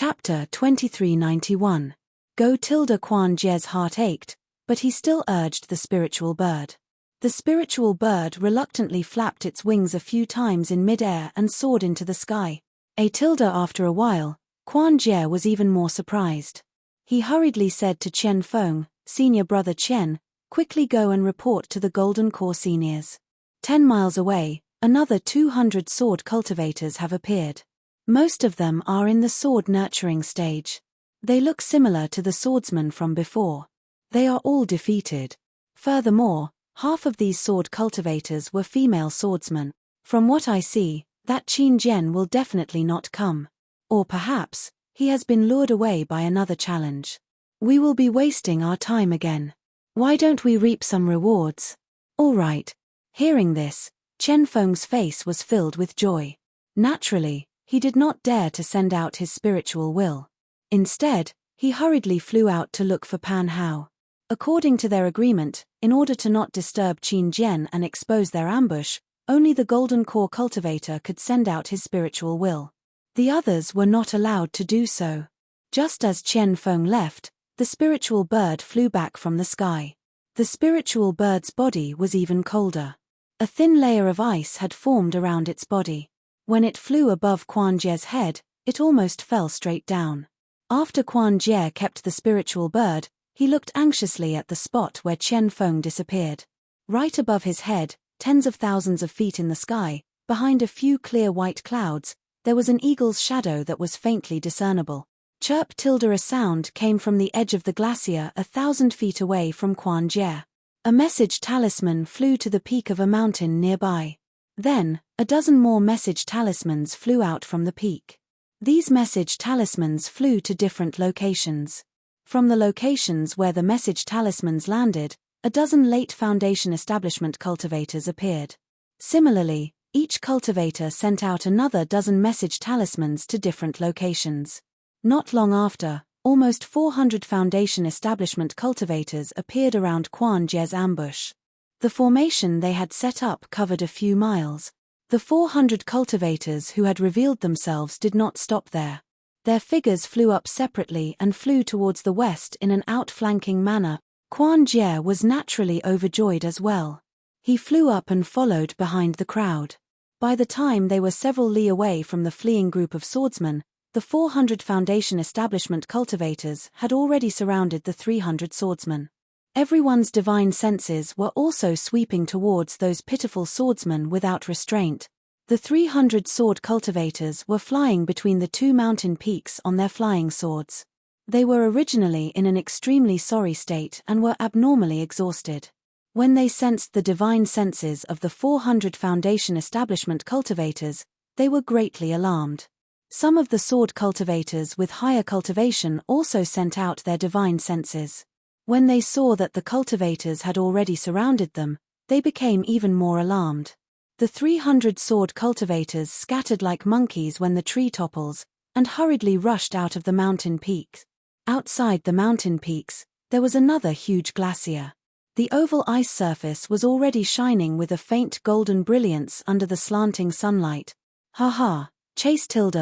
Chapter 2391. Go Quan Jie's heart ached, but he still urged the spiritual bird. The spiritual bird reluctantly flapped its wings a few times in mid-air and soared into the sky. After a while, Quan Jie was even more surprised. He hurriedly said to Chen Feng, senior brother Chen, quickly go and report to the Golden Core seniors. 10 miles away, another 200 sword cultivators have appeared. Most of them are in the sword nurturing stage. They look similar to the swordsmen from before. They are all defeated. Furthermore, half of these sword cultivators were female swordsmen. From what I see, that Qin Jian will definitely not come. Or perhaps, he has been lured away by another challenge. We will be wasting our time again. Why don't we reap some rewards? All right. Hearing this, Chen Feng's face was filled with joy. Naturally, he did not dare to send out his spiritual will. Instead, he hurriedly flew out to look for Pan Hao. According to their agreement, in order to not disturb Qin Jian and expose their ambush, only the Golden Core cultivator could send out his spiritual will. The others were not allowed to do so. Just as Chen Feng left, the spiritual bird flew back from the sky. The spiritual bird's body was even colder. A thin layer of ice had formed around its body. When it flew above Quan Jie's head, it almost fell straight down. After Quan Jie kept the spiritual bird, he looked anxiously at the spot where Chen Feng disappeared. Right above his head, tens of thousands of feet in the sky, behind a few clear white clouds, there was an eagle's shadow that was faintly discernible. Chirp! A sound came from the edge of the glacier 1,000 feet away from Quan Jie. A message talisman flew to the peak of a mountain nearby. Then, a dozen more message talismans flew out from the peak. These message talismans flew to different locations. From the locations where the message talismans landed, a dozen late Foundation establishment cultivators appeared. Similarly, each cultivator sent out another dozen message talismans to different locations. Not long after, almost 400 Foundation establishment cultivators appeared around Quan Jie's ambush. The formation they had set up covered a few miles. The 400 cultivators who had revealed themselves did not stop there. Their figures flew up separately and flew towards the west in an outflanking manner. Quan Jie was naturally overjoyed as well. He flew up and followed behind the crowd. By the time they were several li away from the fleeing group of swordsmen, the 400 Foundation establishment cultivators had already surrounded the 300 swordsmen. Everyone's divine senses were also sweeping towards those pitiful swordsmen without restraint. The 300 sword cultivators were flying between the two mountain peaks on their flying swords. They were originally in an extremely sorry state and were abnormally exhausted. When they sensed the divine senses of the 400 Foundation establishment cultivators, they were greatly alarmed. Some of the sword cultivators with higher cultivation also sent out their divine senses. When they saw that the cultivators had already surrounded them, they became even more alarmed. The 300 sword cultivators scattered like monkeys when the tree topples, and hurriedly rushed out of the mountain peaks. Outside the mountain peaks, there was another huge glacier. The oval ice surface was already shining with a faint golden brilliance under the slanting sunlight. Ha ha!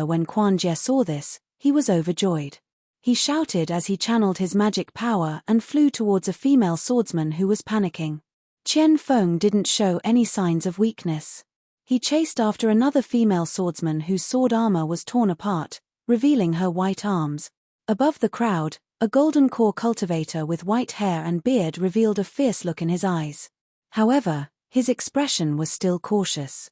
When Quan Jie saw this, he was overjoyed. He shouted as he channeled his magic power and flew towards a female swordsman who was panicking. Chen Feng didn't show any signs of weakness. He chased after another female swordsman whose sword armor was torn apart, revealing her white arms. Above the crowd, a Golden Core cultivator with white hair and beard revealed a fierce look in his eyes. However, his expression was still cautious.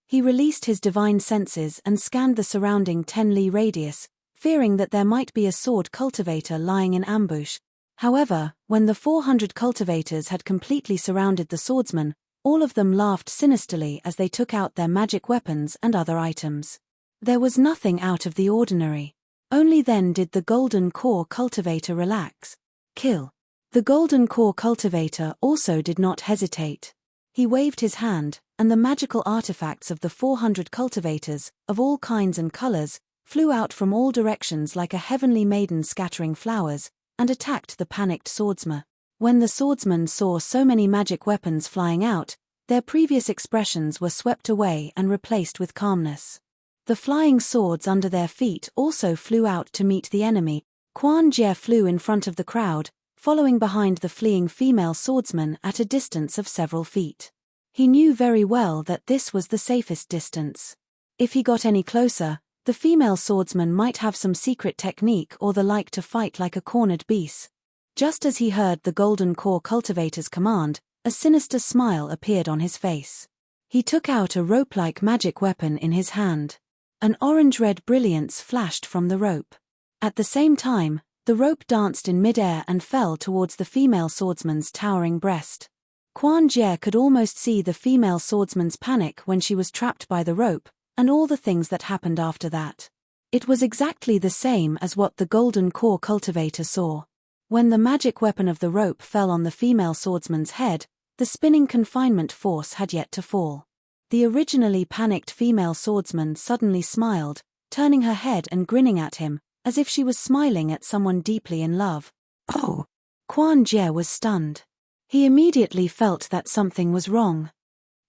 He released his divine senses and scanned the surrounding 10 li radius, fearing that there might be a sword cultivator lying in ambush. However, when the 400 cultivators had completely surrounded the swordsmen, all of them laughed sinisterly as they took out their magic weapons and other items. There was nothing out of the ordinary. Only then did the Golden Core cultivator relax. Kill. The Golden Core cultivator also did not hesitate. He waved his hand, and the magical artifacts of the 400 cultivators, of all kinds and colors, flew out from all directions like a heavenly maiden scattering flowers, and attacked the panicked swordsman. When the swordsmen saw so many magic weapons flying out, their previous expressions were swept away and replaced with calmness. The flying swords under their feet also flew out to meet the enemy. Quan Jie flew in front of the crowd, following behind the fleeing female swordsman at a distance of several feet. He knew very well that this was the safest distance. If he got any closer, the female swordsman might have some secret technique or the like to fight like a cornered beast. Just as he heard the Golden Core cultivator's command, a sinister smile appeared on his face. He took out a rope-like magic weapon in his hand. An orange-red brilliance flashed from the rope. At the same time, the rope danced in midair and fell towards the female swordsman's towering breast. Quan Jie could almost see the female swordsman's panic when she was trapped by the rope, and all the things that happened after that. It was exactly the same as what the Golden Core cultivator saw. When the magic weapon of the rope fell on the female swordsman's head, the spinning confinement force had yet to fall. The originally panicked female swordsman suddenly smiled, turning her head and grinning at him, as if she was smiling at someone deeply in love. Oh! Quan Jie was stunned. He immediately felt that something was wrong.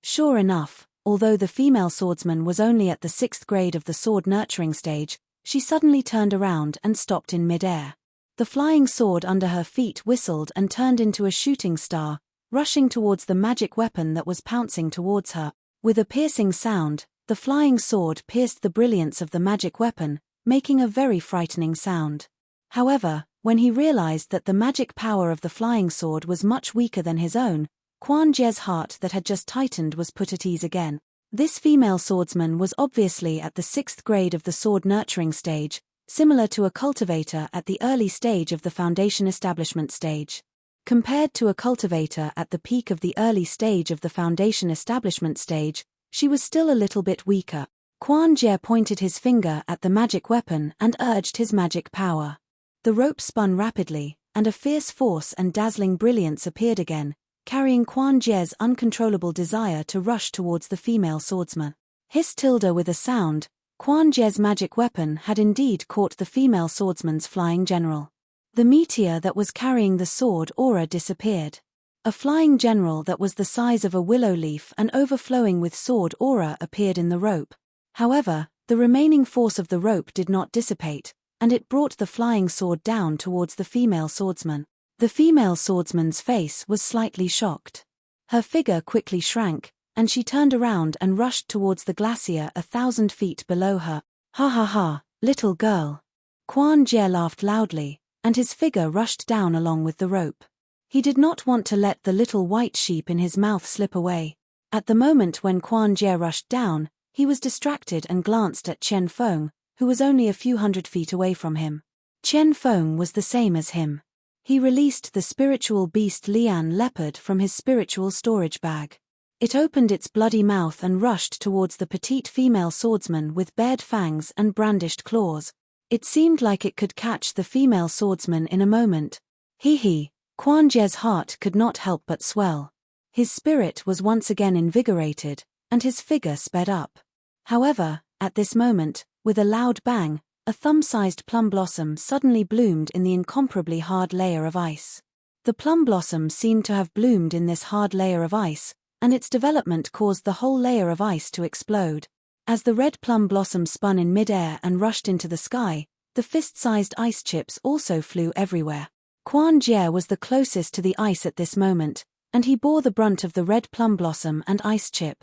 Sure enough, although the female swordsman was only at the 6th grade of the sword nurturing stage, she suddenly turned around and stopped in midair. The flying sword under her feet whistled and turned into a shooting star, rushing towards the magic weapon that was pouncing towards her. With a piercing sound, the flying sword pierced the brilliance of the magic weapon, making a very frightening sound. However, when he realized that the magic power of the flying sword was much weaker than his own, Quan Jie's heart that had just tightened was put at ease again. This female swordsman was obviously at the 6th grade of the sword nurturing stage, similar to a cultivator at the early stage of the foundation establishment stage. Compared to a cultivator at the peak of the early stage of the foundation establishment stage, she was still a little bit weaker. Quan Jie pointed his finger at the magic weapon and urged his magic power. The rope spun rapidly, and a fierce force and dazzling brilliance appeared again, carrying Quan Jie's uncontrollable desire to rush towards the female swordsman. Hiss tilde with a sound, Quan Jie's magic weapon had indeed caught the female swordsman's flying general. The meteor that was carrying the sword aura disappeared. A flying general that was the size of a willow leaf and overflowing with sword aura appeared in the rope. However, the remaining force of the rope did not dissipate, and it brought the flying sword down towards the female swordsman. The female swordsman's face was slightly shocked. Her figure quickly shrank, and she turned around and rushed towards the glacier 1,000 feet below her. Ha ha ha, little girl. Quan Jie laughed loudly, and his figure rushed down along with the rope. He did not want to let the little white sheep in his mouth slip away. At the moment when Quan Jie rushed down, he was distracted and glanced at Chen Feng, who was only a few hundred feet away from him. Chen Feng was the same as him. He released the spiritual beast Lian leopard from his spiritual storage bag. It opened its bloody mouth and rushed towards the petite female swordsman with bared fangs and brandished claws. It seemed like it could catch the female swordsman in a moment. Hee. Quan Jie's heart could not help but swell. His spirit was once again invigorated, and his figure sped up. However, at this moment, with a loud bang, a thumb-sized plum blossom suddenly bloomed in the incomparably hard layer of ice. The plum blossom seemed to have bloomed in this hard layer of ice, and its development caused the whole layer of ice to explode. As the red plum blossom spun in midair and rushed into the sky, the fist-sized ice chips also flew everywhere. Quan Jie was the closest to the ice at this moment, and he bore the brunt of the red plum blossom and ice chip.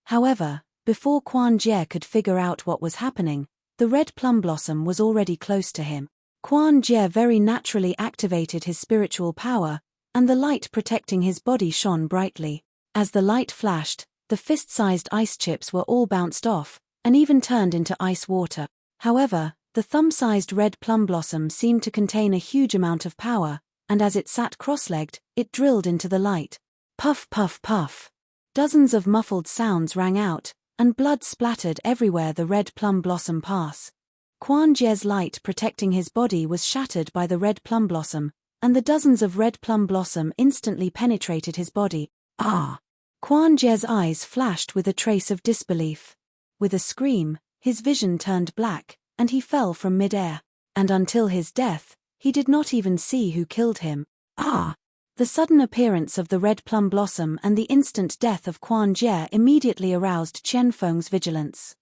However, before Quan Jie could figure out what was happening, the red plum blossom was already close to him. Quan Jie very naturally activated his spiritual power, and the light protecting his body shone brightly. As the light flashed, the fist-sized ice chips were all bounced off, and even turned into ice water. However, the thumb-sized red plum blossom seemed to contain a huge amount of power, and as it sat cross-legged, it drilled into the light. Puff puff puff. Dozens of muffled sounds rang out, and blood splattered everywhere the red plum blossom passed. Quan Jie's light protecting his body was shattered by the red plum blossom, and the dozens of red plum blossom instantly penetrated his body. Ah! Quan Jie's eyes flashed with a trace of disbelief. With a scream, his vision turned black, and he fell from midair. And until his death, he did not even see who killed him. Ah! The sudden appearance of the red plum blossom and the instant death of Quan Jie immediately aroused Chen Feng's vigilance.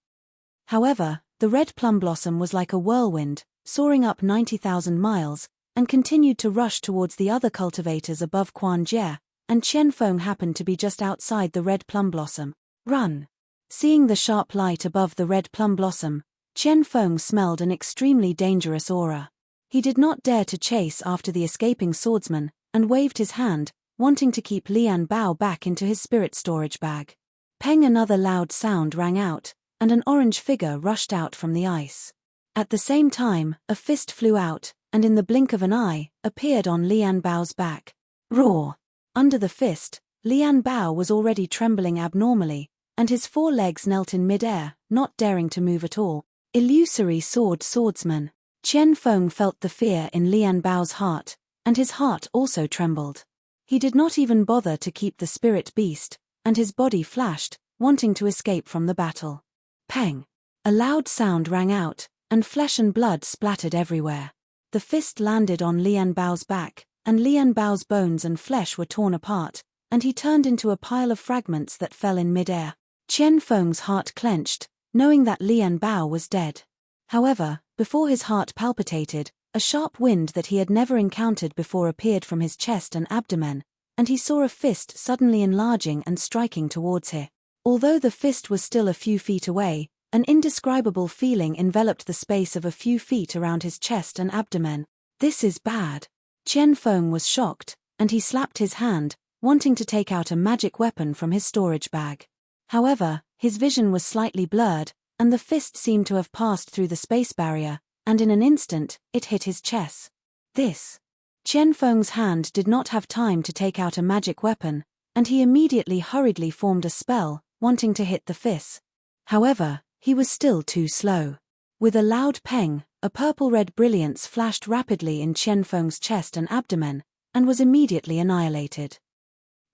However, the red plum blossom was like a whirlwind, soaring up 90,000 miles, and continued to rush towards the other cultivators above Quan Jie, and Chen Feng happened to be just outside the red plum blossom. Run! Seeing the sharp light above the red plum blossom, Chen Feng smelled an extremely dangerous aura. He did not dare to chase after the escaping swordsman, and waved his hand, wanting to keep Lian Bao back into his spirit storage bag. Peng! Another loud sound rang out, and an orange figure rushed out from the ice. At the same time, a fist flew out, and in the blink of an eye, appeared on Lian Bao's back. Roar! Under the fist, Lian Bao was already trembling abnormally, and his 4 legs knelt in mid-air, not daring to move at all. Illusory swordsman. Chen Feng felt the fear in Lian Bao's heart, and his heart also trembled. He did not even bother to keep the spirit beast, and his body flashed, wanting to escape from the battle. Peng! A loud sound rang out, and flesh and blood splattered everywhere. The fist landed on Lian Bao's back, and Lian Bao's bones and flesh were torn apart, and he turned into a pile of fragments that fell in mid-air. Chen Feng's heart clenched, knowing that Lian Bao was dead. However, before his heart palpitated, a sharp wind that he had never encountered before appeared from his chest and abdomen, and he saw a fist suddenly enlarging and striking towards him. Although the fist was still a few feet away, an indescribable feeling enveloped the space of a few feet around his chest and abdomen. This is bad. Chen Feng was shocked, and he slapped his hand, wanting to take out a magic weapon from his storage bag. However, his vision was slightly blurred, and the fist seemed to have passed through the space barrier, and in an instant, it hit his chest. This. Chen Feng's hand did not have time to take out a magic weapon, and he immediately hurriedly formed a spell, wanting to hit the fist. However, he was still too slow. With a loud peng, a purple-red brilliance flashed rapidly in Chen Feng's chest and abdomen, and was immediately annihilated.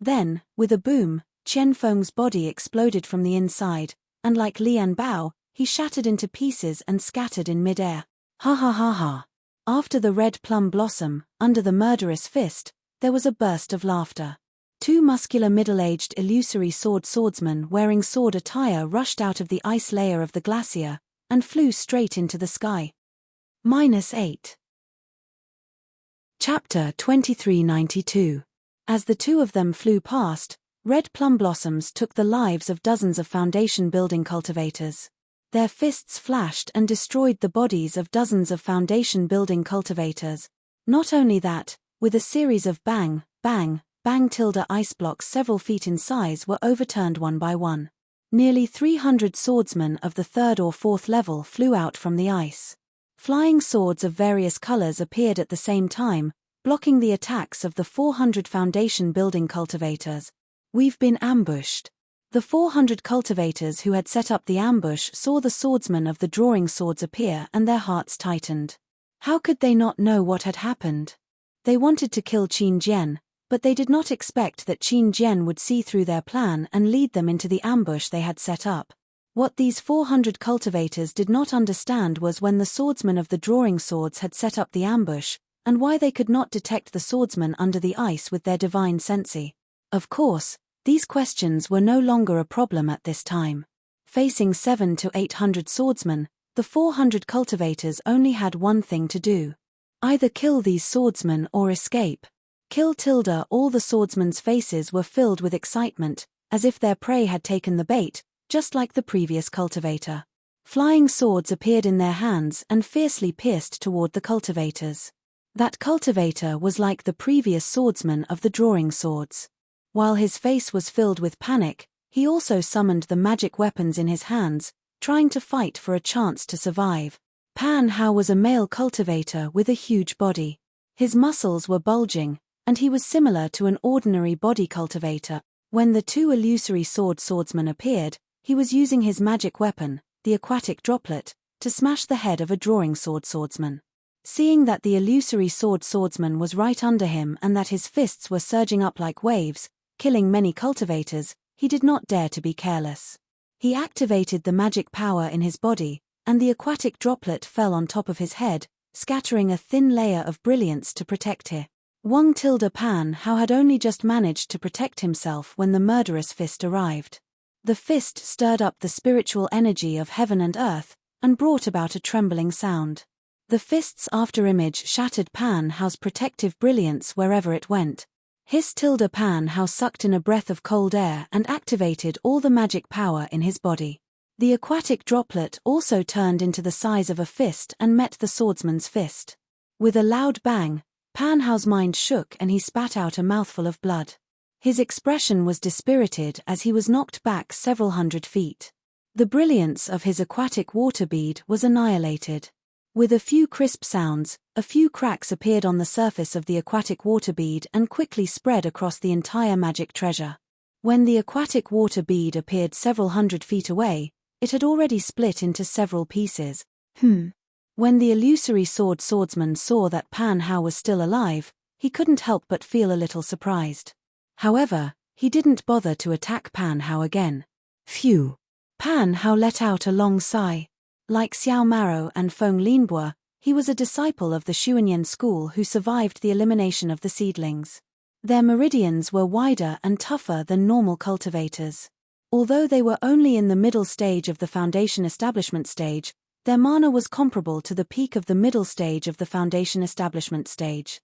Then, with a boom, Chen Feng's body exploded from the inside, and like Lian Bao, he shattered into pieces and scattered in mid-air. Ha ha ha ha. After the red plum blossom, under the murderous fist, there was a burst of laughter. 2 muscular middle-aged illusory swordsmen wearing sword attire rushed out of the ice layer of the glacier, and flew straight into the sky. -8. Chapter 2392. As the 2 of them flew past, red plum blossoms took the lives of dozens of foundation-building cultivators. Their fists flashed and destroyed the bodies of dozens of foundation-building cultivators. Not only that, with a series of bang, bang, bang ice blocks several feet in size were overturned one by one. Nearly 300 swordsmen of the 3rd or 4th level flew out from the ice. Flying swords of various colors appeared at the same time, blocking the attacks of the 400 foundation-building cultivators. We've been ambushed. The 400 cultivators who had set up the ambush saw the swordsmen of the drawing swords appear and their hearts tightened. How could they not know what had happened? They wanted to kill Qin Jian, but they did not expect that Qin Jian would see through their plan and lead them into the ambush they had set up. What these 400 cultivators did not understand was when the swordsmen of the drawing swords had set up the ambush, and why they could not detect the swordsmen under the ice with their divine sensi. Of course, these questions were no longer a problem at this time. Facing 700 to 800 swordsmen, the 400 cultivators only had one thing to do. Either kill these swordsmen or escape. Kill. All the swordsmen's faces were filled with excitement, as if their prey had taken the bait, just like the previous cultivator. Flying swords appeared in their hands and fiercely pierced toward the cultivators. That cultivator was like the previous swordsman of the drawing swords. While his face was filled with panic, he also summoned the magic weapons in his hands, trying to fight for a chance to survive. Pan Hao was a male cultivator with a huge body. His muscles were bulging, and he was similar to an ordinary body cultivator. When the 2 illusory swordsmen appeared, he was using his magic weapon, the aquatic droplet, to smash the head of a drawing swordsman. Seeing that the illusory swordsman was right under him and that his fists were surging up like waves, killing many cultivators, he did not dare to be careless. He activated the magic power in his body, and the aquatic droplet fell on top of his head, scattering a thin layer of brilliance to protect him. Pan Hao had only just managed to protect himself when the murderous fist arrived. The fist stirred up the spiritual energy of heaven and earth, and brought about a trembling sound. The fist's afterimage shattered Pan Hao's protective brilliance wherever it went. Pan Hao sucked in a breath of cold air and activated all the magic power in his body. The aquatic droplet also turned into the size of a fist and met the swordsman's fist. With a loud bang, Pan Hao's mind shook and he spat out a mouthful of blood. His expression was dispirited as he was knocked back several hundred feet. The brilliance of his aquatic water bead was annihilated. With a few crisp sounds, a few cracks appeared on the surface of the aquatic water bead and quickly spread across the entire magic treasure. When the aquatic water bead appeared several hundred feet away, it had already split into several pieces. When the illusory swordsman saw that Pan Hao was still alive, he couldn't help but feel a little surprised. However, he didn't bother to attack Pan Hao again. Phew! Pan Hao let out a long sigh. Like Xiao Maro and Feng Linbo, he was a disciple of the Xuanyan school who survived the elimination of the seedlings. Their meridians were wider and tougher than normal cultivators. Although they were only in the middle stage of the foundation establishment stage, their mana was comparable to the peak of the middle stage of the foundation establishment stage.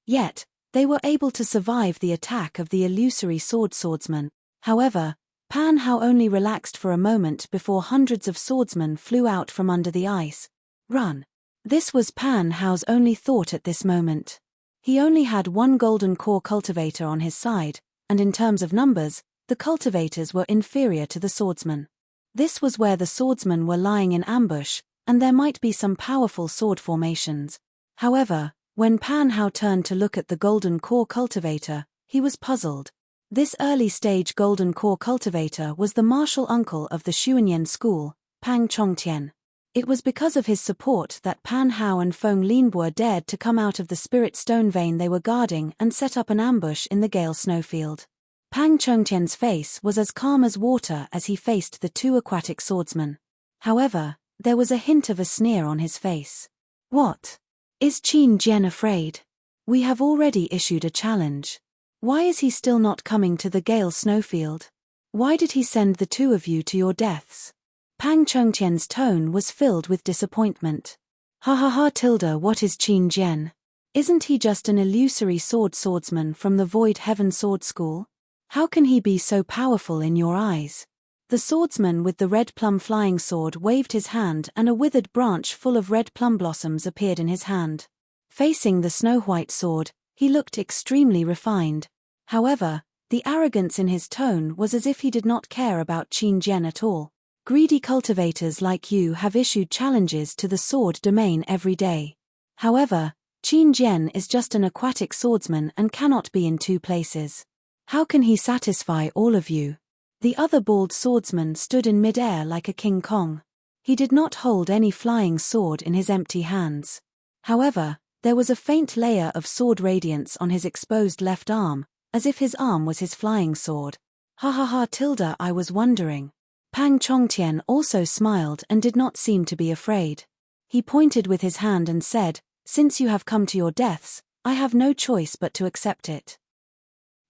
Yet, they were able to survive the attack of the illusory swordsman. However, Pan Hao only relaxed for a moment before hundreds of swordsmen flew out from under the ice. Run! This was Pan Hao's only thought at this moment. He only had one golden core cultivator on his side, and in terms of numbers, the cultivators were inferior to the swordsmen. This was where the swordsmen were lying in ambush, and there might be some powerful sword formations. However, when Pan Hao turned to look at the golden core cultivator, he was puzzled. This early-stage golden core cultivator was the martial uncle of the Xuanyan school, Pang Chongtian. It was because of his support that Pan Hao and Feng Linbo dared to come out of the spirit stone vein they were guarding and set up an ambush in the Gale snowfield. Pang Chongtian's face was as calm as water as he faced the two aquatic swordsmen. However, there was a hint of a sneer on his face. What? Is Qin Jian afraid? We have already issued a challenge. Why is he still not coming to the Gale snowfield? Why did he send the two of you to your deaths? Pang Chongtian's tone was filled with disappointment. What is Qin Jian? Isn't he just an illusory swordsman from the Void Heaven Sword School? How can he be so powerful in your eyes? The swordsman with the red plum flying sword waved his hand and a withered branch full of red plum blossoms appeared in his hand. Facing the snow-white sword, he looked extremely refined. However, the arrogance in his tone was as if he did not care about Qin Jian at all. Greedy cultivators like you have issued challenges to the sword domain every day. However, Qin Jian is just an aquatic swordsman and cannot be in two places. How can he satisfy all of you? The other bald swordsman stood in mid-air like a King Kong. He did not hold any flying sword in his empty hands. However, there was a faint layer of sword radiance on his exposed left arm, as if his arm was his flying sword. I was wondering. Pang Chongtian also smiled and did not seem to be afraid. He pointed with his hand and said, "Since you have come to your deaths, I have no choice but to accept it.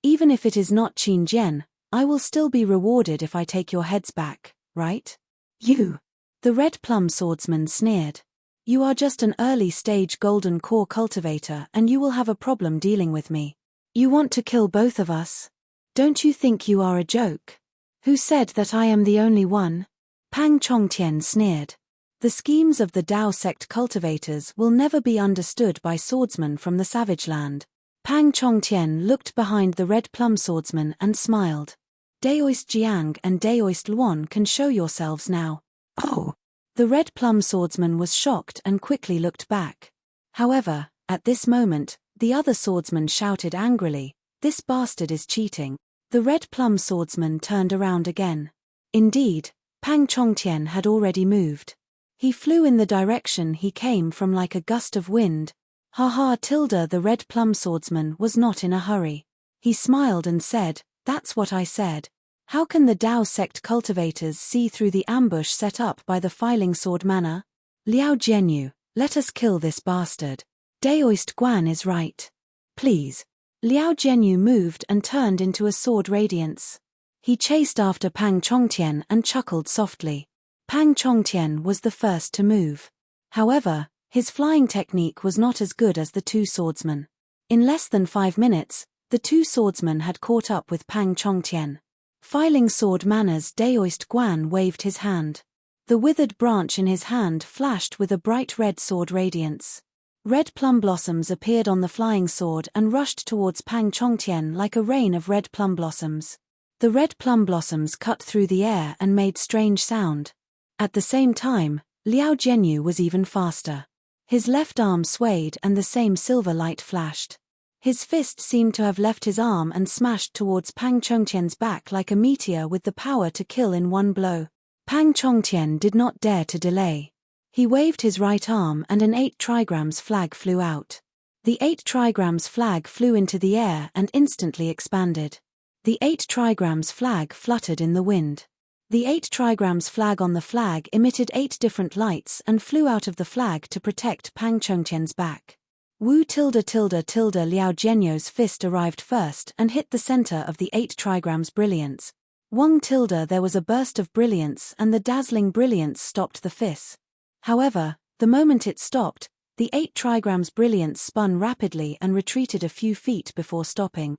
Even if it is not Qin Jian, I will still be rewarded if I take your heads back, right? You." The red plum swordsman sneered. "You are just an early-stage golden core cultivator and you will have a problem dealing with me. You want to kill both of us? Don't you think you are a joke? Who said that I am the only one?" Pang Chongtian sneered. The schemes of the Dao sect cultivators will never be understood by swordsmen from the Savage Land. Pang Chongtian looked behind the red plum swordsman and smiled. "Daoist Jiang and Daoist Luan can show yourselves now." "Oh!" The red plum swordsman was shocked and quickly looked back. However, at this moment, the other swordsman shouted angrily, "This bastard is cheating." The red plum swordsman turned around again. Indeed, Pang Chongtian had already moved. He flew in the direction he came from like a gust of wind. The red plum swordsman was not in a hurry. He smiled and said, "That's what I said. How can the Dao sect cultivators see through the ambush set up by the filing sword manner? Liao Jianyu, let us kill this bastard. Daoist Guan is right. Please." Liao Jianyu moved and turned into a sword radiance. He chased after Pang Chongtian and chuckled softly. Pang Chongtian was the first to move. However, his flying technique was not as good as the two swordsmen. In less than 5 minutes, the two swordsmen had caught up with Pang Chongtian. Filing sword manners, Daoist Guan waved his hand. The withered branch in his hand flashed with a bright red sword radiance. Red plum blossoms appeared on the flying sword and rushed towards Pang Chongtian like a rain of red plum blossoms. The red plum blossoms cut through the air and made strange sound. At the same time, Liao Zhenyu was even faster. His left arm swayed and the same silver light flashed. His fist seemed to have left his arm and smashed towards Pang Chongtian's back like a meteor with the power to kill in one blow. Pang Chongtian did not dare to delay. He waved his right arm and an 8 trigrams flag flew out. The 8 trigrams flag flew into the air and instantly expanded. The 8 trigrams flag fluttered in the wind. The 8 trigrams flag on the flag emitted 8 different lights and flew out of the flag to protect Pang Chongtian's back. Wu tilde Liao Zhenyu's fist arrived first and hit the center of the 8 trigrams brilliance. Wang tilde there was a burst of brilliance and the dazzling brilliance stopped the fist. However, the moment it stopped, the 8 trigrams brilliance spun rapidly and retreated a few feet before stopping.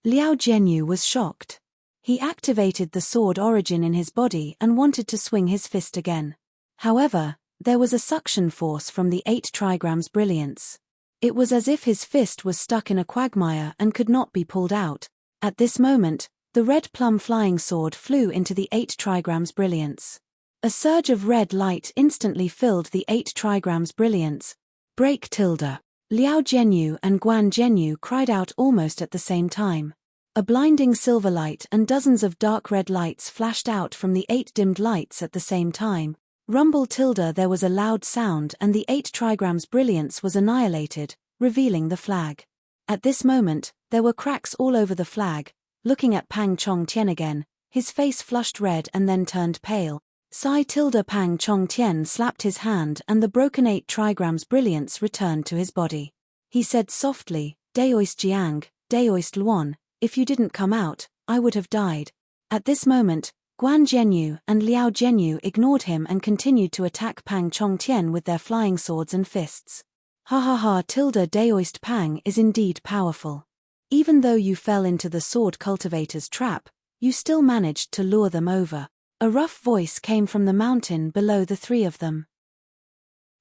Liao Zhenyu was shocked. He activated the sword origin in his body and wanted to swing his fist again. However, there was a suction force from the 8 trigrams brilliance. It was as if his fist was stuck in a quagmire and could not be pulled out. At this moment, the red plum flying sword flew into the 8 trigrams brilliance. A surge of red light instantly filled the 8 trigrams brilliance. Break tilde. Liao Zhenyu and Guan Zhenyu cried out almost at the same time. A blinding silver light and dozens of dark red lights flashed out from the 8 dimmed lights at the same time. Rumble tilde there was a loud sound and the 8 trigrams brilliance was annihilated, revealing the flag. At this moment, there were cracks all over the flag. Looking at Pang Chongtian again, his face flushed red and then turned pale. Psi tilde Pang Chongtian slapped his hand and the broken 8 trigrams brilliance returned to his body. He said softly, Daoist Jiang, Daoist Luan, if you didn't come out, I would have died. At this moment, Guan Zhenyu and Liao Zhenyu ignored him and continued to attack Pang Chongtian with their flying swords and fists. Ha ha ha tilde Daoist Pang is indeed powerful. Even though you fell into the sword cultivator's trap, you still managed to lure them over. A rough voice came from the mountain below the three of them.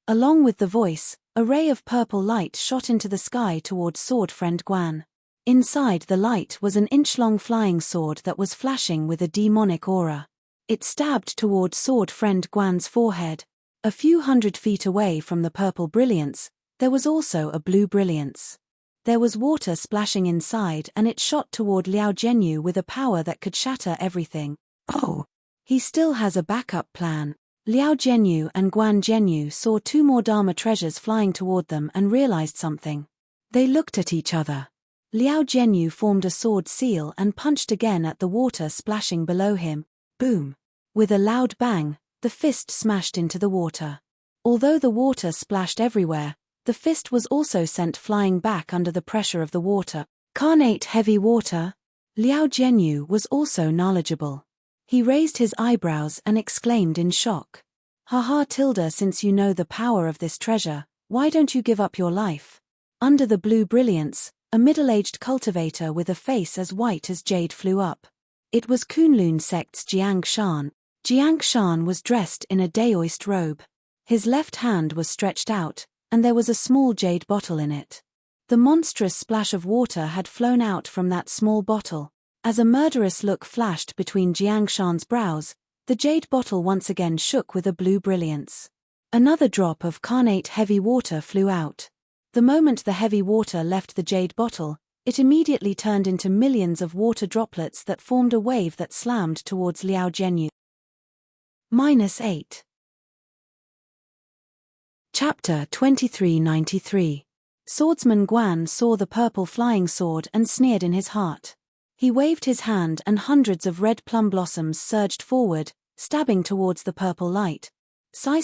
Along with the voice, a ray of purple light shot into the sky toward sword friend Guan. Inside the light was an inch-long flying sword that was flashing with a demonic aura. It stabbed toward sword friend Guan's forehead. A few hundred feet away from the purple brilliance, there was also a blue brilliance. There was water splashing inside and it shot toward Liao Zhenyu with a power that could shatter everything. Oh! He still has a backup plan. Liao Zhenyu and Guan Zhenyu saw 2 more Dharma treasures flying toward them and realized something. They looked at each other. Liao Zhenyu formed a sword seal and punched again at the water splashing below him. Boom! With a loud bang, the fist smashed into the water. Although the water splashed everywhere, the fist was also sent flying back under the pressure of the water. Carnate heavy water? Liao Zhenyu was also knowledgeable. He raised his eyebrows and exclaimed in shock. Haha tilde since you know the power of this treasure, why don't you give up your life? Under the blue brilliance, a middle-aged cultivator with a face as white as jade flew up. It was Kunlun sect's Jiang Shan. Jiang Shan was dressed in a Daoist robe. His left hand was stretched out, and there was a small jade bottle in it. The monstrous splash of water had flown out from that small bottle. As a murderous look flashed between Jiang Shan's brows, the jade bottle once again shook with a blue brilliance. Another drop of carnate heavy water flew out. The moment the heavy water left the jade bottle, it immediately turned into millions of water droplets that formed a wave that slammed towards Liao Zhenyu. -8. Chapter 2393. Swordsman Guan saw the purple flying sword and sneered in his heart. He waved his hand and hundreds of red plum blossoms surged forward, stabbing towards the purple light. Sigh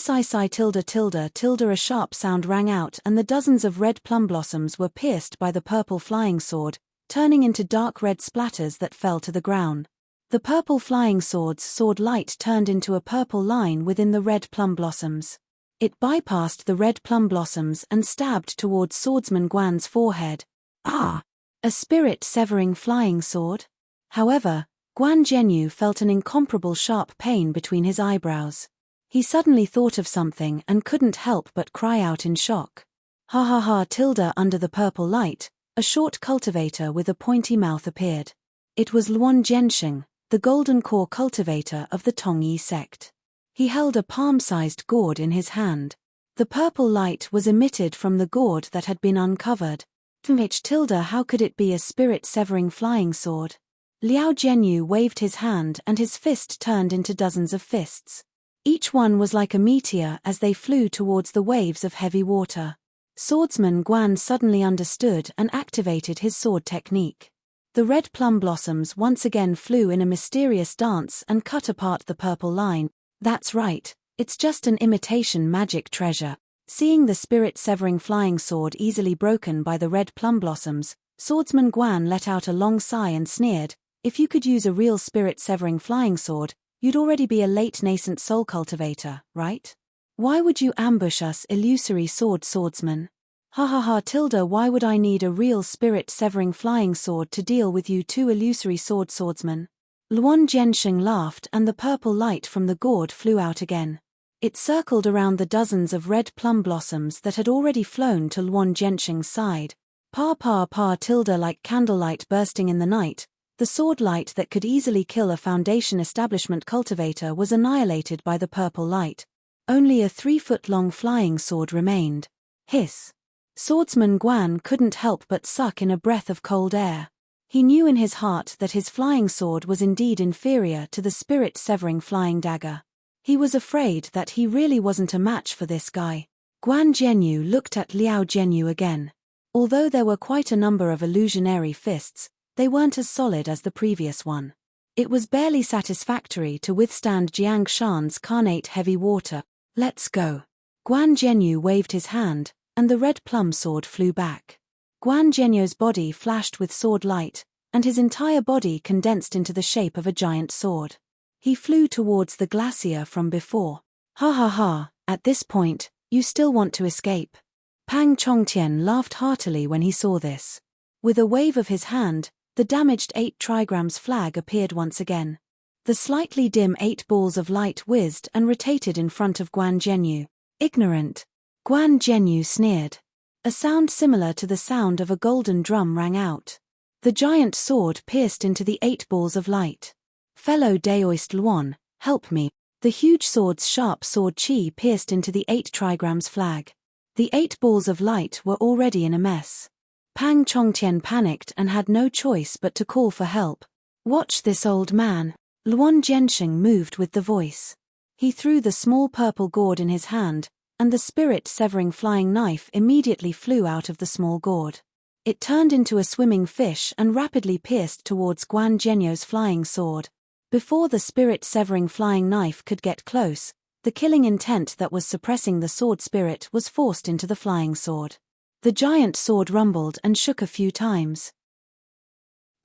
tilde a sharp sound rang out and the dozens of red plum blossoms were pierced by the purple flying sword, turning into dark red splatters that fell to the ground. The purple flying sword's sword light turned into a purple line within the red plum blossoms. It bypassed the red plum blossoms and stabbed towards swordsman Guan's forehead. Ah! A spirit-severing flying sword? However, Guan Zhenyu felt an incomparable sharp pain between his eyebrows. He suddenly thought of something and couldn't help but cry out in shock. Ha ha ha! Tilda. Under the purple light, a short cultivator with a pointy mouth appeared. It was Luan Zhensheng, the golden core cultivator of the Tongyi sect. He held a palm-sized gourd in his hand. The purple light was emitted from the gourd that had been uncovered. Tilda, how could it be a spirit-severing flying sword? Liao Zhenyu waved his hand and his fist turned into dozens of fists. Each one was like a meteor as they flew towards the waves of heavy water. Swordsman Guan suddenly understood and activated his sword technique. The red plum blossoms once again flew in a mysterious dance and cut apart the purple line. That's right, it's just an imitation magic treasure. Seeing the spirit-severing flying sword easily broken by the red plum blossoms, Swordsman Guan let out a long sigh and sneered, if you could use a real spirit-severing flying sword, you'd already be a late nascent soul cultivator, right? Why would you ambush us illusory swordsman? Ha ha ha! Tilda, why would I need a real spirit-severing flying sword to deal with you two illusory swordsmen? Luan Zhensheng laughed and the purple light from the gourd flew out again. It circled around the dozens of red plum blossoms that had already flown to Luan Zhensheng's side. Tilda, like candlelight bursting in the night, the sword light that could easily kill a Foundation establishment cultivator was annihilated by the purple light. Only a 3-foot-long flying sword remained. Hiss! Swordsman Guan couldn't help but suck in a breath of cold air. He knew in his heart that his flying sword was indeed inferior to the spirit-severing flying dagger. He was afraid that he really wasn't a match for this guy. Guan Zhenyu looked at Liao Zhenyu again. Although there were quite a number of illusionary fists, they weren't as solid as the previous one. It was barely satisfactory to withstand Jiang Shan's carnate heavy water. Let's go. Guan Zhenyu waved his hand, and the red plum sword flew back. Guan Zhenyu's body flashed with sword light, and his entire body condensed into the shape of a giant sword. He flew towards the glacier from before. Ha ha ha, at this point, you still want to escape. Pang Chongtian laughed heartily when he saw this. With a wave of his hand, the damaged 8 trigrams flag appeared once again. The slightly dim 8 balls of light whizzed and rotated in front of Guan Zhenyu. Ignorant. Guan Zhenyu sneered. A sound similar to the sound of a golden drum rang out. The giant sword pierced into the 8 balls of light. Fellow Daoist Luan, help me. The huge sword's sharp sword chi pierced into the 8 trigrams flag. The 8 balls of light were already in a mess. Pang Chongtian panicked and had no choice but to call for help. Watch this old man. Luan Zhensheng moved with the voice. He threw the small purple gourd in his hand, and the spirit-severing flying knife immediately flew out of the small gourd. It turned into a swimming fish and rapidly pierced towards Guan Zhenyu's flying sword. Before the spirit-severing flying knife could get close, the killing intent that was suppressing the sword spirit was forced into the flying sword. The giant sword rumbled and shook a few times.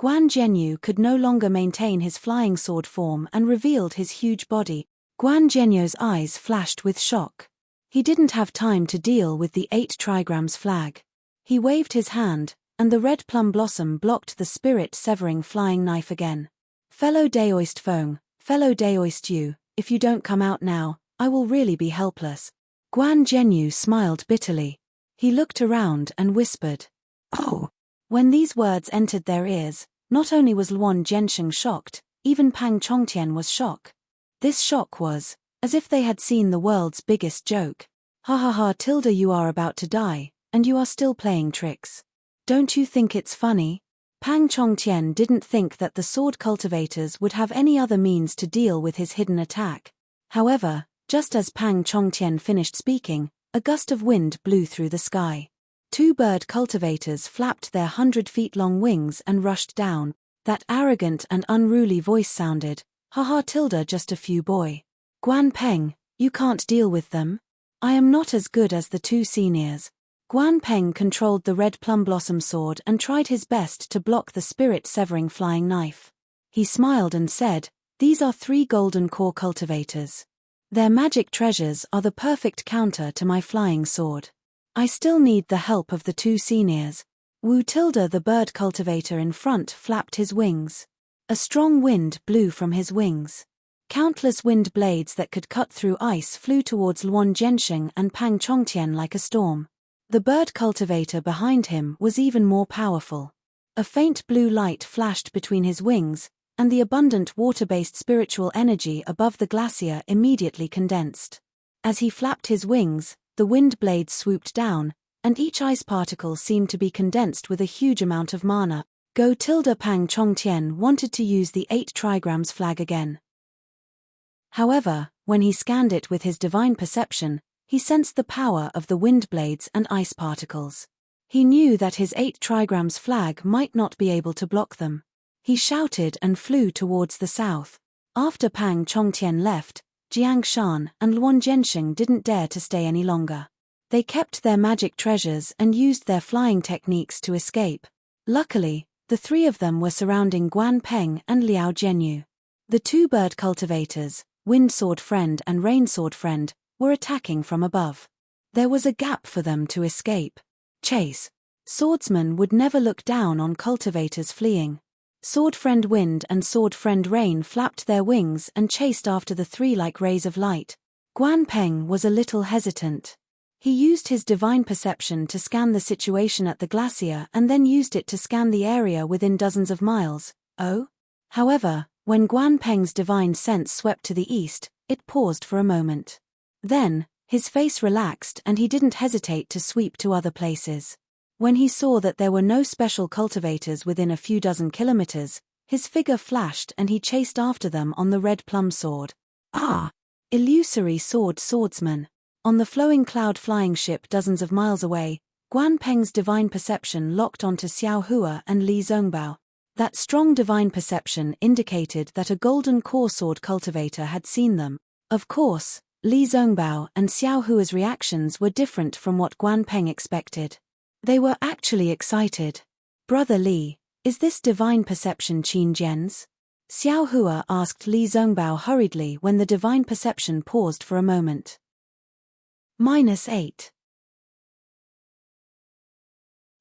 Guan Zhenyu could no longer maintain his flying sword form and revealed his huge body. Guan Zhenyu's eyes flashed with shock. He didn't have time to deal with the 8 trigrams flag. He waved his hand, and the red plum blossom blocked the spirit-severing flying knife again. Fellow Daoist Feng, fellow Daoist Yu, if you don't come out now, I will really be helpless. Guan Zhenyu smiled bitterly. He looked around and whispered, "Oh!" When these words entered their ears, not only was Luan Zhensheng shocked, even Pang Chongtian was shocked. This shock was, as if they had seen the world's biggest joke. Ha ha ha! Tilda, you are about to die, and you are still playing tricks. Don't you think it's funny? Pang Chongtian didn't think that the sword cultivators would have any other means to deal with his hidden attack. However, just as Pang Chongtian finished speaking, a gust of wind blew through the sky. 2 bird cultivators flapped their 100-feet-long wings and rushed down. That arrogant and unruly voice sounded, "Haha Tilda, just a few boy. Guan Peng, you can't deal with them? I am not as good as the 2 seniors." Guan Peng controlled the red plum blossom sword and tried his best to block the spirit-severing flying knife. He smiled and said, "These are 3 golden core cultivators. Their magic treasures are the perfect counter to my flying sword. I still need the help of the 2 seniors." Wu Tilda, the bird cultivator in front, flapped his wings. A strong wind blew from his wings. Countless wind blades that could cut through ice flew towards Luan Zhensheng and Pang Chongtian like a storm. The bird cultivator behind him was even more powerful. A faint blue light flashed between his wings, and the abundant water-based spiritual energy above the glacier immediately condensed. As he flapped his wings, the wind blades swooped down, and each ice particle seemed to be condensed with a huge amount of mana. Pang Chongtian wanted to use the 8 trigrams flag again. However, when he scanned it with his divine perception, he sensed the power of the wind blades and ice particles. He knew that his 8 trigrams flag might not be able to block them. He shouted and flew towards the south. After Pang Chongtian left, Jiang Shan and Luan Zhensheng didn't dare to stay any longer. They kept their magic treasures and used their flying techniques to escape. Luckily, the 3 of them were surrounding Guan Peng and Liao Zhenyu. The 2 bird cultivators, Wind Sword Friend and Rain Sword Friend, were attacking from above. There was a gap for them to escape. Chase. Swordsmen would never look down on cultivators fleeing. Sword Friend Wind and Sword Friend Rain flapped their wings and chased after the 3 like rays of light. Guan Peng was a little hesitant. He used his divine perception to scan the situation at the glacier and then used it to scan the area within dozens of miles. However, when Guan Peng's divine sense swept to the east, it paused for a moment. Then, his face relaxed and he didn't hesitate to sweep to other places. When he saw that there were no special cultivators within a few dozen kilometers, his figure flashed and he chased after them on the red plum sword. Illusory swordsman. On the flowing cloud flying ship dozens of miles away, Guan Peng's divine perception locked onto Xiao Hua and Li Zongbao. That strong divine perception indicated that a golden core sword cultivator had seen them. Of course, Li Zongbao and Xiao Hua's reactions were different from what Guan Peng expected. They were actually excited. "Brother Li, is this divine perception Qin Jian's?" Xiao Hua asked Li Zongbao hurriedly when the divine perception paused for a moment. -8.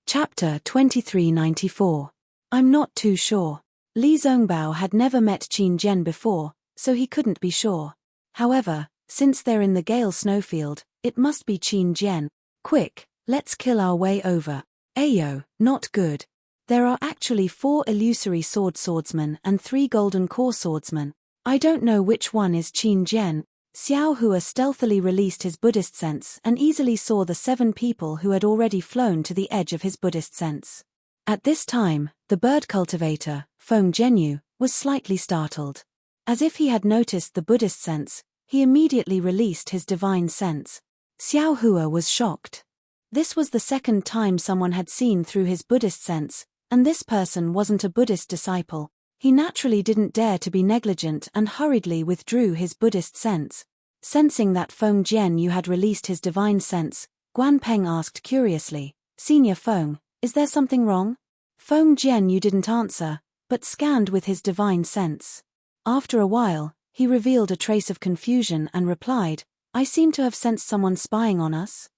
Chapter 2394. I'm not too sure. Li Zongbao had never met Qin Jian before, so he couldn't be sure. However, since they're in the Gale snowfield, it must be Qin Jian. Quick, let's kill our way over. Ayo, not good. There are actually 4 illusory swordsmen and 3 golden core swordsmen. I don't know which one is Qin Jian. Xiao Hua stealthily released his Buddhist sense and easily saw the 7 people who had already flown to the edge of his Buddhist sense. At this time, the bird cultivator, Feng Zhenyu, was slightly startled. As if he had noticed the Buddhist sense, he immediately released his divine sense. Xiao Hua was shocked. This was the 2nd time someone had seen through his Buddhist sense, and this person wasn't a Buddhist disciple. He naturally didn't dare to be negligent and hurriedly withdrew his Buddhist sense. Sensing that Feng Zhenyu had released his divine sense, Guan Peng asked curiously, "Senior Feng, is there something wrong?" Feng Zhenyu didn't answer, but scanned with his divine sense. After a while, he revealed a trace of confusion and replied, "I seem to have sensed someone spying on us."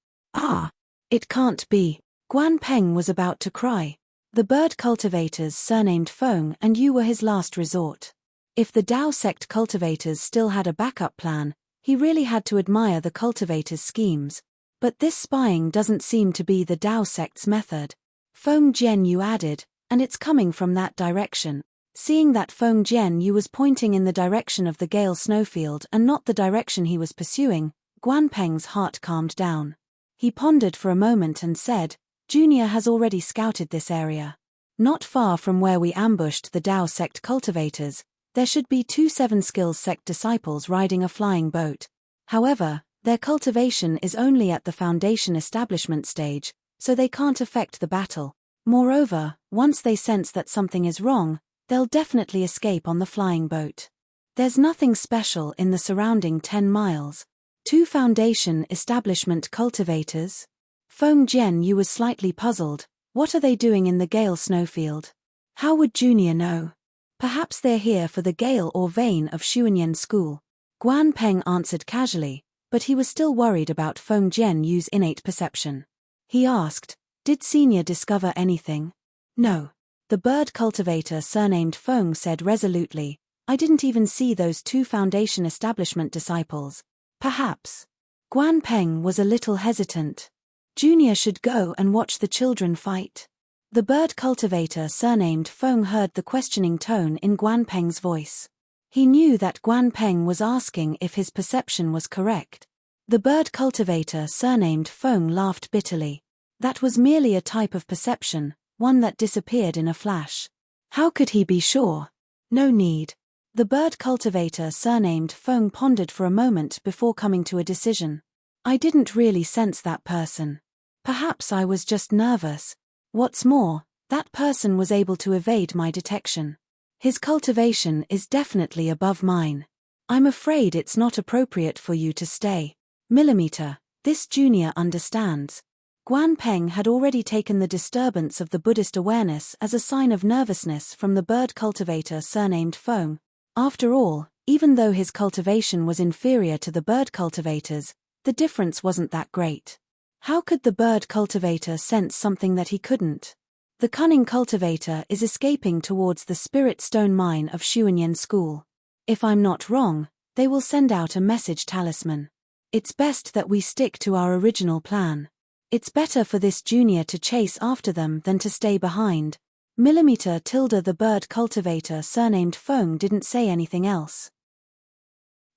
It can't be. Guan Peng was about to cry. The bird cultivators surnamed Feng and Yu were his last resort. If the Dao sect cultivators still had a backup plan, he really had to admire the cultivators' schemes. But this spying doesn't seem to be the Dao sect's method. Feng Zhenyu added, "And it's coming from that direction." Seeing that Feng Zhenyu was pointing in the direction of the Gale snowfield and not the direction he was pursuing, Guan Peng's heart calmed down. He pondered for a moment and said, "Junior has already scouted this area. Not far from where we ambushed the Dao sect cultivators, there should be 2 7 skills sect disciples riding a flying boat. However, their cultivation is only at the foundation establishment stage, so they can't affect the battle. Moreover, once they sense that something is wrong, they'll definitely escape on the flying boat. There's nothing special in the surrounding 10 miles. 2 foundation establishment cultivators?" Feng Zhenyu was slightly puzzled. What are they doing in the Gale snowfield? How would Junior know? Perhaps they're here for the gale or vein of Xuanyan school. Guan Peng answered casually, but he was still worried about Feng Jian Yu's innate perception. He asked, "Did Senior discover anything?" "No." The bird cultivator surnamed Feng said resolutely, "I didn't even see those two Foundation establishment disciples." "Perhaps." Guan Peng was a little hesitant. "Junior should go and watch the children fight." The bird cultivator surnamed Feng heard the questioning tone in Guan Peng's voice. He knew that Guan Peng was asking if his perception was correct. The bird cultivator surnamed Feng laughed bitterly. That was merely a type of perception, one that disappeared in a flash. How could he be sure? No need. The bird cultivator surnamed Feng pondered for a moment before coming to a decision. "I didn't really sense that person. Perhaps I was just nervous. What's more, that person was able to evade my detection. His cultivation is definitely above mine. I'm afraid it's not appropriate for you to stay. Millimeter, this junior understands." Guan Peng had already taken the disturbance of the Buddhist awareness as a sign of nervousness from the bird cultivator surnamed Feng. After all, even though his cultivation was inferior to the bird cultivator's, the difference wasn't that great. How could the bird cultivator sense something that he couldn't? The cunning cultivator is escaping towards the spirit stone mine of Xuanyan school. If I'm not wrong, they will send out a message talisman. It's best that we stick to our original plan. It's better for this junior to chase after them than to stay behind. Millimeter tilde the bird cultivator surnamed Feng didn't say anything else.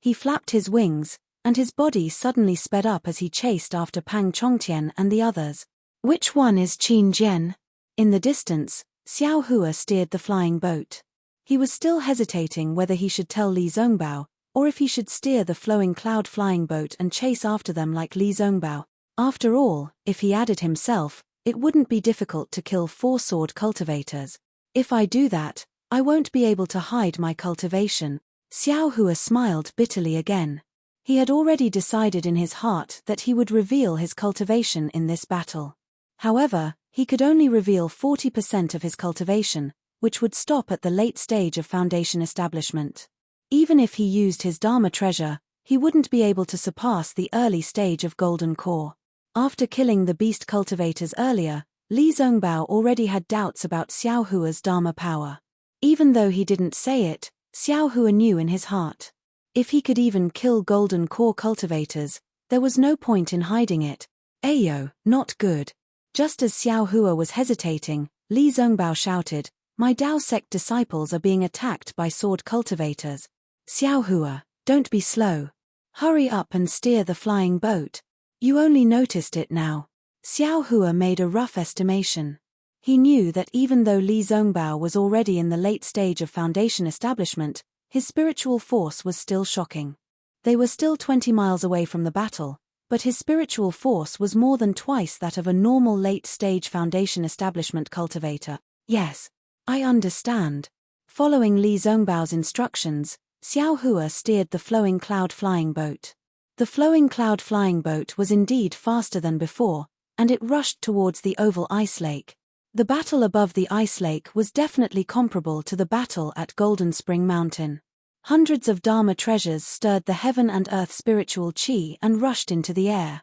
He flapped his wings, and his body suddenly sped up as he chased after Pang Chongtian and the others. "Which one is Qin Jian?" In the distance, Xiao Hua steered the flying boat. He was still hesitating whether he should tell Li Zongbao, or if he should steer the flowing cloud flying boat and chase after them like Li Zongbao. After all, if he added himself, it wouldn't be difficult to kill 4 sword cultivators. If I do that, I won't be able to hide my cultivation. Xiao Hua smiled bitterly again. He had already decided in his heart that he would reveal his cultivation in this battle. However, he could only reveal 40% of his cultivation, which would stop at the late stage of Foundation establishment. Even if he used his Dharma treasure, he wouldn't be able to surpass the early stage of Golden Core. After killing the beast cultivators earlier, Li Zongbao already had doubts about Xiao Hua's Dharma power. Even though he didn't say it, Xiao Hua knew in his heart. If he could even kill Golden Core cultivators, there was no point in hiding it. Ayo, not good. Just as Xiao Hua was hesitating, Li Zongbao shouted, "My Dao sect disciples are being attacked by sword cultivators." "Xiao Hua, don't be slow. Hurry up and steer the flying boat. You only noticed it now." Xiao Hua made a rough estimation. He knew that even though Li Zongbao was already in the late stage of Foundation establishment, his spiritual force was still shocking. They were still 20 miles away from the battle, but his spiritual force was more than twice that of a normal late-stage Foundation establishment cultivator. "Yes, I understand." Following Li Zongbao's instructions, Xiao Hua steered the flowing cloud flying boat. The flowing cloud flying boat was indeed faster than before, and it rushed towards the oval ice lake. The battle above the ice lake was definitely comparable to the battle at Golden Spring Mountain. Hundreds of Dharma treasures stirred the heaven and earth spiritual chi and rushed into the air.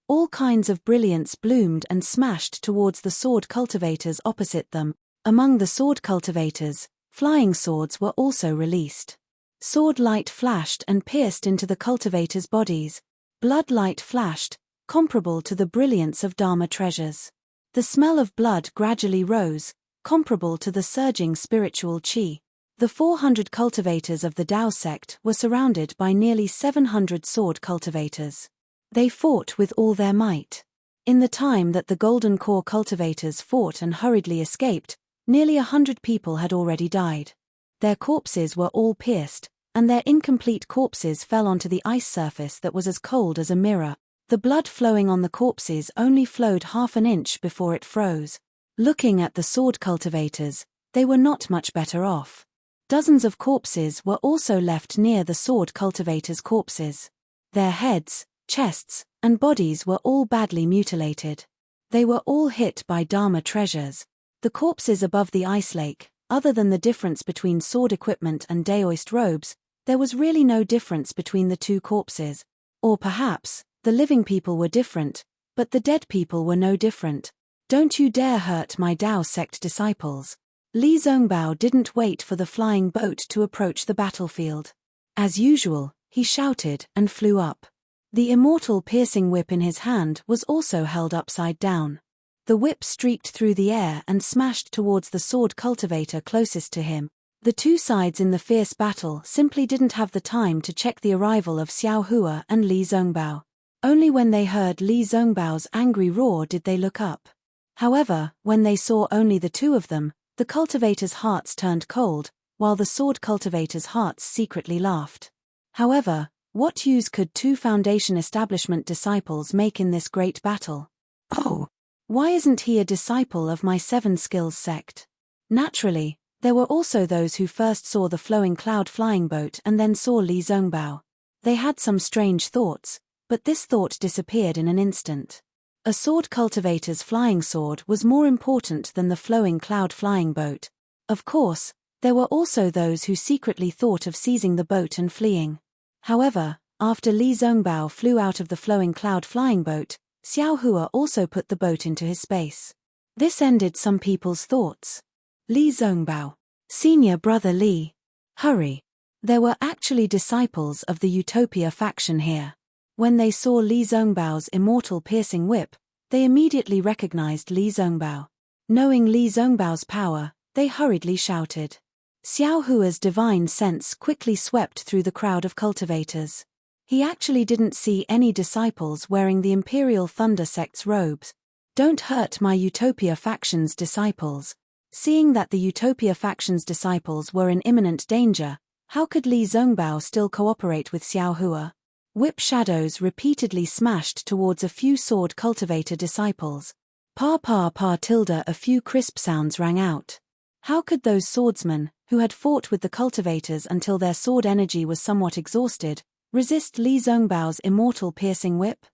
All kinds of brilliance bloomed and smashed towards the sword cultivators opposite them. Among the sword cultivators, flying swords were also released. Sword light flashed and pierced into the cultivators' bodies. Blood light flashed, comparable to the brilliance of Dharma treasures. The smell of blood gradually rose, comparable to the surging spiritual chi. The 400 cultivators of the Dao sect were surrounded by nearly 700 sword cultivators. They fought with all their might. In the time that the Golden Core cultivators fought and hurriedly escaped, nearly 100 people had already died. Their corpses were all pierced, and their incomplete corpses fell onto the ice surface that was as cold as a mirror. The blood flowing on the corpses only flowed half an inch before it froze. Looking at the sword cultivators, they were not much better off. Dozens of corpses were also left near the sword cultivators' corpses. Their heads, chests, and bodies were all badly mutilated. They were all hit by Dharma treasures. The corpses above the ice lake, Other than the difference between sword equipment and daoist robes, there was really no difference between the two corpses. Or perhaps, the living people were different, but the dead people were no different. Don't you dare hurt my Dao sect disciples. Li Zongbao didn't wait for the flying boat to approach the battlefield. As usual, he shouted and flew up. The immortal piercing whip in his hand was also held upside down. The whip streaked through the air and smashed towards the sword cultivator closest to him. The two sides in the fierce battle simply didn't have the time to check the arrival of Xiao Hua and Li Zongbao. Only when they heard Li Zongbao's angry roar did they look up. However, when they saw only the two of them, the cultivators' hearts turned cold, while the sword cultivators' hearts secretly laughed. However, what use could two Foundation establishment disciples make in this great battle? Oh! Why isn't he a disciple of my Seven Skills sect? Naturally, there were also those who first saw the flowing cloud flying boat and then saw Li Zongbao. They had some strange thoughts, but this thought disappeared in an instant. A sword cultivator's flying sword was more important than the flowing cloud flying boat. Of course, there were also those who secretly thought of seizing the boat and fleeing. However, after Li Zongbao flew out of the flowing cloud flying boat, Xiao Hua also put the boat into his space. This ended some people's thoughts. Li Zongbao. Senior brother Li. Hurry. There were actually disciples of the Utopia faction here. When they saw Li Zongbao's immortal piercing whip, they immediately recognized Li Zongbao. Knowing Li Zongbao's power, they hurriedly shouted. Xiao Hua's divine sense quickly swept through the crowd of cultivators. He actually didn't see any disciples wearing the Imperial Thunder Sect's robes. Don't hurt my Utopia faction's disciples. Seeing that the Utopia faction's disciples were in imminent danger, how could Li Zongbao still cooperate with Xiao Hua? Whip shadows repeatedly smashed towards a few sword cultivator disciples. Pa pa pa tilde a few crisp sounds rang out. How could those swordsmen, who had fought with the cultivators until their sword energy was somewhat exhausted, resist Li Zongbao's immortal piercing whip?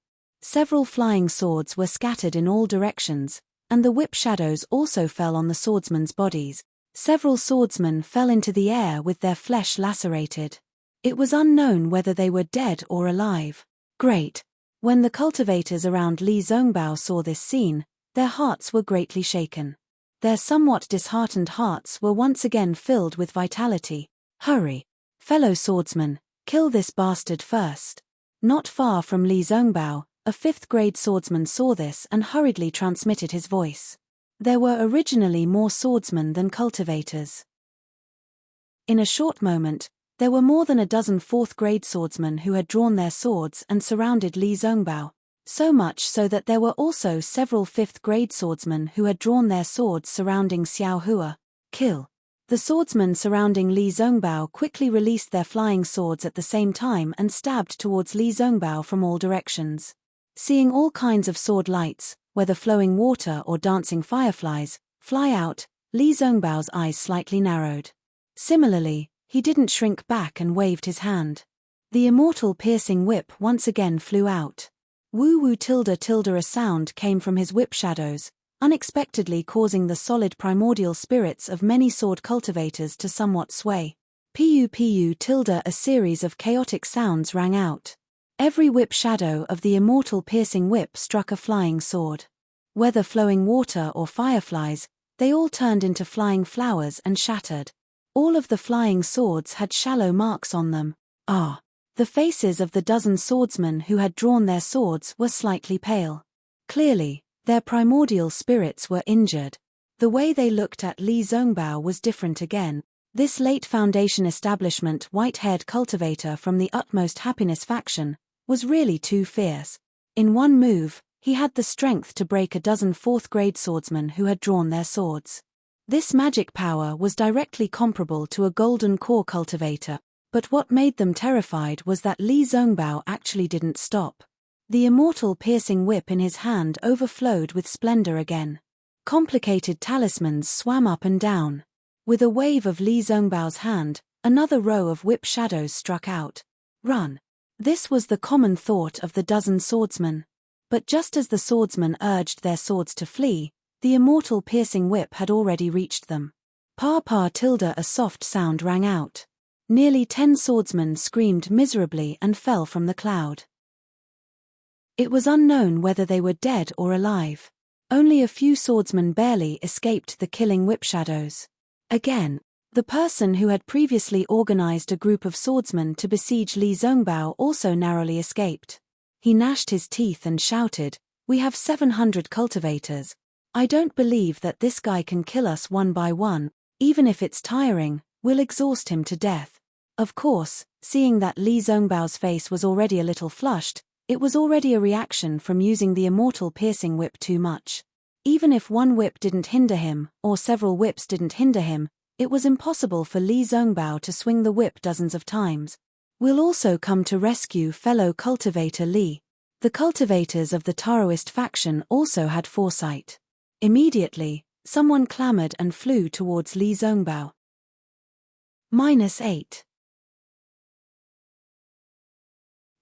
Several flying swords were scattered in all directions, and the whip shadows also fell on the swordsmen's bodies. Several swordsmen fell into the air with their flesh lacerated. It was unknown whether they were dead or alive. Great! When the cultivators around Li Zongbao saw this scene, their hearts were greatly shaken. Their somewhat disheartened hearts were once again filled with vitality. Hurry! Fellow swordsmen, kill this bastard first. Not far from Li Zongbao, a 5th-grade swordsman saw this and hurriedly transmitted his voice. There were originally more swordsmen than cultivators. In a short moment, there were more than a dozen 4th-grade swordsmen who had drawn their swords and surrounded Li Zongbao, so much so that there were also several 5th-grade swordsmen who had drawn their swords surrounding Xiao Hua. Kill. The swordsmen surrounding Li Zongbao quickly released their flying swords at the same time and stabbed towards Li Zongbao from all directions. Seeing all kinds of sword lights, whether flowing water or dancing fireflies, fly out, Li Zongbao's eyes slightly narrowed. Similarly, he didn't shrink back and waved his hand. The immortal piercing whip once again flew out. Woo woo tilde tilde a sound came from his whip shadows, unexpectedly causing the solid primordial spirits of many sword cultivators to somewhat sway. Pu tilde a series of chaotic sounds rang out. Every whip shadow of the immortal piercing whip struck a flying sword. Whether flowing water or fireflies, they all turned into flying flowers and shattered. All of the flying swords had shallow marks on them. The faces of the dozen swordsmen who had drawn their swords were slightly pale. Clearly, their primordial spirits were injured. The way they looked at Li Zongbao was different again. This late Foundation establishment white-haired cultivator from the Utmost Happiness faction was really too fierce. In one move, he had the strength to break a dozen 4th-grade swordsmen who had drawn their swords. This magic power was directly comparable to a golden core cultivator, but what made them terrified was that Li Zongbao actually didn't stop. The immortal piercing whip in his hand overflowed with splendor again. Complicated talismans swam up and down. With a wave of Li Zongbao's hand, another row of whip shadows struck out. Run! This was the common thought of the dozen swordsmen. But just as the swordsmen urged their swords to flee, the immortal piercing whip had already reached them. Pa pa tilde a soft sound rang out. Nearly 10 swordsmen screamed miserably and fell from the cloud. It was unknown whether they were dead or alive. Only a few swordsmen barely escaped the killing whip shadows. Again, the person who had previously organized a group of swordsmen to besiege Li Zongbao also narrowly escaped. He gnashed his teeth and shouted, "We have 700 cultivators. I don't believe that this guy can kill us one by one, even if it's tiring, we'll exhaust him to death." Of course, seeing that Li Zongbao's face was already a little flushed, it was already a reaction from using the immortal piercing whip too much. Even if one whip didn't hinder him, or several whips didn't hinder him, it was impossible for Li Zongbao to swing the whip dozens of times. "We'll also come to rescue fellow cultivator Li." The cultivators of the Taoist faction also had foresight. Immediately, someone clamored and flew towards Li Zongbao. -8.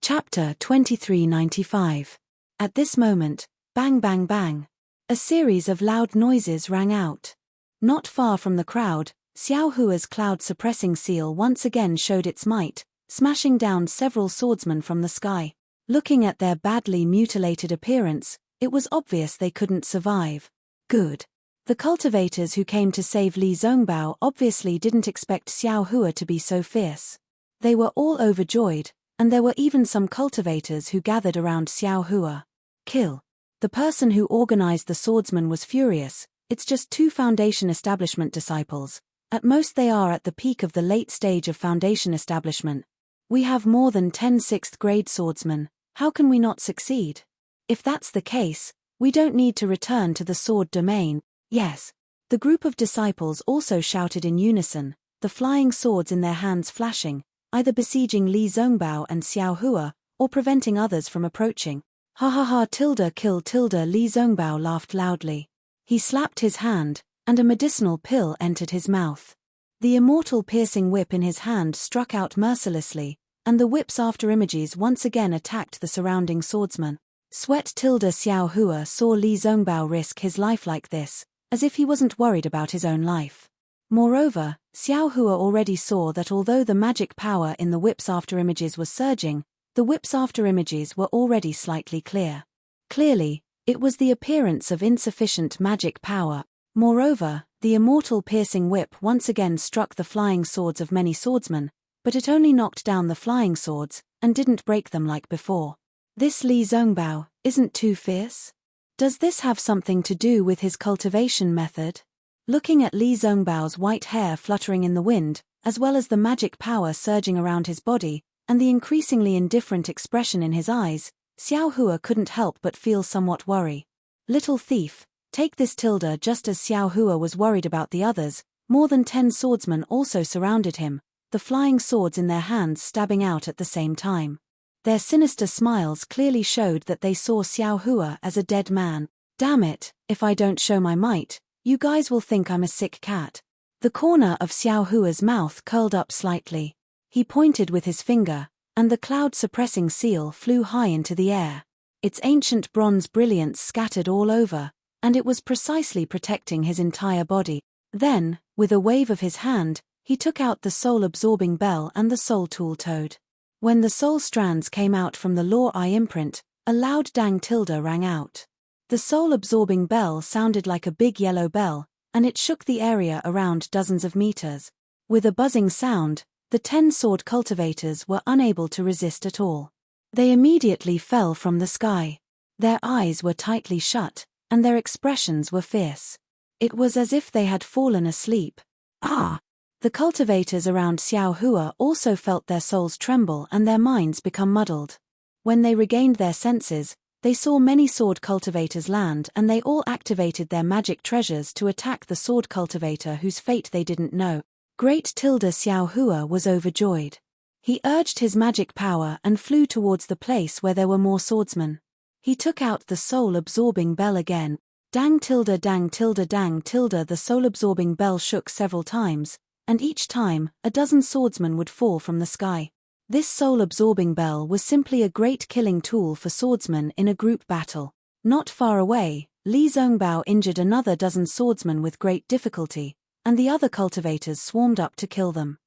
Chapter 2395. At this moment, bang bang bang. A series of loud noises rang out. Not far from the crowd, Xiao Hua's cloud-suppressing seal once again showed its might, smashing down several swordsmen from the sky. Looking at their badly mutilated appearance, it was obvious they couldn't survive. Good. The cultivators who came to save Li Zongbao obviously didn't expect Xiao Hua to be so fierce. They were all overjoyed, and there were even some cultivators who gathered around Xiao Hua. Kill. The person who organized the swordsmen was furious. It's just 2 Foundation establishment disciples. At most they are at the peak of the late stage of Foundation establishment. We have more than 10 6th grade swordsmen, how can we not succeed? If that's the case, we don't need to return to the sword domain. Yes. The group of disciples also shouted in unison, the flying swords in their hands flashing, either besieging Li Zongbao and Xiao Hua, or preventing others from approaching. Ha ha ha tilde kill tilde. Li Zongbao laughed loudly. He slapped his hand, and a medicinal pill entered his mouth. The immortal piercing whip in his hand struck out mercilessly, and the whip's afterimages once again attacked the surrounding swordsmen. Sweat tilde. Xiao Hua saw Li Zongbao risk his life like this, as if he wasn't worried about his own life. Moreover, Xiao Hua already saw that although the magic power in the whip's afterimages was surging, the whip's afterimages were already slightly clear. Clearly, it was the appearance of insufficient magic power. Moreover, the immortal piercing whip once again struck the flying swords of many swordsmen, but it only knocked down the flying swords, and didn't break them like before. This Li Zongbao isn't too fierce? Does this have something to do with his cultivation method? Looking at Li Zongbao's white hair fluttering in the wind, as well as the magic power surging around his body, and the increasingly indifferent expression in his eyes, Xiao Hua couldn't help but feel somewhat worry. Little thief, take this tilde. Just as Xiao Hua was worried about the others, more than 10 swordsmen also surrounded him, the flying swords in their hands stabbing out at the same time. Their sinister smiles clearly showed that they saw Xiao Hua as a dead man. Damn it, if I don't show my might, you guys will think I'm a sick cat. The corner of Xiao Hua's mouth curled up slightly. He pointed with his finger, and the cloud-suppressing seal flew high into the air. Its ancient bronze brilliance scattered all over, and it was precisely protecting his entire body. Then, with a wave of his hand, he took out the soul-absorbing bell and the soul tool toad. When the soul strands came out from the law eye imprint, a loud dang tilde rang out. The soul-absorbing bell sounded like a big yellow bell, and it shook the area around dozens of meters. With a buzzing sound, the 10 sword cultivators were unable to resist at all. They immediately fell from the sky. Their eyes were tightly shut, and their expressions were fierce. It was as if they had fallen asleep. Ah! The cultivators around Xiao Hua also felt their souls tremble and their minds become muddled. When they regained their senses, they saw many sword cultivators land, and they all activated their magic treasures to attack the sword cultivator whose fate they didn't know. Great tilde. Xiao Hua was overjoyed. He urged his magic power and flew towards the place where there were more swordsmen. He took out the soul-absorbing bell again. Dang tilde dang tilde dang tilde. The soul-absorbing bell shook several times, and each time, a dozen swordsmen would fall from the sky. This soul-absorbing bell was simply a great killing tool for swordsmen in a group battle. Not far away, Li Zongbao injured another dozen swordsmen with great difficulty, and the other cultivators swarmed up to kill them.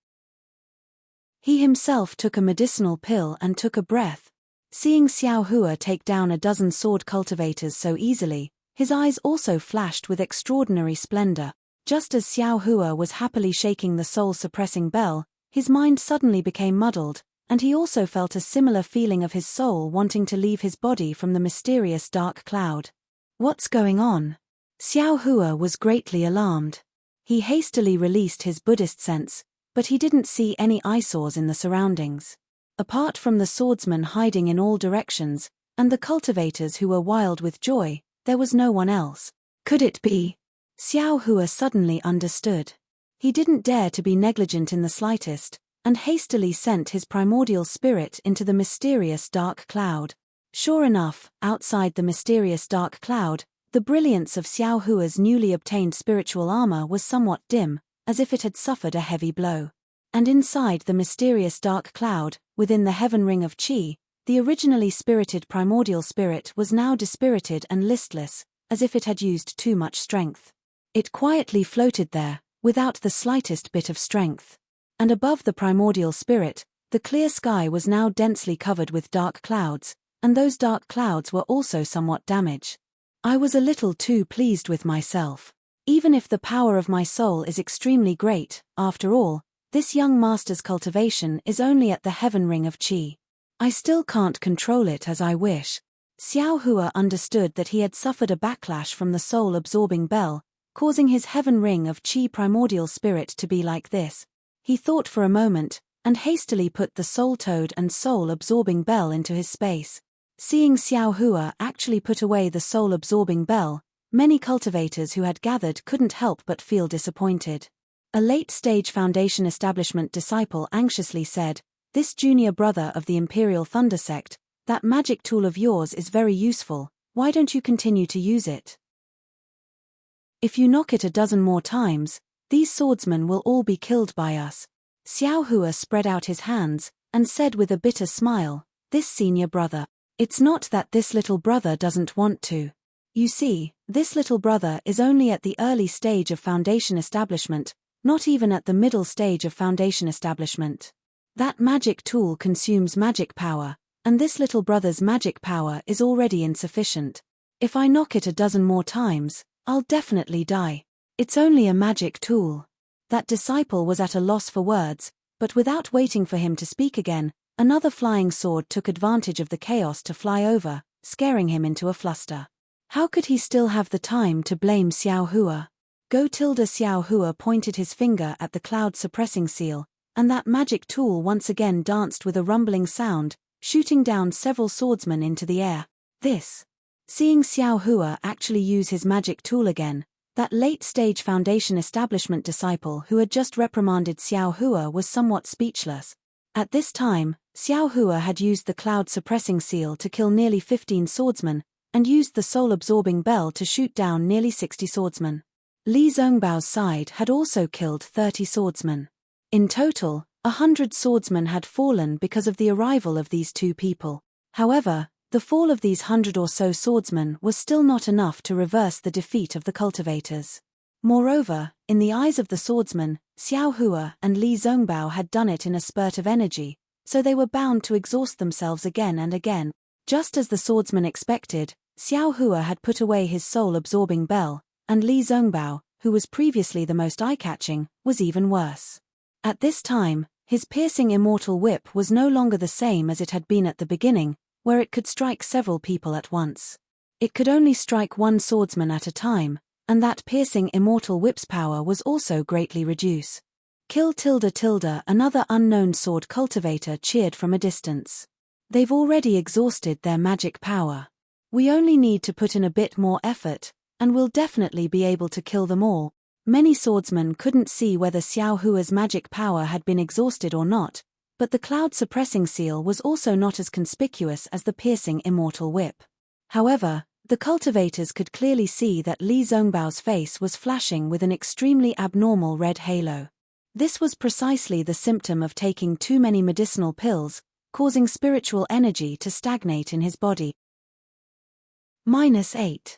He himself took a medicinal pill and took a breath. Seeing Xiao Hua take down a dozen sword cultivators so easily, his eyes also flashed with extraordinary splendor. Just as Xiao Hua was happily shaking the soul-suppressing bell, his mind suddenly became muddled, and he also felt a similar feeling of his soul wanting to leave his body from the mysterious dark cloud. What's going on? Xiao Hua was greatly alarmed. He hastily released his Buddhist sense, but he didn't see any eyesores in the surroundings. Apart from the swordsmen hiding in all directions, and the cultivators who were wild with joy, there was no one else. Could it be? Xiao Hua suddenly understood. He didn't dare to be negligent in the slightest, and hastily sent his primordial spirit into the mysterious dark cloud. Sure enough, outside the mysterious dark cloud, the brilliance of Xiao Hua's newly obtained spiritual armor was somewhat dim, as if it had suffered a heavy blow. And inside the mysterious dark cloud, within the heaven ring of Qi, the originally spirited primordial spirit was now dispirited and listless, as if it had used too much strength. It quietly floated there, without the slightest bit of strength. And above the primordial spirit, the clear sky was now densely covered with dark clouds, and those dark clouds were also somewhat damaged. I was a little too pleased with myself. Even if the power of my soul is extremely great, after all, this young master's cultivation is only at the heaven ring of Qi. I still can't control it as I wish. Xiao Hua understood that he had suffered a backlash from the soul-absorbing bell, causing his heaven ring of Qi primordial spirit to be like this. He thought for a moment, and hastily put the soul-toad and soul-absorbing bell into his space. Seeing Xiao Hua actually put away the soul-absorbing bell, many cultivators who had gathered couldn't help but feel disappointed. A late-stage Foundation establishment disciple anxiously said, "This junior brother of the Imperial Thunder Sect, that magic tool of yours is very useful, why don't you continue to use it? If you knock it a dozen more times, these swordsmen will all be killed by us." Xiao Hua spread out his hands, and said with a bitter smile, "This senior brother. It's not that this little brother doesn't want to. You see, this little brother is only at the early stage of Foundation establishment, not even at the middle stage of Foundation establishment. That magic tool consumes magic power, and this little brother's magic power is already insufficient. If I knock it a dozen more times, I'll definitely die. It's only a magic tool." That disciple was at a loss for words, but without waiting for him to speak again, another flying sword took advantage of the chaos to fly over, scaring him into a fluster. How could he still have the time to blame Xiao Hua? Xiao Hua pointed his finger at the cloud-suppressing seal, and that magic tool once again danced with a rumbling sound, shooting down several swordsmen into the air. Seeing Xiao Hua actually use his magic tool again, that late-stage Foundation establishment disciple who had just reprimanded Xiao Hua was somewhat speechless. At this time, Xiao Hua had used the cloud-suppressing seal to kill nearly 15 swordsmen, and used the soul-absorbing bell to shoot down nearly 60 swordsmen. Li Zhongbao's side had also killed 30 swordsmen. In total, 100 swordsmen had fallen because of the arrival of these two people. However, the fall of these 100 or so swordsmen was still not enough to reverse the defeat of the cultivators. Moreover, in the eyes of the swordsmen, Xiao Hua and Li Zhongbao had done it in a spurt of energy, so they were bound to exhaust themselves again and again. Just as the swordsman expected, Xiao Hua had put away his soul-absorbing bell, and Li Zhongbao, who was previously the most eye-catching, was even worse. At this time, his piercing immortal whip was no longer the same as it had been at the beginning, where it could strike several people at once. It could only strike one swordsman at a time, and that piercing immortal whip's power was also greatly reduced. Kill another unknown sword cultivator cheered from a distance. They've already exhausted their magic power. We only need to put in a bit more effort, and we'll definitely be able to kill them all. Many swordsmen couldn't see whether Xiao Hua's magic power had been exhausted or not, but the cloud-suppressing seal was also not as conspicuous as the piercing immortal whip. However, the cultivators could clearly see that Li Zhongbao's face was flashing with an extremely abnormal red halo. This was precisely the symptom of taking too many medicinal pills, causing spiritual energy to stagnate in his body. -8.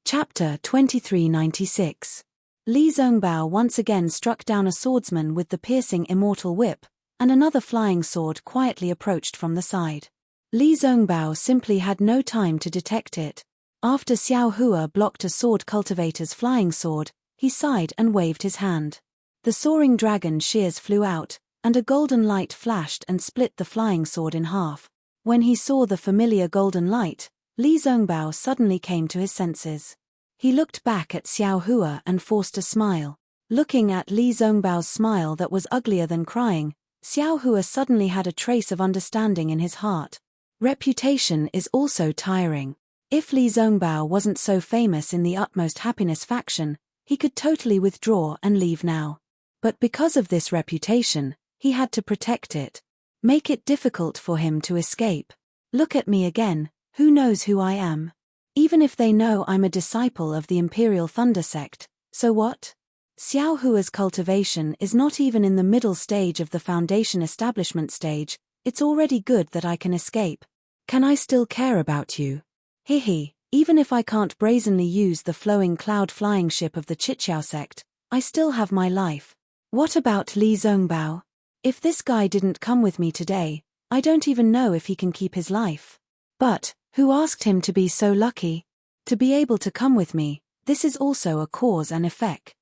Chapter 2396. Li Zongbao once again struck down a swordsman with the piercing immortal whip, and another flying sword quietly approached from the side. Li Zongbao simply had no time to detect it. After Xiao Hua blocked a sword cultivator's flying sword, he sighed and waved his hand. The soaring dragon shears flew out, and a golden light flashed and split the flying sword in half. When he saw the familiar golden light, Li Zongbao suddenly came to his senses. He looked back at Xiao Hua and forced a smile. Looking at Li Zongbao's smile that was uglier than crying, Xiao Hua suddenly had a trace of understanding in his heart. Reputation is also tiring. If Li Zongbao wasn't so famous in the utmost happiness faction, he could totally withdraw and leave now. But because of this reputation, he had to protect it. Make it difficult for him to escape. Look at me again. Who knows who I am? Even if they know I'm a disciple of the Imperial Thunder sect, so what? Xiao Hua's cultivation is not even in the middle stage of the Foundation establishment stage. It's already good that I can escape. Can I still care about you? Hihi, even if I can't brazenly use the flowing cloud flying ship of the Chiqiao sect, I still have my life. What about Li Zongbao? If this guy didn't come with me today, I don't even know if he can keep his life. But who asked him to be so lucky? To be able to come with me, this is also a cause and effect.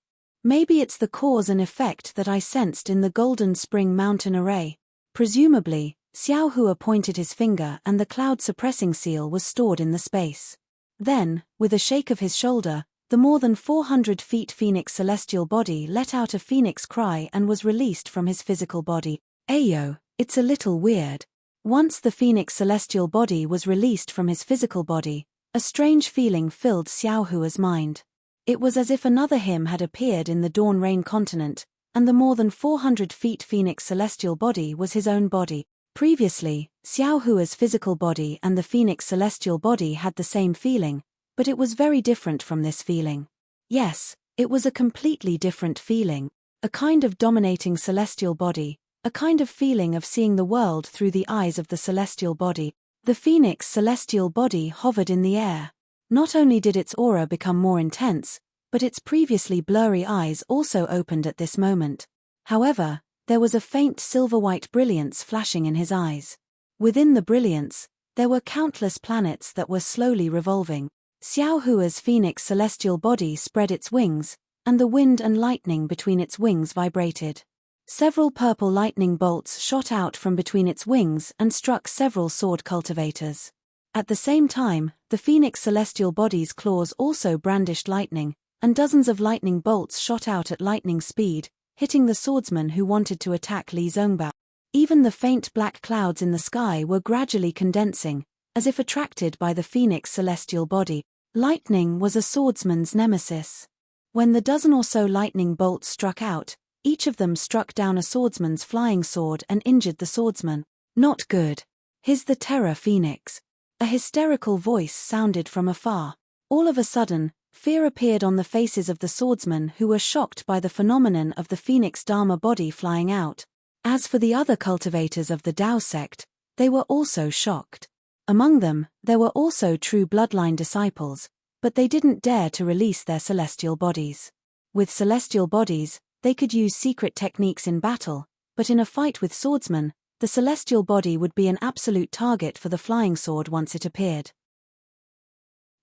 Maybe it's the cause and effect that I sensed in the Golden Spring Mountain array. Presumably, Xiao Hua pointed his finger and the cloud-suppressing seal was stored in the space. Then, with a shake of his shoulder, the more than 400 feet Phoenix celestial body let out a phoenix cry and was released from his physical body. Ayo, it's a little weird. Once the Phoenix celestial body was released from his physical body, a strange feeling filled Xiao Hua's mind. It was as if another him had appeared in the Dawn Rain continent, and the more than 400 feet Phoenix celestial body was his own body. Previously, Xiao Hua's physical body and the Phoenix celestial body had the same feeling, but it was very different from this feeling. Yes, it was a completely different feeling, a kind of dominating celestial body. A kind of feeling of seeing the world through the eyes of the celestial body. The Phoenix celestial body hovered in the air. Not only did its aura become more intense, but its previously blurry eyes also opened at this moment. However, there was a faint silver-white brilliance flashing in his eyes. Within the brilliance, there were countless planets that were slowly revolving. Xiao Hua's Phoenix celestial body spread its wings, and the wind and lightning between its wings vibrated. Several purple lightning bolts shot out from between its wings and struck several sword cultivators. At the same time, the Phoenix celestial body's claws also brandished lightning, and dozens of lightning bolts shot out at lightning speed, hitting the swordsman who wanted to attack Li Zongbao. Even the faint black clouds in the sky were gradually condensing, as if attracted by the Phoenix celestial body. Lightning was a swordsman's nemesis. When the dozen or so lightning bolts struck out, each of them struck down a swordsman's flying sword and injured the swordsman. Not good. He's the Terror Phoenix. A hysterical voice sounded from afar. All of a sudden, fear appeared on the faces of the swordsmen who were shocked by the phenomenon of the Phoenix Dharma body flying out. As for the other cultivators of the Dao sect, they were also shocked. Among them, there were also true bloodline disciples, but they didn't dare to release their celestial bodies. With celestial bodies, they could use secret techniques in battle, but in a fight with swordsmen, the celestial body would be an absolute target for the flying sword once it appeared.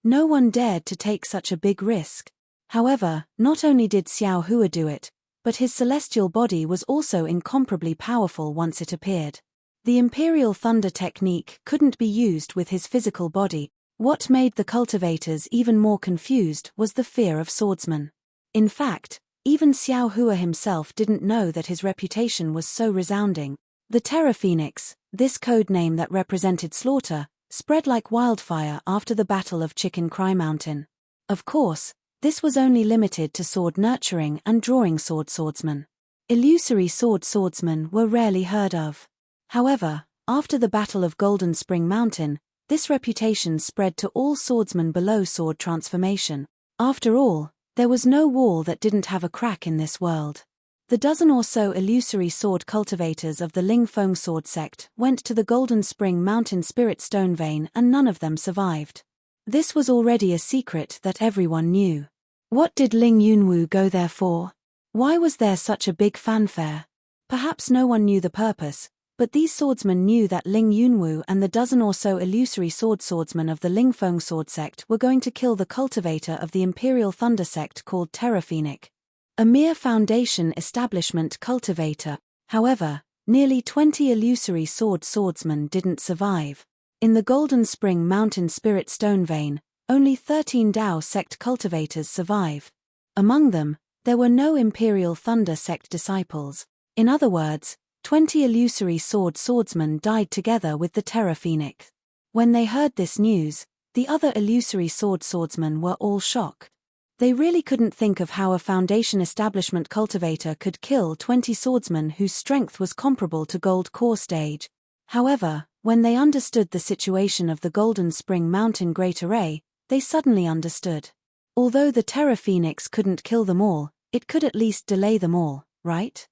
No one dared to take such a big risk. However, not only did Xiao Hua do it, but his celestial body was also incomparably powerful once it appeared. The Imperial Thunder technique couldn't be used with his physical body. What made the cultivators even more confused was the fear of swordsmen. In fact, even Xiao Hua himself didn't know that his reputation was so resounding. The Terror Phoenix, this code name that represented slaughter, spread like wildfire after the Battle of Chicken Cry Mountain. Of course, this was only limited to sword nurturing and drawing sword swordsmen. Illusory sword swordsmen were rarely heard of. However, after the Battle of Golden Spring Mountain, this reputation spread to all swordsmen below sword transformation. After all, there was no wall that didn't have a crack in this world. The dozen or so illusory sword cultivators of the Ling Feng sword sect went to the Golden Spring Mountain Spirit Stone Vein and none of them survived. This was already a secret that everyone knew. What did Ling Yunwu go there for? Why was there such a big fanfare? Perhaps no one knew the purpose, but these swordsmen knew that Ling Yunwu and the dozen or so illusory swordsmen of the Lingfeng sword sect were going to kill the cultivator of the Imperial Thunder sect called Terraphoenix. A mere foundation establishment cultivator. However, nearly 20 illusory swordsmen didn't survive. In the Golden Spring Mountain Spirit Stone vein, only 13 Dao sect cultivators survive. Among them, there were no Imperial Thunder sect disciples. In other words, 20 illusory swordsmen died together with the Terraphoenix. When they heard this news, the other illusory swordsmen were all shocked. They really couldn't think of how a foundation establishment cultivator could kill 20 swordsmen whose strength was comparable to Gold Core stage. However, when they understood the situation of the Golden Spring Mountain Great Array, they suddenly understood. Although the Terraphoenix couldn't kill them all, it could at least delay them all, right?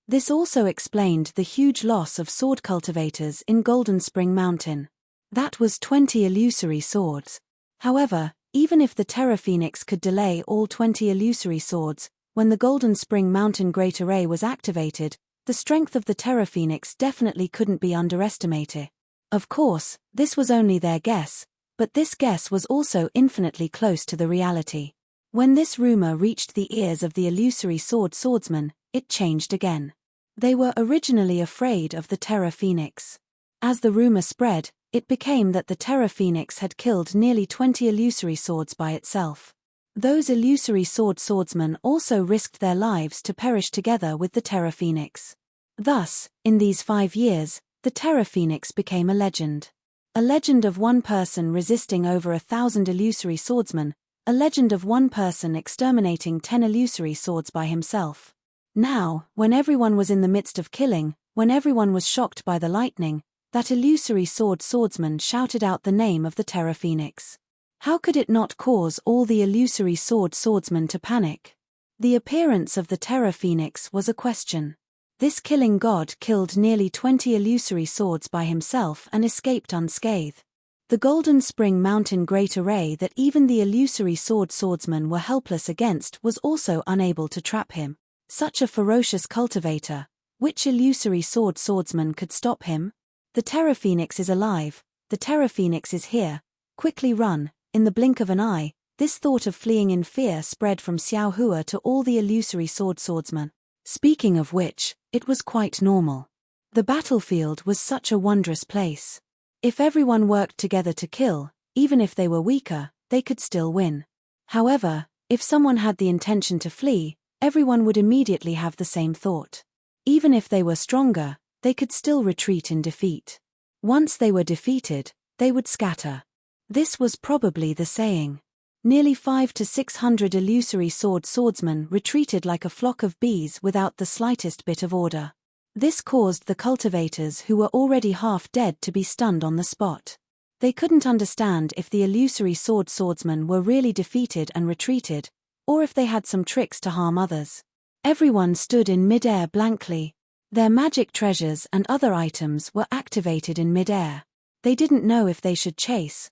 This also explained the huge loss of sword cultivators in Golden Spring Mountain. That was 20 illusory swords. However, even if the Terraphoenix could delay all 20 illusory swords, when the Golden Spring Mountain Great Array was activated, the strength of the Terraphoenix definitely couldn't be underestimated. Of course, this was only their guess, but this guess was also infinitely close to the reality. When this rumor reached the ears of the illusory swordsmen, it changed again. They were originally afraid of the Terraphoenix. As the rumor spread, it became that the Terraphoenix had killed nearly 20 illusory swords by itself. Those illusory swordsmen also risked their lives to perish together with the Terraphoenix. Thus, in these 5 years, the Terraphoenix became a legend. A legend of one person resisting over 1,000 illusory swordsmen, a legend of one person exterminating 10 illusory swords by himself. Now, when everyone was in the midst of killing, when everyone was shocked by the lightning, that illusory swordsman shouted out the name of the Terraphoenix. How could it not cause all the illusory swordsmen to panic? The appearance of the Terraphoenix was a question. This killing god killed nearly 20 illusory swords by himself and escaped unscathed. The Golden Spring Mountain Great Array that even the illusory swordsmen were helpless against was also unable to trap him. Such a ferocious cultivator, which illusory swordsman could stop him? The Terraphoenix is alive, the Terraphoenix is here, quickly run. In the blink of an eye, this thought of fleeing in fear spread from Xiao Hua to all the illusory swordsmen. Speaking of which, it was quite normal. The battlefield was such a wondrous place. If everyone worked together to kill, even if they were weaker, they could still win. However, if someone had the intention to flee, everyone would immediately have the same thought. Even if they were stronger, they could still retreat in defeat. Once they were defeated, they would scatter. This was probably the saying. Nearly 500 to 600 illusory swordsmen retreated like a flock of bees without the slightest bit of order. This caused the cultivators who were already half dead to be stunned on the spot. They couldn't understand if the illusory swordsmen were really defeated and retreated, or if they had some tricks to harm others. Everyone stood in mid-air blankly. Their magic treasures and other items were activated in mid-air. They didn't know if they should chase.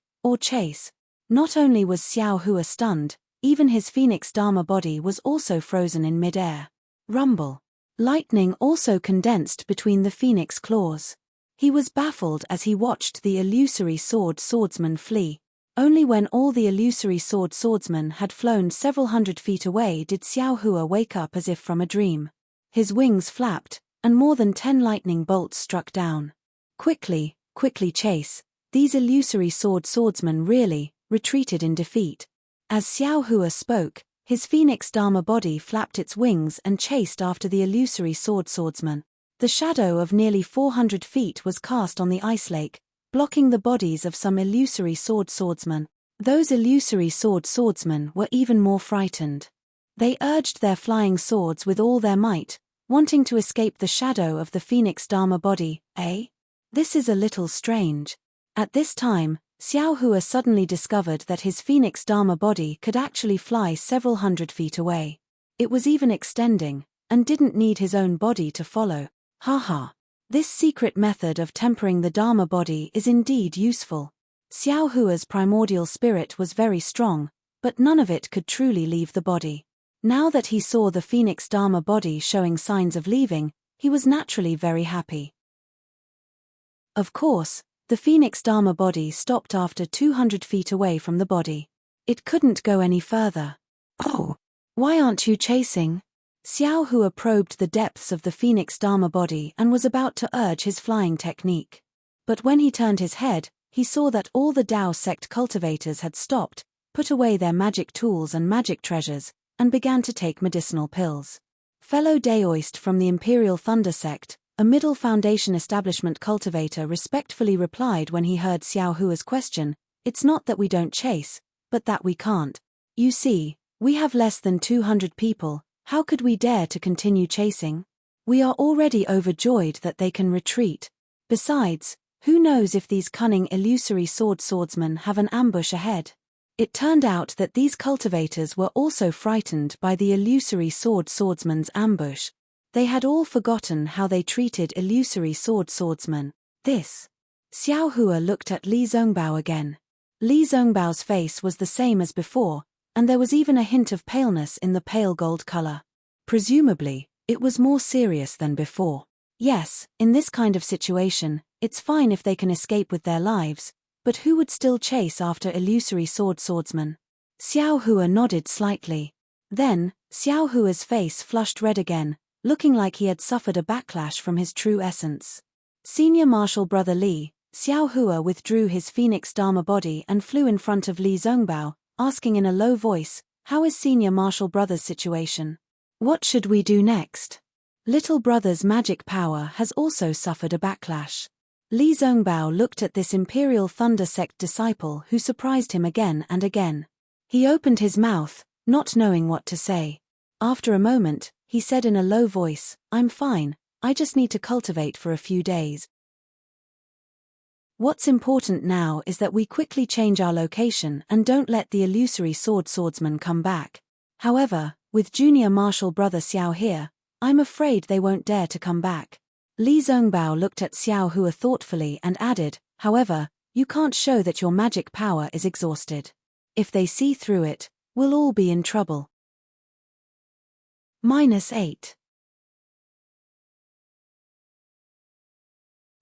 Not only was Xiao Hua stunned, even his Phoenix Dharma body was also frozen in mid-air. Rumble. Lightning also condensed between the Phoenix claws. He was baffled as he watched the illusory swordsman flee. Only when all the illusory swordsmen had flown several hundred feet away did Xiao Hua wake up as if from a dream. His wings flapped, and more than 10 lightning bolts struck down. Quickly chase. These illusory swordsmen really retreated in defeat. As Xiao Hua spoke, his Phoenix Dharma body flapped its wings and chased after the illusory swordsman. The shadow of nearly 400 feet was cast on the ice lake, blocking the bodies of some illusory swordsmen. Those illusory swordsmen were even more frightened. They urged their flying swords with all their might, wanting to escape the shadow of the Phoenix Dharma body. This is a little strange. At this time, Xiao Hua suddenly discovered that his Phoenix Dharma body could actually fly several hundred feet away. It was even extending, and didn't need his own body to follow. Haha. This secret method of tempering the Dharma body is indeed useful. Xiao Hua's primordial spirit was very strong, but none of it could truly leave the body. Now that he saw the Phoenix Dharma body showing signs of leaving, he was naturally very happy. Of course, the Phoenix Dharma body stopped after 200 feet away from the body. It couldn't go any further. Oh, why aren't you chasing? Xiao Hua probed the depths of the Phoenix Dharma body and was about to urge his flying technique. But when he turned his head, he saw that all the Dao sect cultivators had stopped, put away their magic tools and magic treasures, and began to take medicinal pills. Fellow Daoist from the Imperial Thunder sect, a Middle Foundation establishment cultivator respectfully replied when he heard Xiao Hua's question, "It's not that we don't chase, but that we can't. You see, we have less than 200 people, how could we dare to continue chasing? We are already overjoyed that they can retreat. Besides, who knows if these cunning illusory swordsmen have an ambush ahead?" It turned out that these cultivators were also frightened by the illusory swordsman's ambush. They had all forgotten how they treated illusory swordsmen. This. Xiao Hua looked at Li Zongbao again. Li Zongbao's face was the same as before, and there was even a hint of paleness in the pale gold color. Presumably, it was more serious than before. Yes, in this kind of situation, it's fine if they can escape with their lives, but who would still chase after illusory swordsmen? Xiao Hua nodded slightly. Then, Xiao Hua's face flushed red again, looking like he had suffered a backlash from his true essence. Senior Marshal Brother Li, Xiao Hua withdrew his Phoenix Dharma body and flew in front of Li Zongbao, asking in a low voice, "How is Senior Marshal Brother's situation? What should we do next? Little Brother's magic power has also suffered a backlash." Li Zongbao looked at this Imperial Thunder sect disciple who surprised him again and again. He opened his mouth, not knowing what to say. After a moment, he said in a low voice, "I'm fine, I just need to cultivate for a few days. What's important now is that we quickly change our location and don't let the illusory swordsmen come back. However, with Junior Marshal Brother Xiao here, I'm afraid they won't dare to come back." Li Zongbao looked at Xiao Hua thoughtfully and added, "However, you can't show that your magic power is exhausted. If they see through it, we'll all be in trouble." -8.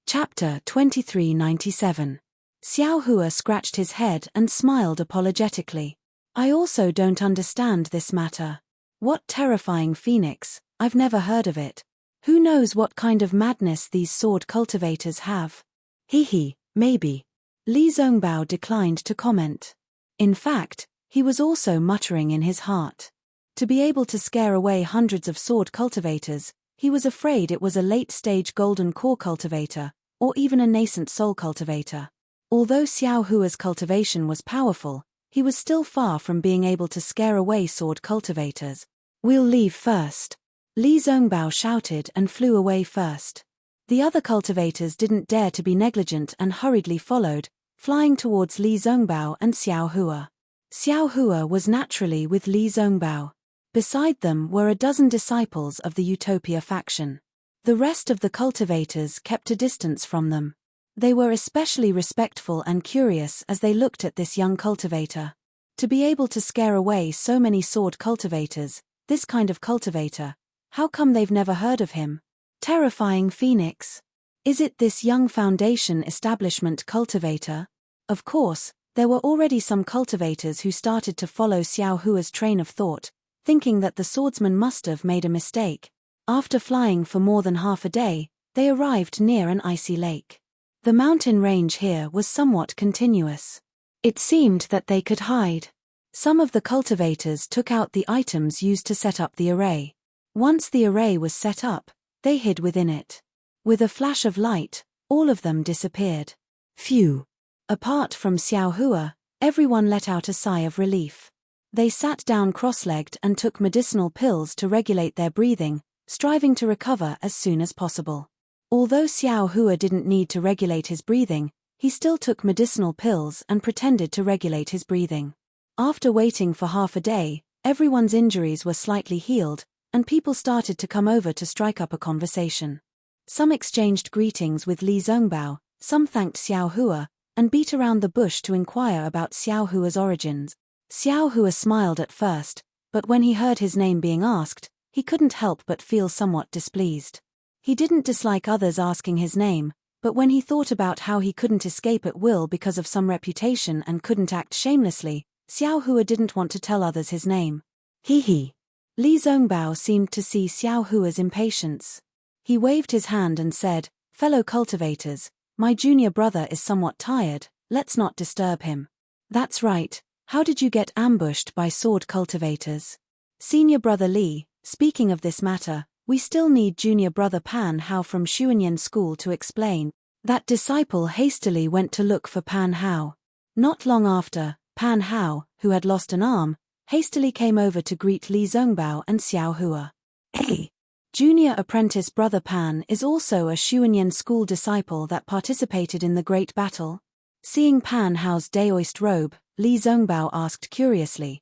Chapter 2397. Xiao Hua scratched his head and smiled apologetically. "I also don't understand this matter. What terrifying phoenix, I've never heard of it. Who knows what kind of madness these sword cultivators have? He, maybe." Li Zongbao declined to comment. In fact, he was also muttering in his heart. To be able to scare away hundreds of sword cultivators, he was afraid it was a late-stage golden core cultivator, or even a nascent soul cultivator. Although Xiao Hua's cultivation was powerful, he was still far from being able to scare away sword cultivators. "We'll leave first." Li Zongbao shouted and flew away first. The other cultivators didn't dare to be negligent and hurriedly followed, flying towards Li Zongbao and Xiao Hua. Xiao Hua was naturally with Li Zongbao. Beside them were a dozen disciples of the Utopia faction. The rest of the cultivators kept a distance from them. They were especially respectful and curious as they looked at this young cultivator. To be able to scare away so many sword cultivators, this kind of cultivator, how come they've never heard of him? Terrifying phoenix. Is it this young Foundation establishment cultivator? Of course, there were already some cultivators who started to follow Xiao Hua's train of thought, thinking that the swordsman must have made a mistake. After flying for more than half a day, they arrived near an icy lake. The mountain range here was somewhat continuous. It seemed that they could hide. Some of the cultivators took out the items used to set up the array. Once the array was set up, they hid within it. With a flash of light, all of them disappeared. Phew! Apart from Xiao Hua, everyone let out a sigh of relief. They sat down cross-legged and took medicinal pills to regulate their breathing, striving to recover as soon as possible. Although Xiao Hua didn't need to regulate his breathing, he still took medicinal pills and pretended to regulate his breathing. After waiting for half a day, everyone's injuries were slightly healed, and people started to come over to strike up a conversation. Some exchanged greetings with Li Zongbao, some thanked Xiao Hua, and beat around the bush to inquire about Xiao Hua's origins. Xiao Hua smiled at first, but when he heard his name being asked, he couldn't help but feel somewhat displeased. He didn't dislike others asking his name, but when he thought about how he couldn't escape at will because of some reputation and couldn't act shamelessly, Xiao Hua didn't want to tell others his name. He. Li Zongbao seemed to see Xiao Hua's impatience. He waved his hand and said, "Fellow cultivators, my junior brother is somewhat tired, let's not disturb him." "That's right, how did you get ambushed by sword cultivators?" "Senior brother Li, speaking of this matter, we still need junior brother Pan Hao from Xuanyan School to explain." That disciple hastily went to look for Pan Hao. Not long after, Pan Hao, who had lost an arm, hastily came over to greet Li Zongbao and Xiao Hua. Hey! Junior apprentice brother Pan is also a Xuanyan School disciple that participated in the Great Battle. Seeing Pan Hao's daoist robe, Li Zongbao asked curiously,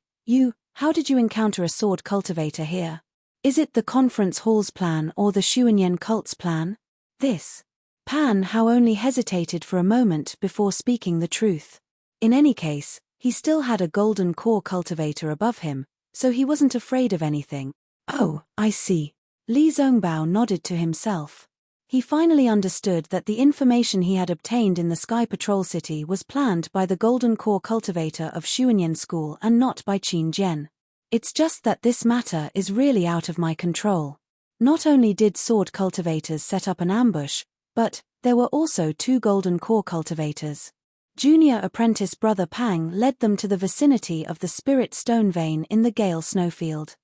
how did you encounter a sword cultivator here? Is it the conference hall's plan or the Xuanyan cult's plan?" This. Pan Hao only hesitated for a moment before speaking the truth. In any case, he still had a golden core cultivator above him, so he wasn't afraid of anything. "Oh, I see." Li Zongbao nodded to himself. He finally understood that the information he had obtained in the Sky Patrol City was planned by the golden core cultivator of Xuanyan School and not by Qin Jian. "It's just that this matter is really out of my control. Not only did sword cultivators set up an ambush, but there were also 2 golden core cultivators. Junior apprentice brother Pang led them to the vicinity of the Spirit Stone Vein in the Gale Snowfield.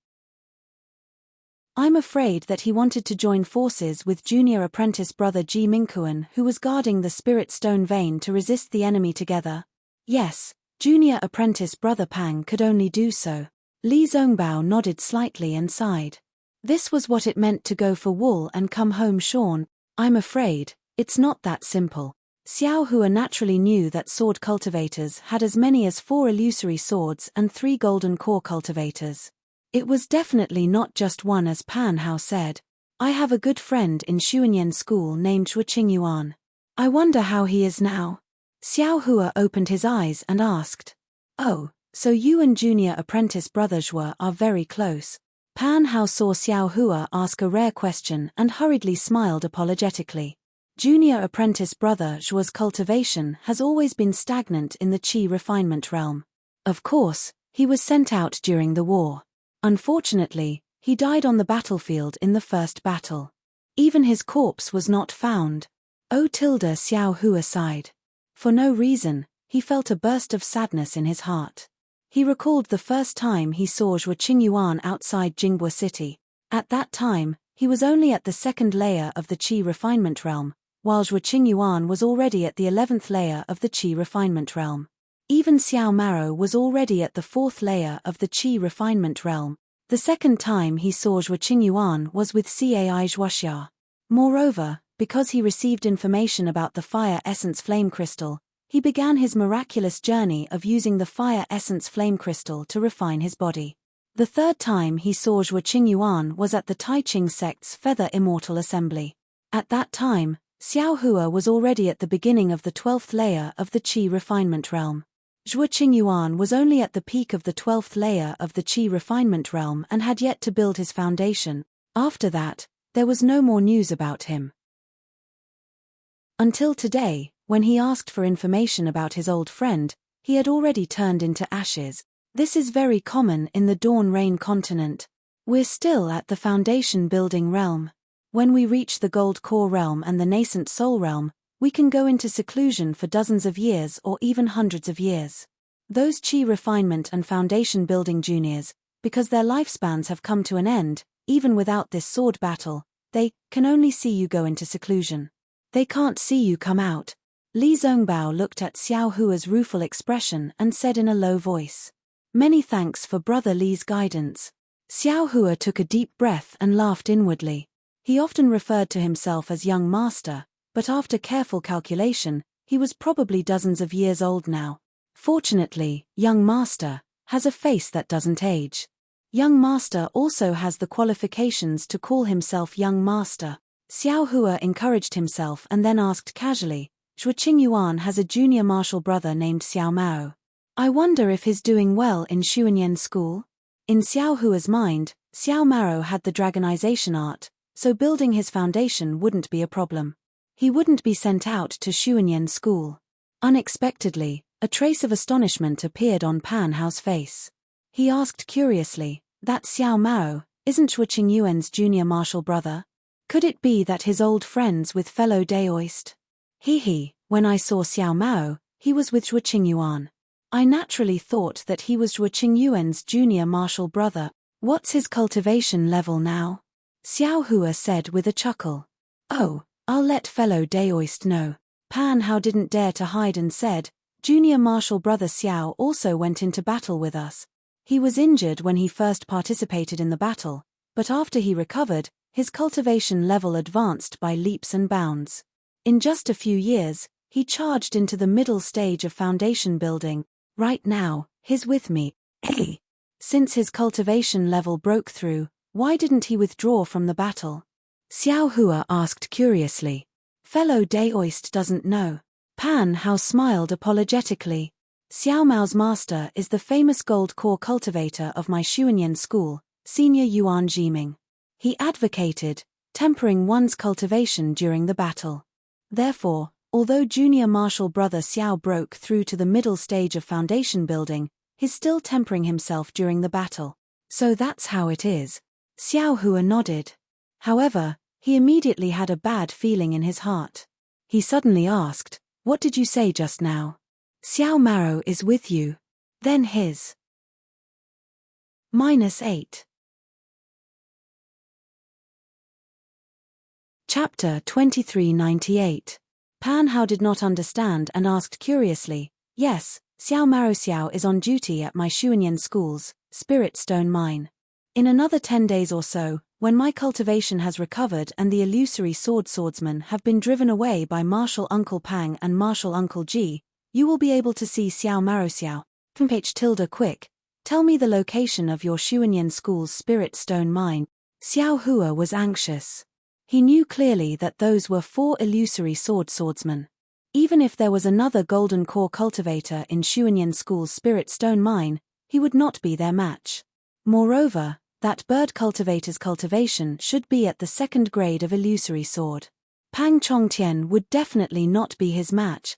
I'm afraid that he wanted to join forces with junior apprentice brother Ji Mingkuan, who was guarding the Spirit Stone Vein, to resist the enemy together." Yes, junior apprentice brother Pang could only do so. Li Zongbao nodded slightly and sighed. This was what it meant to go for wool and come home shorn. "I'm afraid it's not that simple." Xiao Hua naturally knew that sword cultivators had as many as 4 illusory swords and 3 golden core cultivators. It was definitely not just one, as Pan Hao said. "I have a good friend in Xuanyan School named Zhuo Qingyuan. I wonder how he is now." Xiao Hua opened his eyes and asked, "Oh, so you and junior apprentice brother Zhuo are very close." Pan Hao saw Xiao Hua ask a rare question and hurriedly smiled apologetically. Junior apprentice brother Zhuo's cultivation has always been stagnant in the Qi refinement realm. Of course, he was sent out during the war. Unfortunately, he died on the battlefield in the first battle. Even his corpse was not found. Xiao Hua sighed. For no reason, he felt a burst of sadness in his heart. He recalled the first time he saw Zhuo Qingyuan outside Jingbua City. At that time, he was only at the 2nd layer of the Qi refinement realm, while Zhuo Qingyuan was already at the 11th layer of the Qi refinement realm. Even Xiao Maro was already at the 4th layer of the Qi refinement realm. The second time he saw Zhuo Qingyuan was with Cai Zhuoxia. Moreover, because he received information about the fire essence flame crystal, he began his miraculous journey of using the fire essence flame crystal to refine his body. The third time he saw Zhuo Qingyuan was at the Taiqing sect's Feather Immortal Assembly. At that time, Xiao Hua was already at the beginning of the 12th layer of the Qi refinement realm. Zhuo Qingyuan was only at the peak of the 12th layer of the Qi refinement realm and had yet to build his foundation. After that, there was no more news about him. Until today, when he asked for information about his old friend, he had already turned into ashes. This is very common in the Dawn Rain continent. We're still at the foundation building realm. When we reach the Gold Core realm and the Nascent Soul realm, we can go into seclusion for dozens of years or even hundreds of years. Those Qi refinement and foundation building juniors, because their lifespans have come to an end, even without this sword battle, they can only see you go into seclusion. They can't see you come out. Li Zongbao looked at Xiao Hua's rueful expression and said in a low voice, "Many thanks for Brother Li's guidance." Xiao Hua took a deep breath and laughed inwardly. He often referred to himself as young master, but after careful calculation, he was probably dozens of years old now. Fortunately, young master has a face that doesn't age. Young master also has the qualifications to call himself young master. Xiao Hua encouraged himself and then asked casually, Yuan has a junior martial brother named Xiao Mao. I wonder if he's doing well in Xuanyan school? In Xiao Hua's mind, Xiao Mao had the dragonization art, so building his foundation wouldn't be a problem. He wouldn't be sent out to Xuanyan school. Unexpectedly, a trace of astonishment appeared on Pan Hao's face. He asked curiously, "That Xiao Mao, isn't Yuan's junior martial brother? Could it be that he's old friends with fellow Daoist?" When I saw Xiao Mao, he was with Yuan. I naturally thought that he was Yuan's junior martial brother. What's his cultivation level now? Xiao Hua said with a chuckle. Oh, I'll let fellow Daoist know. Pan Hao didn't dare to hide and said, "Junior martial brother Xiao also went into battle with us. He was injured when he first participated in the battle, but after he recovered, his cultivation level advanced by leaps and bounds. In just a few years, he charged into the middle stage of foundation building. Right now, he's with me." Since his cultivation level broke through, why didn't he withdraw from the battle? Xiao Hua asked curiously. Fellow Daoist doesn't know. Pan Hao smiled apologetically. Xiao Mao's master is the famous gold core cultivator of my Xuanyan school, Senior Yuan Jiming. He advocated tempering one's cultivation during the battle. Therefore, although junior martial brother Xiao broke through to the middle stage of foundation building, he's still tempering himself during the battle. So that's how it is. Xiao Hua nodded. However, he immediately had a bad feeling in his heart. He suddenly asked, "What did you say just now? Xiao Mao is with you? Then his -8. Chapter 2398. Pan Hao did not understand and asked curiously, "Yes, Xiao Mao Xiao is on duty at my Xuanyan school's Spirit Stone Mine. In another 10 days or so, when my cultivation has recovered and the illusory swordsmen have been driven away by Martial Uncle Pang and Martial Uncle Ji, you will be able to see Xiao Mao Xiao. Quick, tell me the location of your Xuanyan school's Spirit Stone Mine." Xiao Hua was anxious. He knew clearly that those were 4 illusory swordsmen. Even if there was another golden core cultivator in Xuanyan school's Spirit Stone Mine, he would not be their match. Moreover, that bird cultivator's cultivation should be at the 2nd grade of illusory sword. Pang Chongtian would definitely not be his match.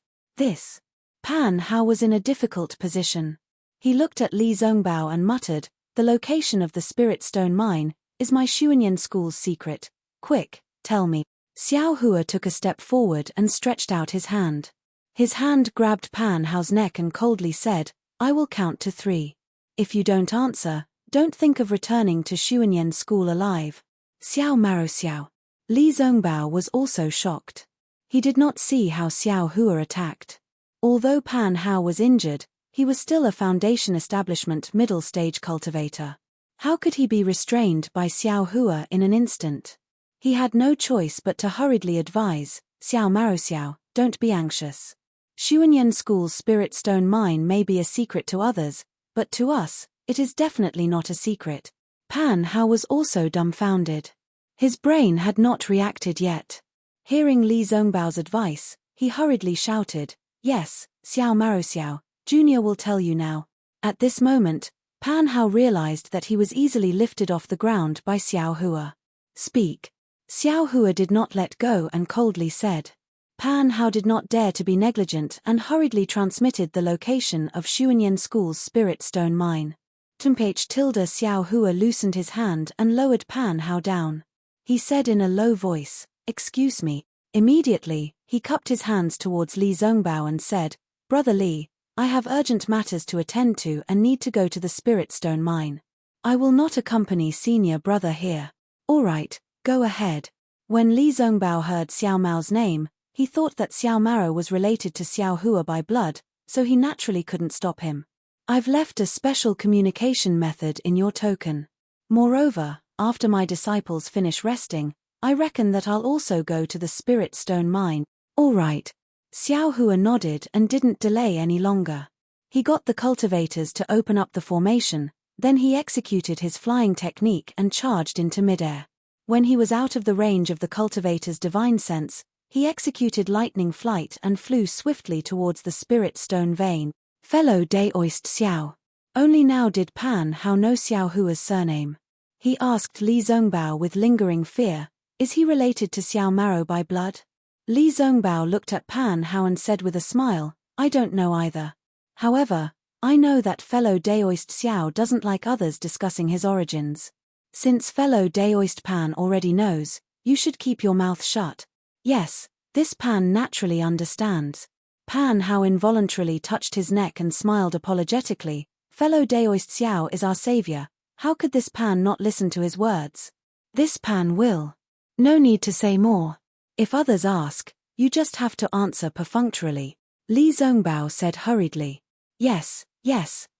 Pan Hao was in a difficult position. He looked at Li Zongbao and muttered, "The location of the Spirit Stone Mine is my Xuanyan school's secret. Quick, tell me." Xiao Hua took a step forward and stretched out his hand. His hand grabbed Pan Hao's neck and coldly said, "I will count to 3. If you don't answer, don't think of returning to Xuanyan school alive." Xiao Mao Xiao. Li Zongbao was also shocked. He did not see how Xiao Hua attacked. Although Pan Hao was injured, he was still a foundation establishment middle stage cultivator. How could he be restrained by Xiao Hua in an instant? He had no choice but to hurriedly advise, "Xiao Mao Xiao, don't be anxious. Xuanyan school's Spirit Stone Mine may be a secret to others, but to us, it is definitely not a secret." Pan Hao was also dumbfounded. His brain had not reacted yet. Hearing Li Zongbao's advice, he hurriedly shouted, "Yes, Xiao Mao Xiao, Junior will tell you now." At this moment, Pan Hao realized that he was easily lifted off the ground by Xiao Hua. "Speak." Xiao Hua did not let go and coldly said. Pan Hao did not dare to be negligent and hurriedly transmitted the location of Xuanyan school's Spirit Stone Mine. Xiao Hua loosened his hand and lowered Pan Hao down. He said in a low voice, "Excuse me." Immediately, he cupped his hands towards Li Zongbao and said, "Brother Li, I have urgent matters to attend to and need to go to the Spirit Stone Mine. I will not accompany senior brother here." "All right, go ahead." When Li Zongbao heard Xiao Mao's name, he thought that Xiao Mao was related to Xiao Hua by blood, so he naturally couldn't stop him. "I've left a special communication method in your token. Moreover, after my disciples finish resting, I reckon that I'll also go to the Spirit Stone Mine." "All right." Xiao Hua nodded and didn't delay any longer. He got the cultivators to open up the formation, then he executed his flying technique and charged into midair. When he was out of the range of the cultivator's divine sense, He executed lightning flight and flew swiftly towards the spirit stone vein. Fellow Daoist Xiao. Only now did Pan Hao know Xiao Hua's surname. He asked Li Zongbao with lingering fear, is he related to Xiao Maro by blood? Li Zongbao looked at Pan Hao and said with a smile, I don't know either. However, I know that fellow Daoist Xiao doesn't like others discussing his origins. Since fellow Daoist Pan already knows, you should keep your mouth shut. Yes, this Pan naturally understands. Pan Hao involuntarily touched his neck and smiled apologetically. Fellow Daoist Xiao is our savior. How could this Pan not listen to his words? This Pan will. No need to say more. If others ask, you just have to answer perfunctorily. Li Zongbao said hurriedly. Yes,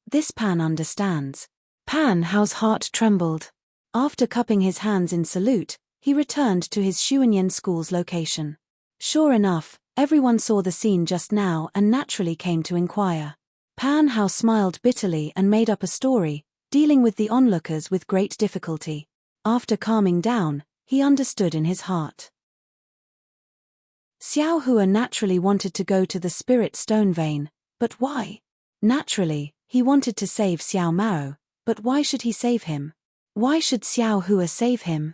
this Pan understands. Pan Hao's heart trembled. After cupping his hands in salute, he returned to his Xuanyan school's location. Sure enough, everyone saw the scene just now and naturally came to inquire. Pan Hao smiled bitterly and made up a story, dealing with the onlookers with great difficulty. After calming down, he understood in his heart. Xiao Hua naturally wanted to go to the spirit stone vein, but why? Naturally, he wanted to save Xiao Mao, but why should he save him? Why should Xiao Hua save him?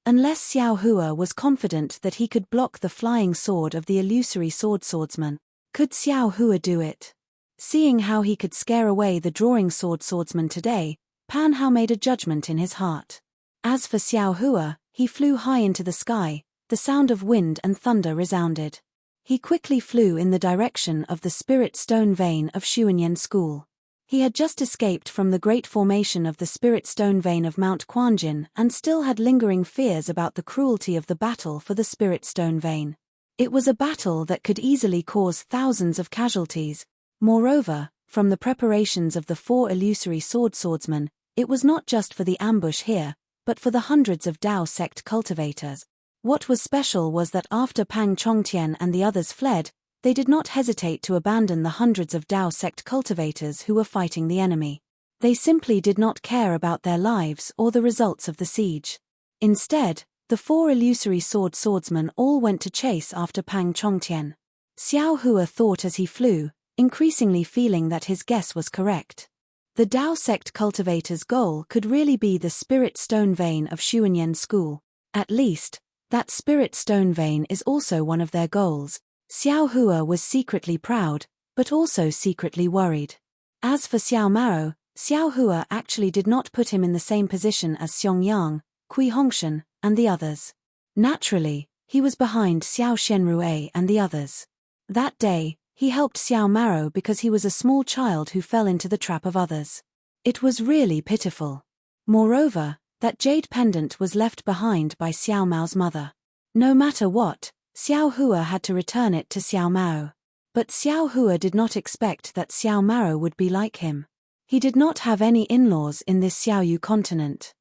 Unless Xiao Hua was confident that he could block the flying sword of the illusory swordsman, could Xiao Hua do it? Seeing how he could scare away the drawing swordsman today, Pan Hao made a judgment in his heart. As for Xiao Hua, he flew high into the sky, the sound of wind and thunder resounded. He quickly flew in the direction of the spirit stone vein of Xuanyan School. He had just escaped from the great formation of the spirit stone vein of Mount Quanjin and still had lingering fears about the cruelty of the battle for the spirit stone vein. It was a battle that could easily cause thousands of casualties. Moreover, from the preparations of the 4 illusory swordsmen, it was not just for the ambush here, but for the hundreds of Dao sect cultivators. What was special was that after Pang Chongtian and the others fled, they did not hesitate to abandon the hundreds of Dao sect cultivators who were fighting the enemy. They simply did not care about their lives or the results of the siege. Instead, the 4 illusory swordsmen all went to chase after Pang Chongtian. Xiao Hua thought as he flew, increasingly feeling that his guess was correct. The Dao sect cultivator's goal could really be the spirit stone vein of Xuanyan School. At least, that spirit stone vein is also one of their goals. Xiao Hua was secretly proud, but also secretly worried. As for Xiao Mao, Xiao Hua actually did not put him in the same position as Xiong Yang, Kui Hongshan, and the others. Naturally, he was behind Xiao Shenrue and the others. That day, he helped Xiao Mao because he was a small child who fell into the trap of others. It was really pitiful. Moreover, that jade pendant was left behind by Xiao Mao's mother. No matter what, Xiao Hua had to return it to Xiao Mao. But Xiao Hua did not expect that Xiao Mao would be like him. He did not have any in-laws in this Xiaoyu continent.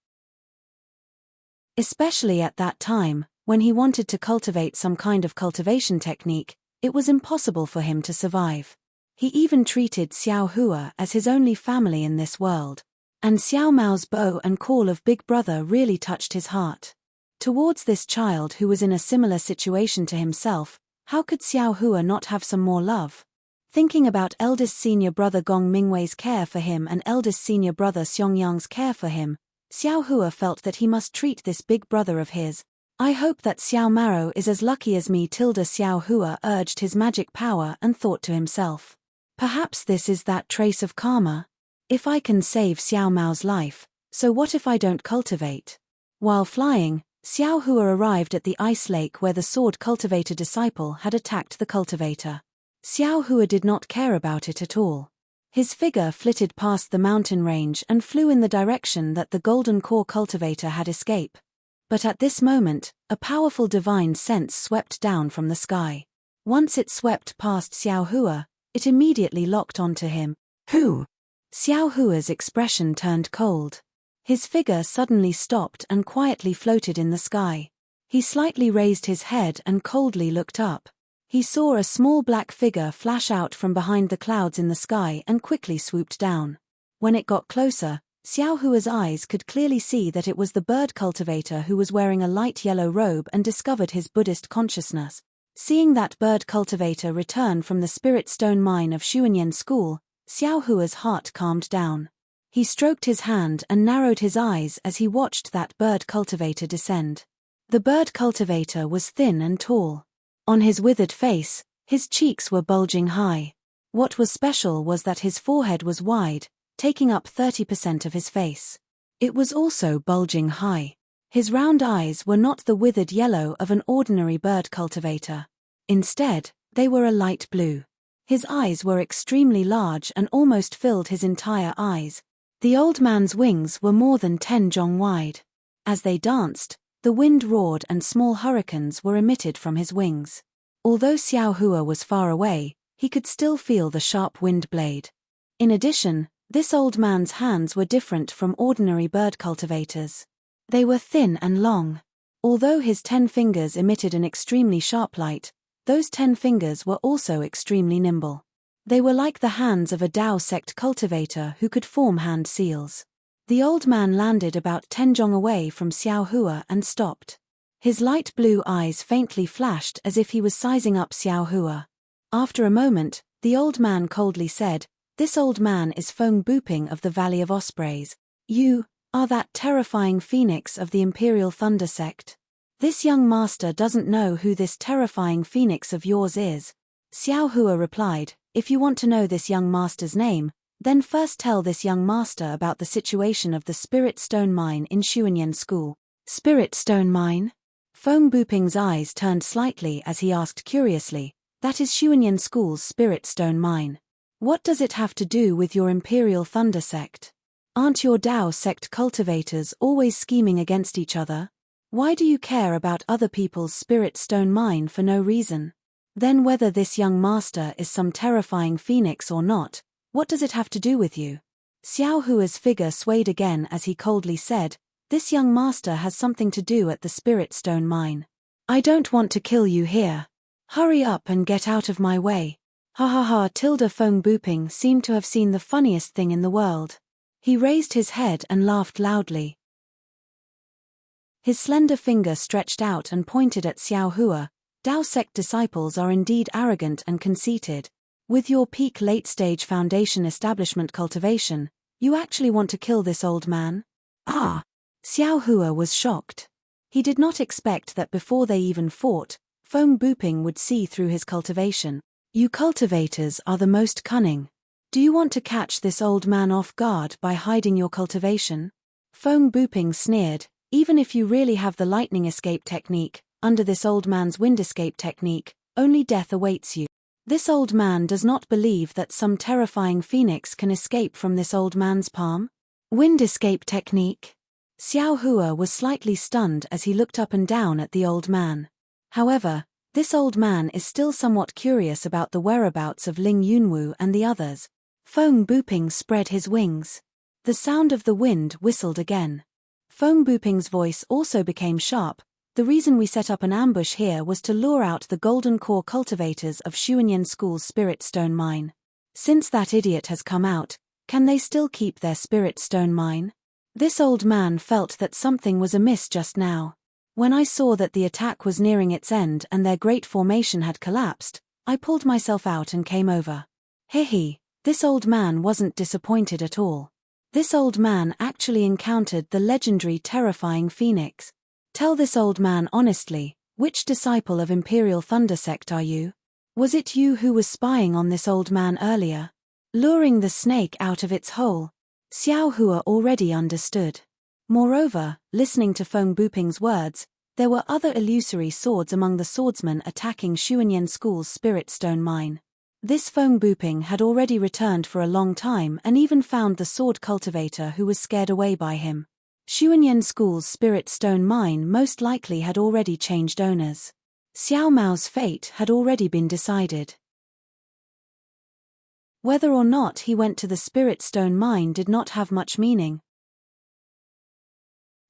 Especially at that time, when he wanted to cultivate some kind of cultivation technique, it was impossible for him to survive. He even treated Xiao Hua as his only family in this world. And Xiao Mao's bow and call of Big Brother really touched his heart. Towards this child who was in a similar situation to himself, how could Xiao Hua not have some more love? Thinking about eldest senior brother Gong Mingwei's care for him and eldest senior brother Xiong Yang's care for him, Xiao Hua felt that he must treat this big brother of his. I hope that Xiao Mao is as lucky as me. Xiao Hua urged his magic power and thought to himself. Perhaps this is that trace of karma. If I can save Xiao Mao's life, so what if I don't cultivate? While flying, Xiao Hua arrived at the ice lake where the sword cultivator disciple had attacked the cultivator. Xiao Hua did not care about it at all. His figure flitted past the mountain range and flew in the direction that the golden core cultivator had escaped. But at this moment, a powerful divine sense swept down from the sky. Once it swept past Xiao Hua, it immediately locked onto him. Who? Xiao Hua's expression turned cold. His figure suddenly stopped and quietly floated in the sky. He slightly raised his head and coldly looked up. He saw a small black figure flash out from behind the clouds in the sky and quickly swooped down. When it got closer, Xiao Hua's eyes could clearly see that it was the bird cultivator who was wearing a light yellow robe and discovered his Buddhist consciousness. Seeing that bird cultivator return from the spirit stone mine of Xuanyan School, Xiao Hua's heart calmed down. He stroked his hand and narrowed his eyes as he watched that bird cultivator descend. The bird cultivator was thin and tall. On his withered face, his cheeks were bulging high. What was special was that his forehead was wide, taking up 30% of his face. It was also bulging high. His round eyes were not the withered yellow of an ordinary bird cultivator. Instead, they were a light blue. His eyes were extremely large and almost filled his entire eyes. The old man's wings were more than 10 zhong wide. As they danced, the wind roared and small hurricanes were emitted from his wings. Although Xiao Hua was far away, he could still feel the sharp wind blade. In addition, this old man's hands were different from ordinary bird cultivators. They were thin and long. Although his 10 fingers emitted an extremely sharp light, those 10 fingers were also extremely nimble. They were like the hands of a Dao sect cultivator who could form hand seals. The old man landed about 10 zhong away from Xiao Hua and stopped. His light blue eyes faintly flashed as if he was sizing up Xiao Hua. After a moment, the old man coldly said, "This old man is Feng Buping of the Valley of Ospreys. You are that terrifying phoenix of the Imperial Thunder sect. This young master doesn't know who this terrifying phoenix of yours is." Xiao Hua replied, "If you want to know this young master's name, then first tell this young master about the situation of the Spirit Stone Mine in Xuanyan School." Spirit Stone Mine? Feng Buping's eyes turned slightly as he asked curiously, "That is Xuanyan School's Spirit Stone Mine. What does it have to do with your Imperial Thunder sect? Aren't your Dao sect cultivators always scheming against each other? Why do you care about other people's spirit stone mine for no reason? Then whether this young master is some terrifying phoenix or not, what does it have to do with you?" Xiao Hua's figure swayed again as he coldly said, "This young master has something to do at the spirit stone mine. I don't want to kill you here. Hurry up and get out of my way." Ha ha ha. Feng Buping seemed to have seen the funniest thing in the world. He raised his head and laughed loudly. His slender finger stretched out and pointed at Xiao Hua. "Dao sect disciples are indeed arrogant and conceited. With your peak late-stage foundation establishment cultivation, you actually want to kill this old man?" Ah! Xiao Hua was shocked. He did not expect that before they even fought, Feng Buping would see through his cultivation. "You cultivators are the most cunning. Do you want to catch this old man off guard by hiding your cultivation?" Feng Buping sneered, "Even if you really have the lightning escape technique, under this old man's wind escape technique, only death awaits you. This old man does not believe that some terrifying phoenix can escape from this old man's palm." Wind escape technique? Xiao Hua was slightly stunned as he looked up and down at the old man. However, this old man is still somewhat curious about the whereabouts of Ling Yunwu and the others. Feng Buping spread his wings. The sound of the wind whistled again. Feng Buping's voice also became sharp. "The reason we set up an ambush here was to lure out the golden core cultivators of Xuanyan School's spirit stone mine. Since that idiot has come out, can they still keep their spirit stone mine?" This old man felt that something was amiss just now. "When I saw that the attack was nearing its end and their great formation had collapsed, I pulled myself out and came over." Hehe. This old man wasn't disappointed at all. This old man actually encountered the legendary terrifying phoenix. "Tell this old man honestly, which disciple of Imperial Thunder sect are you? Was it you who was spying on this old man earlier? Luring the snake out of its hole?" Xiao Hua already understood. Moreover, listening to Feng Buping's words, there were other illusory swords among the swordsmen attacking Xuanyan School's spirit stone mine. This Feng Buping had already returned for a long time and even found the sword cultivator who was scared away by him. Xuanyan School's spirit stone mine most likely had already changed owners. Xiao Mao's fate had already been decided. Whether or not he went to the spirit stone mine did not have much meaning.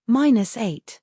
-8.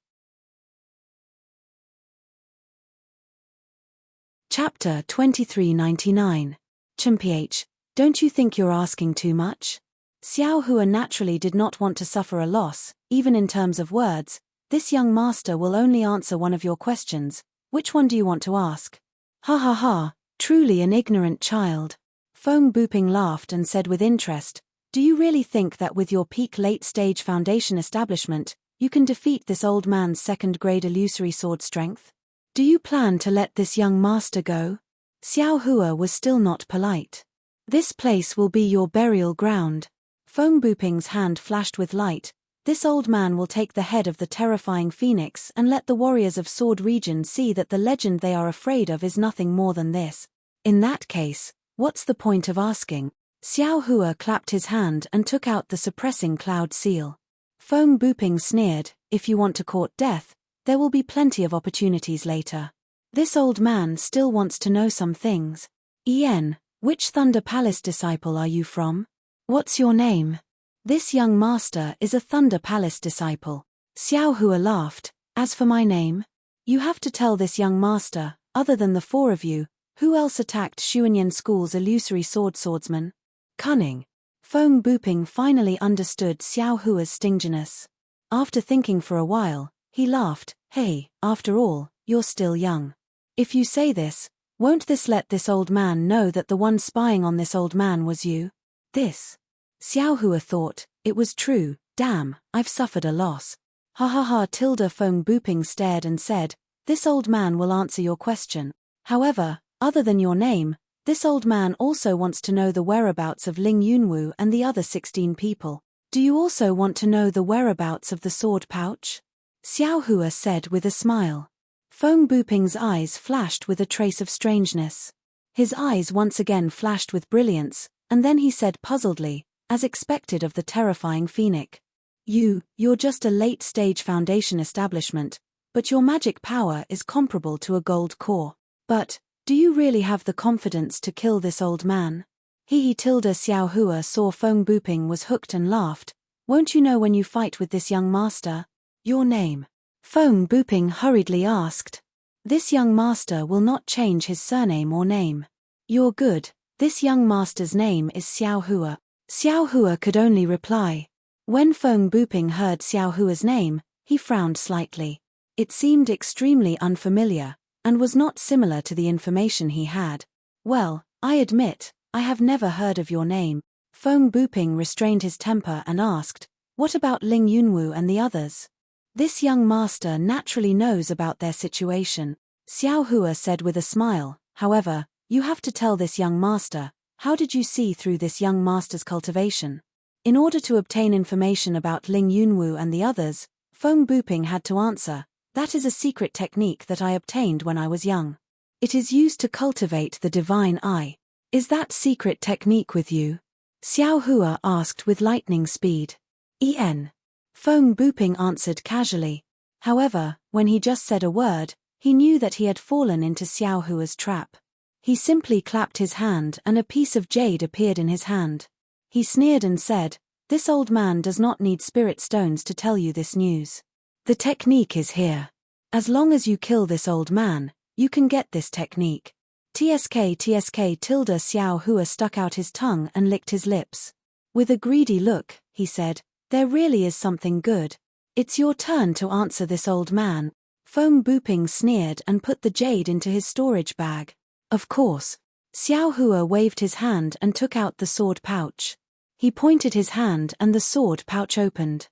Chapter 2399. Chimph, don't you think you're asking too much? Xiao Hua naturally did not want to suffer a loss, even in terms of words. "This young master will only answer one of your questions. Which one do you want to ask?" Ha ha ha, truly an ignorant child. Feng Buping laughed and said with interest, do you really think that with your peak late-stage foundation establishment, you can defeat this old man's second-grade illusory sword strength? Do you plan to let this young master go? Xiao Hua was still not polite. This place will be your burial ground. Feng Buping's hand flashed with light. This old man will take the head of the terrifying phoenix and let the warriors of Sword Region see that the legend they are afraid of is nothing more than this. In that case, what's the point of asking? Xiao Hua clapped his hand and took out the suppressing cloud seal. Feng Buping sneered, if you want to court death, there will be plenty of opportunities later. This old man still wants to know some things. Ian, which Thunder Palace disciple are you from? What's your name? This young master is a Thunder Palace disciple. Xiao Hua laughed, as for my name? You have to tell this young master, other than the four of you, who else attacked Xuanyan School's illusory swordsman? Cunning. Feng Buping finally understood Xiao Hua's stinginess. After thinking for a while, he laughed, hey, after all, you're still young. If you say this, won't this let this old man know that the one spying on this old man was you? This. Xiao Hua thought, it was true, damn, I've suffered a loss. Ha ha ha. Feng Buping stared and said, this old man will answer your question. However, other than your name, this old man also wants to know the whereabouts of Ling Yunwu and the other 16 people. Do you also want to know the whereabouts of the sword pouch? Xiao Hua said with a smile. Feng Buping's eyes flashed with a trace of strangeness. His eyes once again flashed with brilliance, and then he said puzzledly, as expected of the terrifying phoenix. You're just a late-stage foundation establishment, but your magic power is comparable to a gold core. But, do you really have the confidence to kill this old man? Xiao Hua saw Feng Buping was hooked and laughed. Won't you know when you fight with this young master? Your name? Feng Buping hurriedly asked. This young master will not change his surname or name. You're good, this young master's name is Xiao Hua. Xiao Hua could only reply. When Feng Buping heard Xiao Hua's name, he frowned slightly. It seemed extremely unfamiliar, and was not similar to the information he had. Well, I admit, I have never heard of your name. Feng Buping restrained his temper and asked, what about Ling Yunwu and the others? This young master naturally knows about their situation. Xiao Hua said with a smile, however, you have to tell this young master, how did you see through this young master's cultivation? In order to obtain information about Ling Yunwu and the others, Feng Buping had to answer, that is a secret technique that I obtained when I was young. It is used to cultivate the divine eye. Is that secret technique with you? Xiao Hua asked with lightning speed. En. Feng Buping answered casually. However, when he just said a word, he knew that he had fallen into Xiao Hua's trap. He simply clapped his hand and a piece of jade appeared in his hand. He sneered and said, this old man does not need spirit stones to tell you this news. The technique is here. As long as you kill this old man, you can get this technique. TSK Xiao Hua stuck out his tongue and licked his lips. With a greedy look, he said, there really is something good. It's your turn to answer this old man. Feng Buping sneered and put the jade into his storage bag. Of course. Xiao Hua waved his hand and took out the sword pouch. He pointed his hand and the sword pouch opened.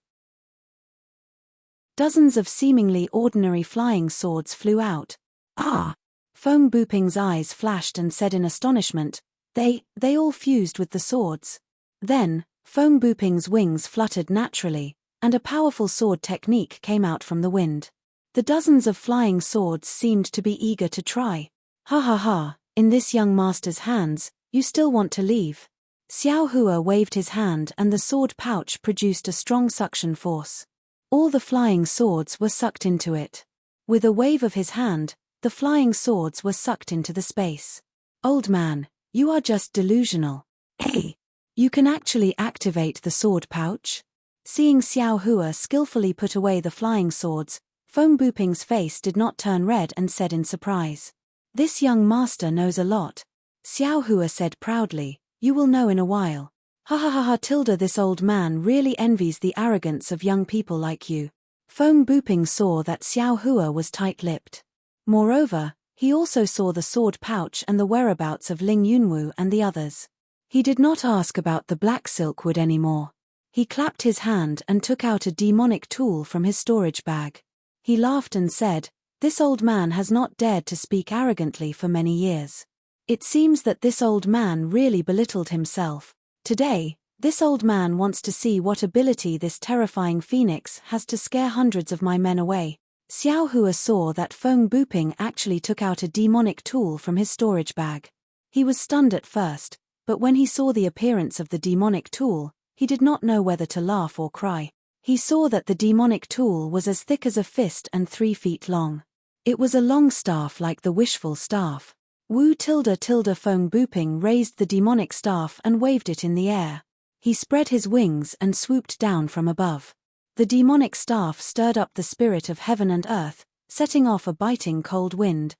Dozens of seemingly ordinary flying swords flew out. Ah! Feng Buping's eyes flashed and said in astonishment, they all fused with the swords. Then, Feng Buping's wings fluttered naturally, and a powerful sword technique came out from the wind. The dozens of flying swords seemed to be eager to try. Ha ha ha, in this young master's hands, you still want to leave. Xiao Hua waved his hand and the sword pouch produced a strong suction force. All the flying swords were sucked into it. With a wave of his hand, the flying swords were sucked into the space. Old man, you are just delusional. Hey! You can actually activate the sword pouch? Seeing Xiao Hua skillfully put away the flying swords, Feng Buping's face did not turn red and said in surprise. This young master knows a lot. Xiao Hua said proudly, you will know in a while. Ha ha ha ha. This old man really envies the arrogance of young people like you. Feng Buping saw that Xiao Hua was tight-lipped. Moreover, He also saw the sword pouch and the whereabouts of Ling Yunwu and the others. He did not ask about the black silk wood anymore. He clapped his hand and took out a demonic tool from his storage bag. He laughed and said, "This old man has not dared to speak arrogantly for many years. It seems that this old man really belittled himself. Today, this old man wants to see what ability this terrifying phoenix has to scare hundreds of my men away." Xiao Hua saw that Feng Buping actually took out a demonic tool from his storage bag. He was stunned at first, but when he saw the appearance of the demonic tool, he did not know whether to laugh or cry. He saw that the demonic tool was as thick as a fist and 3 feet long. It was a long staff like the wishful staff. Wu tilde Feng Buping raised the demonic staff and waved it in the air. He spread his wings and swooped down from above. The demonic staff stirred up the spirit of heaven and earth, setting off a biting cold wind.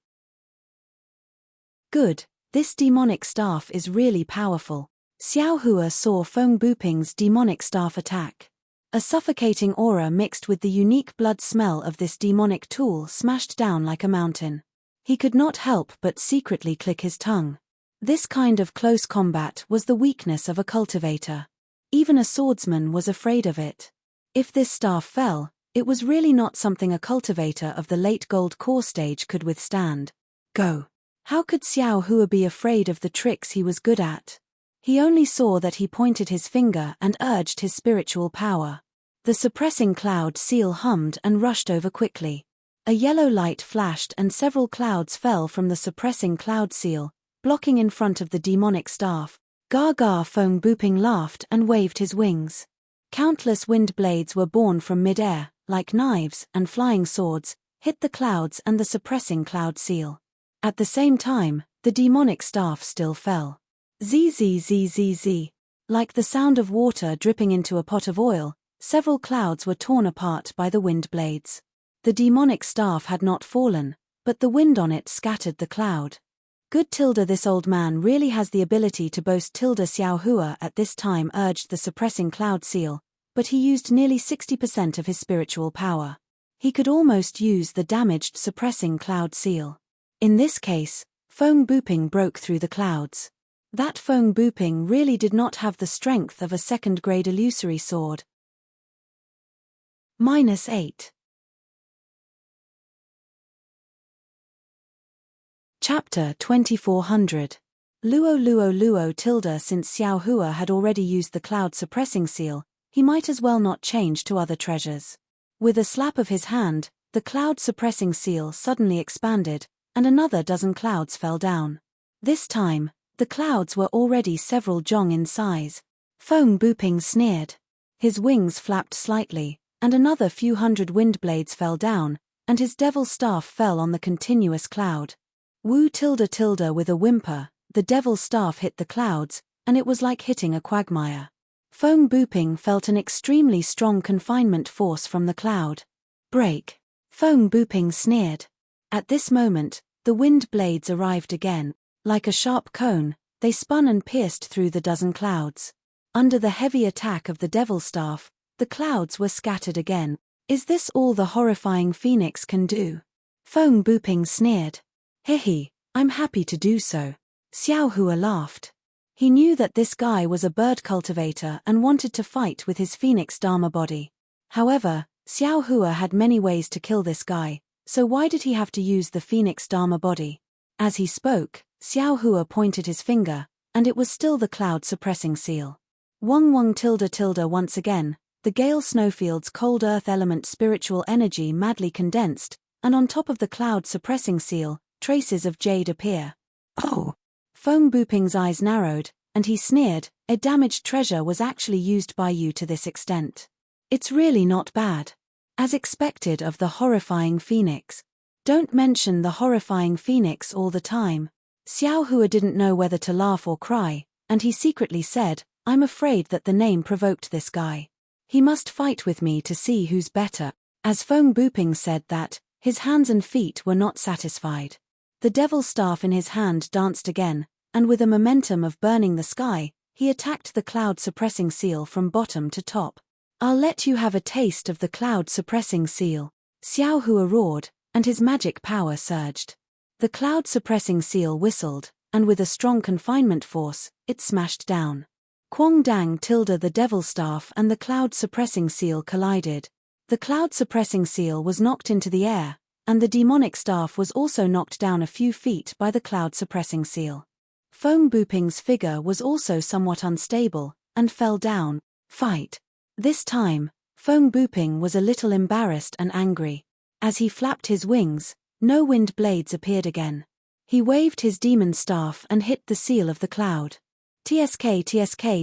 Good, this demonic staff is really powerful. Xiao Hua saw Feng Buping's demonic staff attack. A suffocating aura mixed with the unique blood smell of this demonic tool smashed down like a mountain. He could not help but secretly click his tongue. This kind of close combat was the weakness of a cultivator. Even a swordsman was afraid of it. If this staff fell, it was really not something a cultivator of the late gold core stage could withstand. Go. How could Xiao Hua be afraid of the tricks he was good at? He only saw that he pointed his finger and urged his spiritual power. The suppressing cloud seal hummed and rushed over quickly. A yellow light flashed and several clouds fell from the suppressing cloud seal, blocking in front of the demonic staff. Gaga Feng Buping laughed and waved his wings. Countless wind blades were born from mid-air, like knives and flying swords, hit the clouds and the suppressing cloud seal. At the same time, the demonic staff still fell. Zzz. Like the sound of water dripping into a pot of oil, several clouds were torn apart by the wind blades. The demonic staff had not fallen, but the wind on it scattered the cloud. Good tilde this old man really has the ability to boast. Xiao Hua at this time urged the suppressing cloud seal, but he used nearly 60% of his spiritual power. He could almost use the damaged suppressing cloud seal. In this case, Feng Buping broke through the clouds. That Feng Buping really did not have the strength of a second-grade illusory sword. -8. Chapter 2400. Luo tilde. Since Xiao Hua had already used the cloud suppressing seal, he might as well not change to other treasures. With a slap of his hand, the cloud suppressing seal suddenly expanded, and another dozen clouds fell down. This time, the clouds were already several zhong in size. Feng Buping sneered. His wings flapped slightly, and another few hundred wind blades fell down, and his devil staff fell on the continuous cloud. Wu tilde with a whimper, the devil staff hit the clouds, and it was like hitting a quagmire. Feng Buping felt an extremely strong confinement force from the cloud. Break. Feng Buping sneered. At this moment, the wind blades arrived again. Like a sharp cone, they spun and pierced through the dozen clouds. Under the heavy attack of the devil staff, the clouds were scattered again. Is this all the horrifying phoenix can do? Feng Buping sneered. Hehe, I'm happy to do so. Xiao Hua laughed. He knew that this guy was a bird cultivator and wanted to fight with his phoenix dharma body. However, Xiao Hua had many ways to kill this guy, so why did he have to use the phoenix dharma body? As he spoke, Xiao Hua pointed his finger, and it was still the cloud suppressing seal. Wong tilde once again, the gale snowfield's cold earth element spiritual energy madly condensed, and on top of the cloud suppressing seal, traces of jade appear. Oh! Feng Buping's eyes narrowed, and he sneered, a damaged treasure was actually used by you to this extent. It's really not bad. As expected of the horrifying phoenix. Don't mention the horrifying phoenix all the time. Xiao Hua didn't know whether to laugh or cry, and he secretly said, I'm afraid that the name provoked this guy. He must fight with me to see who's better. As Feng Buping said that, his hands and feet were not satisfied. The devil staff in his hand danced again, and with a momentum of burning the sky, he attacked the cloud-suppressing seal from bottom to top. I'll let you have a taste of the cloud-suppressing seal. Xiao Hua roared, and his magic power surged. The cloud-suppressing seal whistled, and with a strong confinement force, it smashed down. Quang Dang tilde the devil staff and the cloud-suppressing seal collided. The cloud-suppressing seal was knocked into the air, and the demonic staff was also knocked down a few feet by the cloud-suppressing seal. Feng Buping's figure was also somewhat unstable, and fell down. Fight. This time, Feng Buping was a little embarrassed and angry. As he flapped his wings, no wind blades appeared again. He waved his demon staff and hit the seal of the cloud. Tsk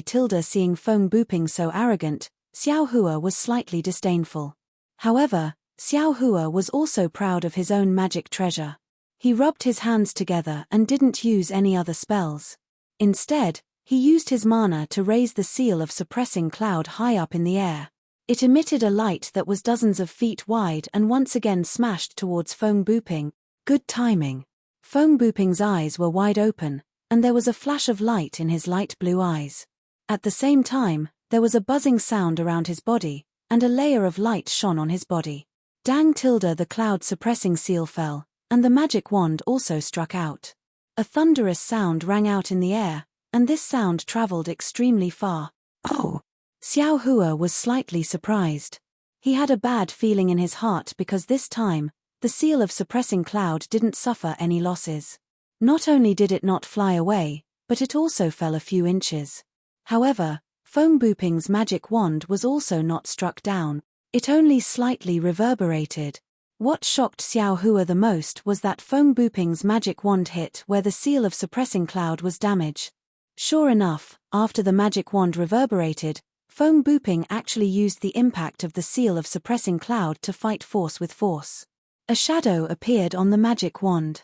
tilde. Seeing Feng Buping so arrogant, Xiao Hua was slightly disdainful. However, Xiao Hua was also proud of his own magic treasure. He rubbed his hands together and didn't use any other spells. Instead, he used his mana to raise the seal of suppressing cloud high up in the air. It emitted a light that was dozens of feet wide and once again smashed towards Feng Buping. Good timing. Feng Buping's eyes were wide open, and there was a flash of light in his light blue eyes. At the same time, there was a buzzing sound around his body, and a layer of light shone on his body. Dang tilde the cloud-suppressing seal fell, and the magic wand also struck out. A thunderous sound rang out in the air, and this sound traveled extremely far. Oh! Xiao Hua was slightly surprised. He had a bad feeling in his heart because this time, the seal of suppressing cloud didn't suffer any losses. Not only did it not fly away, but it also fell a few inches. However, Feng Buping's magic wand was also not struck down. It only slightly reverberated. What shocked Xiao Hua the most was that Feng Buping's magic wand hit where the seal of suppressing cloud was damaged. Sure enough, after the magic wand reverberated, Feng Buping actually used the impact of the seal of suppressing cloud to fight force with force. A shadow appeared on the magic wand.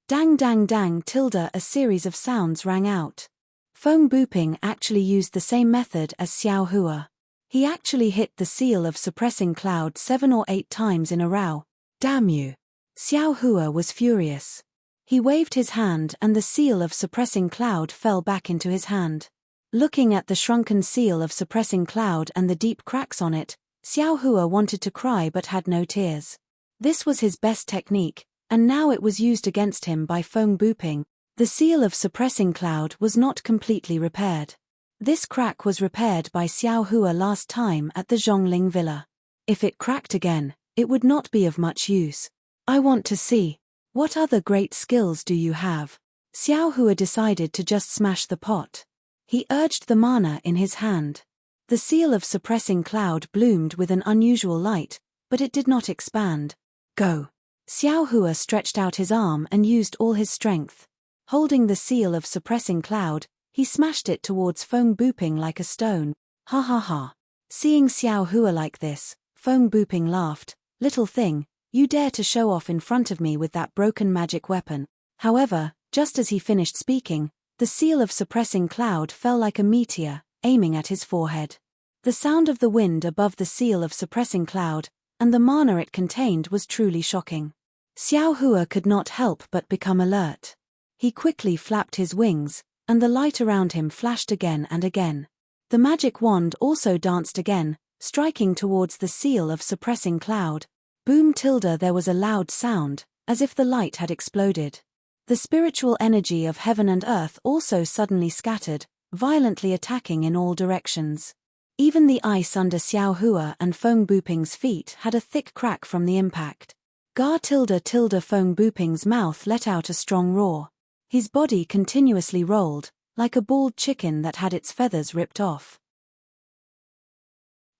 Dang dang dang tilde. A series of sounds rang out. Feng Buping actually used the same method as Xiao Hua. He actually hit the seal of suppressing cloud 7 or 8 times in a row. Damn you! Xiao Hua was furious. He waved his hand and the seal of suppressing cloud fell back into his hand. Looking at the shrunken seal of suppressing cloud and the deep cracks on it, Xiao Hua wanted to cry but had no tears. This was his best technique, and now it was used against him by Feng Buping. The seal of suppressing cloud was not completely repaired. This crack was repaired by Xiao Hua last time at the Zhongling Villa. If it cracked again, it would not be of much use. I want to see. What other great skills do you have? Xiao Hua decided to just smash the pot. He urged the mana in his hand. The seal of suppressing cloud bloomed with an unusual light, but it did not expand. Go! Xiao Hua stretched out his arm and used all his strength. Holding the seal of suppressing cloud, he smashed it towards Feng Buping like a stone. Ha ha ha. Seeing Xiao Hua like this, Feng Buping laughed. Little thing, you dare to show off in front of me with that broken magic weapon. However, just as he finished speaking, the seal of suppressing cloud fell like a meteor, aiming at his forehead. The sound of the wind above the seal of suppressing cloud, and the mana it contained was truly shocking. Xiao Hua could not help but become alert. He quickly flapped his wings, and the light around him flashed again and again. The magic wand also danced again, striking towards the seal of suppressing cloud. Boom tilde. There was a loud sound, as if the light had exploded. The spiritual energy of heaven and earth also suddenly scattered, violently attacking in all directions. Even the ice under Xiao Hua and Feng Buping's feet had a thick crack from the impact. Ga tilde tilde. Feng Buping's mouth let out a strong roar. His body continuously rolled, like a bald chicken that had its feathers ripped off.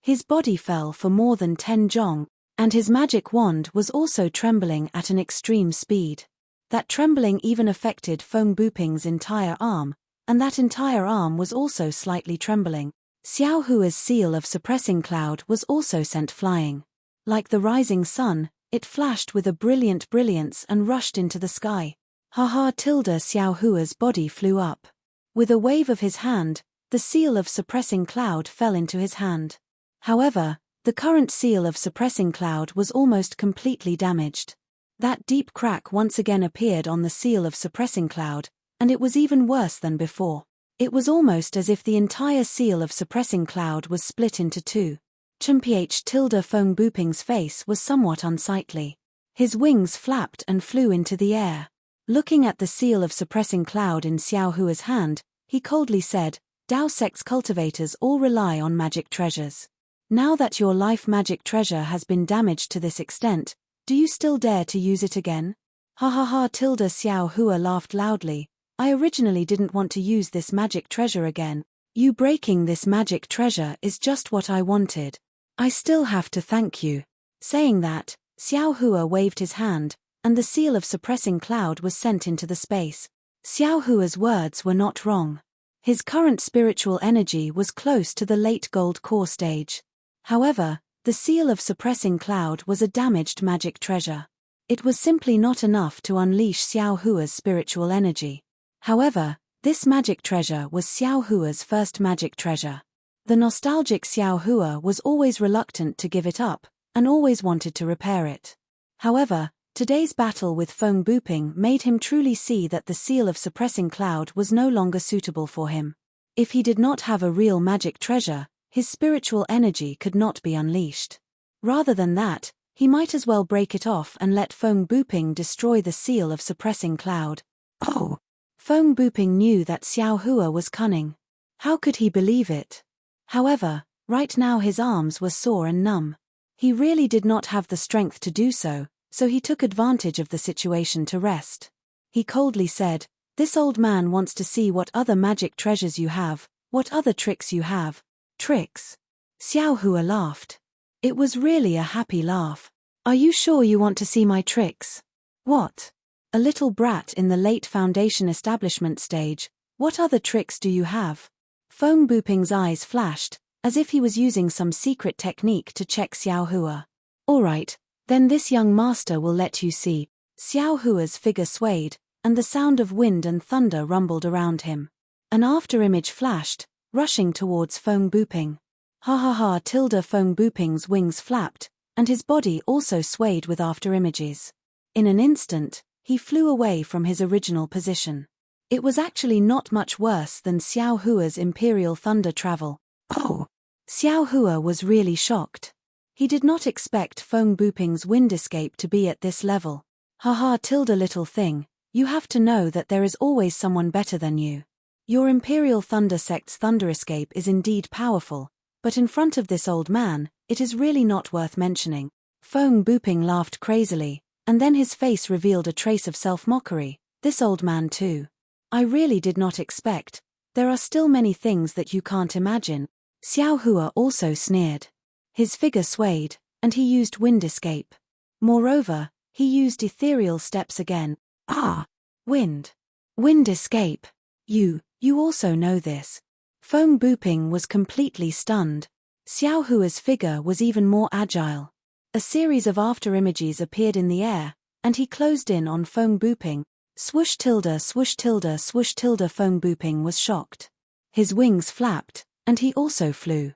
His body fell for more than 10 zhong, and his magic wand was also trembling at an extreme speed. That trembling even affected Feng Buping's entire arm, and that entire arm was also slightly trembling. Xiao Hua's seal of suppressing cloud was also sent flying. Like the rising sun, it flashed with a brilliant brilliance and rushed into the sky. Ha ha tilde. Xiao Hua's body flew up. With a wave of his hand, the seal of suppressing cloud fell into his hand. However, the current seal of suppressing cloud was almost completely damaged. That deep crack once again appeared on the seal of suppressing cloud, and it was even worse than before. It was almost as if the entire seal of suppressing cloud was split into two. Ph tilde. Feng Buping's face was somewhat unsightly. His wings flapped and flew into the air. Looking at the seal of suppressing cloud in Xiao Hua's hand, he coldly said, Dao sect's cultivators all rely on magic treasures. Now that your life magic treasure has been damaged to this extent, do you still dare to use it again? Ha ha ha! Xiao Hua laughed loudly. I originally didn't want to use this magic treasure again. You breaking this magic treasure is just what I wanted. I still have to thank you. Saying that, Xiao Hua waved his hand, and the seal of suppressing cloud was sent into the space. Xiao Hua's words were not wrong. His current spiritual energy was close to the late gold core stage. However, the seal of suppressing cloud was a damaged magic treasure. It was simply not enough to unleash Xiao Hua's spiritual energy. However, this magic treasure was Xiao Hua's first magic treasure. The nostalgic Xiao Hua was always reluctant to give it up, and always wanted to repair it. However, today's battle with Feng Buping made him truly see that the seal of suppressing cloud was no longer suitable for him. If he did not have a real magic treasure, his spiritual energy could not be unleashed. Rather than that, he might as well break it off and let Feng Buping destroy the seal of suppressing cloud. Oh! Feng Buping knew that Xiao Hua was cunning. How could he believe it? However, right now his arms were sore and numb. He really did not have the strength to do so, so he took advantage of the situation to rest. He coldly said, This old man wants to see what other magic treasures you have, what other tricks you have. Tricks? Xiao Hua laughed. It was really a happy laugh. Are you sure you want to see my tricks? What? A little brat in the late foundation establishment stage, what other tricks do you have? Feng Buping's eyes flashed, as if he was using some secret technique to check Xiao Hua. Alright, then this young master will let you see. Xiao Hua's figure swayed, and the sound of wind and thunder rumbled around him. An afterimage flashed, rushing towards Feng Buping. Ha ha ha! Feng Buping's wings flapped, and his body also swayed with afterimages. In an instant, he flew away from his original position. It was actually not much worse than Xiao Hua's Imperial Thunder travel. Oh! Xiao Hua was really shocked. He did not expect Feng Buping's wind escape to be at this level. Haha! Little thing, you have to know that there is always someone better than you. Your Imperial Thunder sect's thunder escape is indeed powerful, but in front of this old man, it is really not worth mentioning. Feng Buping laughed crazily, and then his face revealed a trace of self-mockery. This old man too. I really did not expect. There are still many things that you can't imagine. Xiao Hua also sneered. His figure swayed, and he used wind escape. Moreover, he used ethereal steps again. Ah! Wind. Wind escape. You also know this. Feng Buping was completely stunned. Xiao Hua's figure was even more agile. A series of afterimages appeared in the air, and he closed in on Feng Buping. Swoosh swoosh swoosh. Feng Buping was shocked. His wings flapped, and he also flew.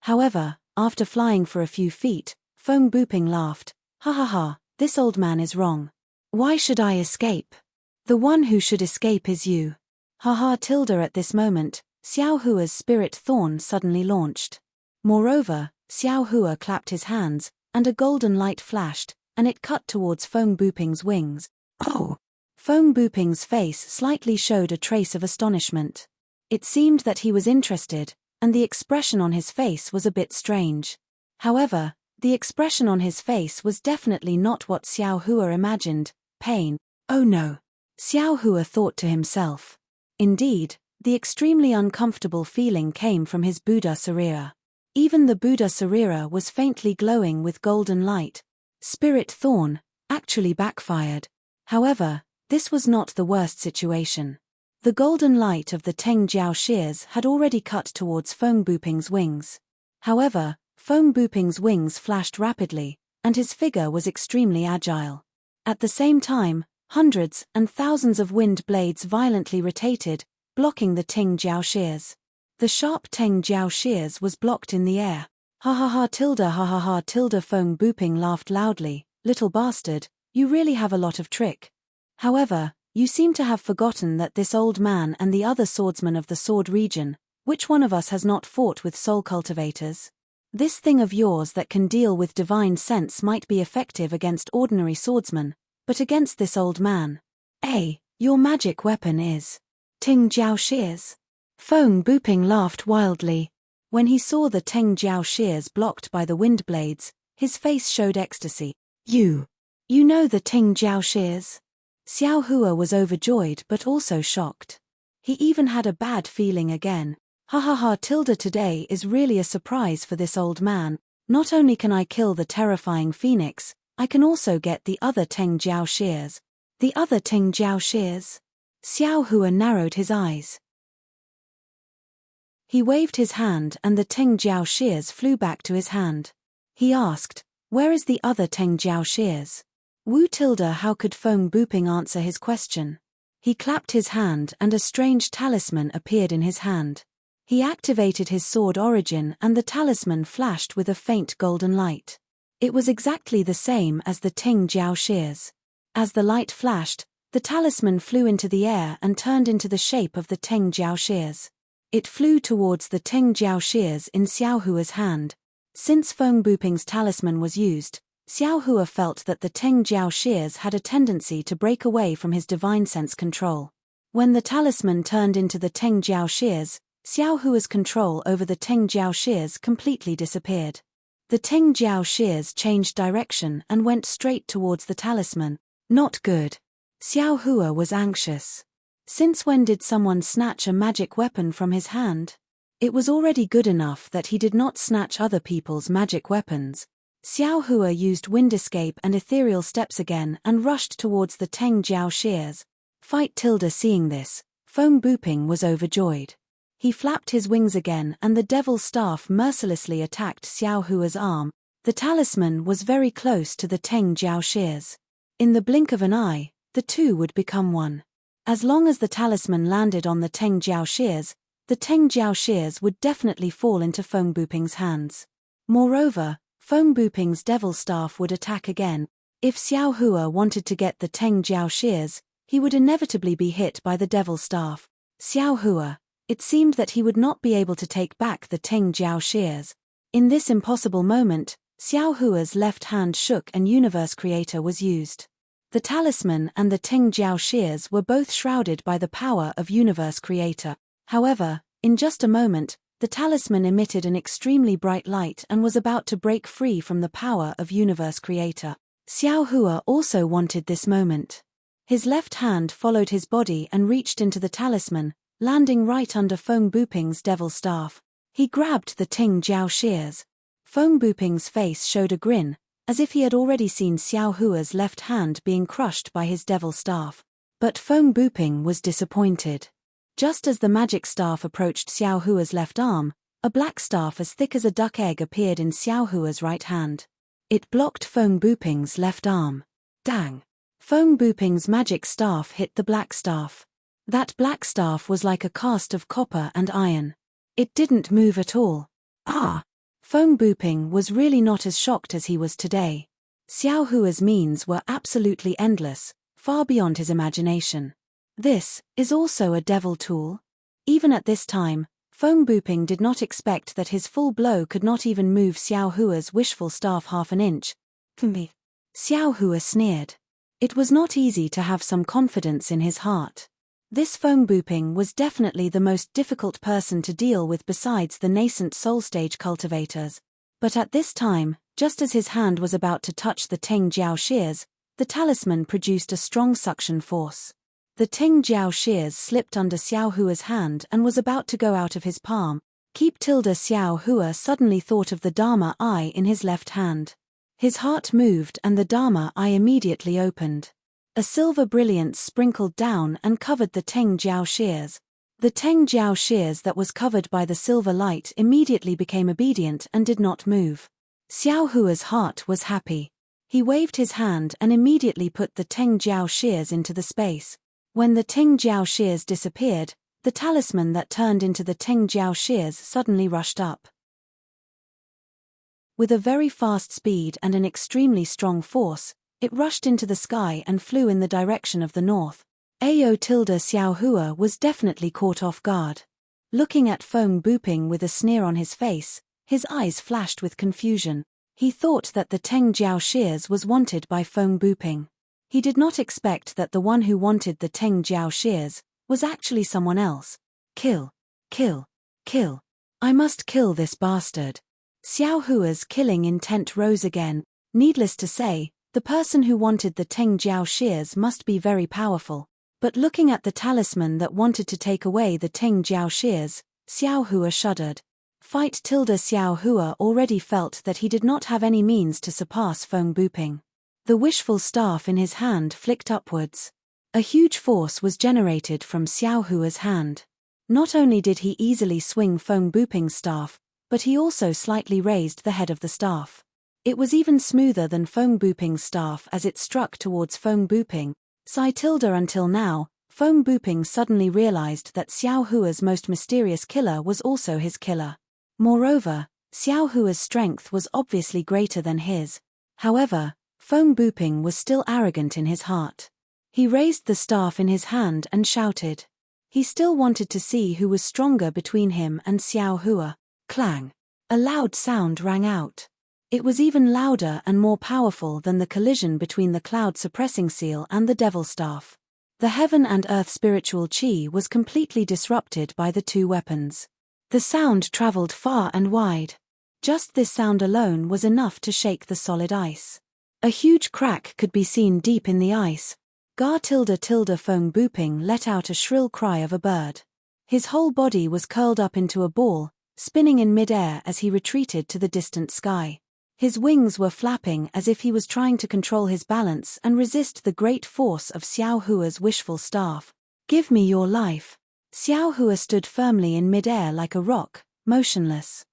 However, after flying for a few feet, Feng Buping laughed. Ha ha ha, this old man is wrong. Why should I escape? The one who should escape is you. Ha ha! At this moment, Xiao Hua's spirit thorn suddenly launched. Moreover, Xiao Hua clapped his hands, and a golden light flashed, and it cut towards Feng Buping's wings. Oh! Feng Buping's face slightly showed a trace of astonishment. It seemed that he was interested, and the expression on his face was a bit strange. However, the expression on his face was definitely not what Xiao Hua imagined. Pain. Oh no! Xiao Hua thought to himself. Indeed, the extremely uncomfortable feeling came from his Buddha Sarira. Even the Buddha Sarira was faintly glowing with golden light. Spirit Thorn actually backfired. However, this was not the worst situation. The golden light of the Teng Jiao shears had already cut towards Feng Buping's wings. However, Feng Buping's wings flashed rapidly, and his figure was extremely agile. At the same time, hundreds and thousands of wind blades violently rotated, blocking the Teng Jiao shears. The sharp Teng Jiao shears was blocked in the air. Ha ha ha! Feng Buping laughed loudly. Little bastard, you really have a lot of trick. However, you seem to have forgotten that this old man and the other swordsmen of the sword region, which one of us has not fought with soul cultivators? This thing of yours that can deal with divine sense might be effective against ordinary swordsmen, but against this old man. Your magic weapon is Ting Jiao shears. Feng Buping laughed wildly. When he saw the Ting Jiao shears blocked by the wind blades, his face showed ecstasy. You know the Ting Jiao shears? Xiao Hua was overjoyed but also shocked. He even had a bad feeling again. Today is really a surprise for this old man. Not only can I kill the terrifying phoenix, I can also get the other Ting Jiao shears. The other Ting Jiao shears? Xiao Hua narrowed his eyes. He waved his hand and the Ting Jiao shears flew back to his hand. He asked, where is the other Ting Jiao shears? How could Feng Buping answer his question? He clapped his hand and a strange talisman appeared in his hand. He activated his sword origin and the talisman flashed with a faint golden light. It was exactly the same as the Ting Jiao shears. As the light flashed, the talisman flew into the air and turned into the shape of the Ting Jiao shears. It flew towards the Ting Jiao shears in Xiao Hua's hand. Since Feng Buping's talisman was used, Xiao Hua felt that the Ting Jiao shears had a tendency to break away from his divine sense control. When the talisman turned into the Ting Jiao shears, Xiao Hua's control over the Ting Jiao shears completely disappeared. The Ting Jiao shears changed direction and went straight towards the talisman. Not good. Xiao Hua was anxious. Since when did someone snatch a magic weapon from his hand? It was already good enough that he did not snatch other people's magic weapons. Xiao Hua used wind escape and ethereal steps again and rushed towards the Ting Jiao shears. Seeing this, Feng Buping was overjoyed. He flapped his wings again and the devil's staff mercilessly attacked Xiao Hua's arm. The talisman was very close to the Ting Jiao shears. In the blink of an eye, the two would become one. As long as the talisman landed on the Ting Jiao shears, the Ting Jiao shears would definitely fall into Feng Buping's hands. Moreover, Feng Buping's devil staff would attack again. If Xiao Hua wanted to get the Ting Jiao shears, he would inevitably be hit by the devil staff. Xiao Hua. It seemed that he would not be able to take back the Ting Jiao shears. In this impossible moment, Xiao Hua's left hand shook and Universe Creator was used. The talisman and the Ting Jiao shears were both shrouded by the power of Universe Creator. However, in just a moment, the talisman emitted an extremely bright light and was about to break free from the power of Universe Creator. Xiao Hua also wanted this moment. His left hand followed his body and reached into the talisman, landing right under Feng Buping's devil staff. He grabbed the Ting Jiao shears. Feng Buping's face showed a grin, as if he had already seen Xiao Hua's left hand being crushed by his devil staff. But Feng Buping was disappointed. Just as the magic staff approached Xiao Hua's left arm, a black staff as thick as a duck egg appeared in Xiao Hua's right hand. It blocked Feng Buping's left arm. Dang! Feng Buping's magic staff hit the black staff. That black staff was like a cast of copper and iron. It didn't move at all. Feng Buping was really not as shocked as he was today. Xiao Hua's means were absolutely endless, far beyond his imagination. This is also a devil tool. Even at this time, Feng Buping did not expect that his full blow could not even move Xiao Hua's wishful staff half an inch. Xiao Hua sneered. It was not easy to have some confidence in his heart. This Feng Buping was definitely the most difficult person to deal with besides the nascent soul stage cultivators. But at this time, just as his hand was about to touch the Ting Jiao shears, the talisman produced a strong suction force. The Ting Jiao shears slipped under Xiao Hua's hand and was about to go out of his palm. Xiao Hua suddenly thought of the Dharma eye in his left hand. His heart moved and the Dharma eye immediately opened. A silver brilliance sprinkled down and covered the Ting Jiao shears. The Ting Jiao shears that was covered by the silver light immediately became obedient and did not move. Xiao Hua's heart was happy. He waved his hand and immediately put the Ting Jiao shears into the space. When the Ting Jiao shears disappeared, the talisman that turned into the Ting Jiao shears suddenly rushed up. With a very fast speed and an extremely strong force, it rushed into the sky and flew in the direction of the north. Xiao Hua was definitely caught off guard. Looking at Feng Buping with a sneer on his face, His eyes flashed with confusion. He thought that the Teng Jiao shears was wanted by Feng Buping. He did not expect that the one who wanted the Teng Jiao shears was actually someone else. Kill. Kill. Kill. I must kill this bastard. Xiao Hua's killing intent rose again. Needless to say, the person who wanted the Teng Jiao shears must be very powerful. But looking at the talisman that wanted to take away the Teng Jiao shears, Xiao Hua shuddered. Xiao Hua already felt that he did not have any means to surpass Feng Buping. The wishful staff in his hand flicked upwards. A huge force was generated from Xiao Hua's hand. Not only did he easily swing Feng Buping's staff, but he also slightly raised the head of the staff. It was even smoother than Feng Buping's staff as it struck towards Feng Buping. Until now, Feng Buping suddenly realized that Xiao Hua's most mysterious killer was also his killer. Moreover, Xiao Hua's strength was obviously greater than his. However, Feng Buping was still arrogant in his heart. He raised the staff in his hand and shouted. He still wanted to see who was stronger between him and Xiao Hua. Clang! A loud sound rang out. It was even louder and more powerful than the collision between the cloud suppressing seal and the devil staff. The heaven and earth spiritual chi was completely disrupted by the two weapons. The sound traveled far and wide. Just this sound alone was enough to shake the solid ice. A huge crack could be seen deep in the ice. Feng Buping let out a shrill cry of a bird. His whole body was curled up into a ball, spinning in mid-air as he retreated to the distant sky. His wings were flapping as if he was trying to control his balance and resist the great force of Xiao Hua's wishful staff. Give me your life. Xiao Hua stood firmly in mid-air like a rock, motionless.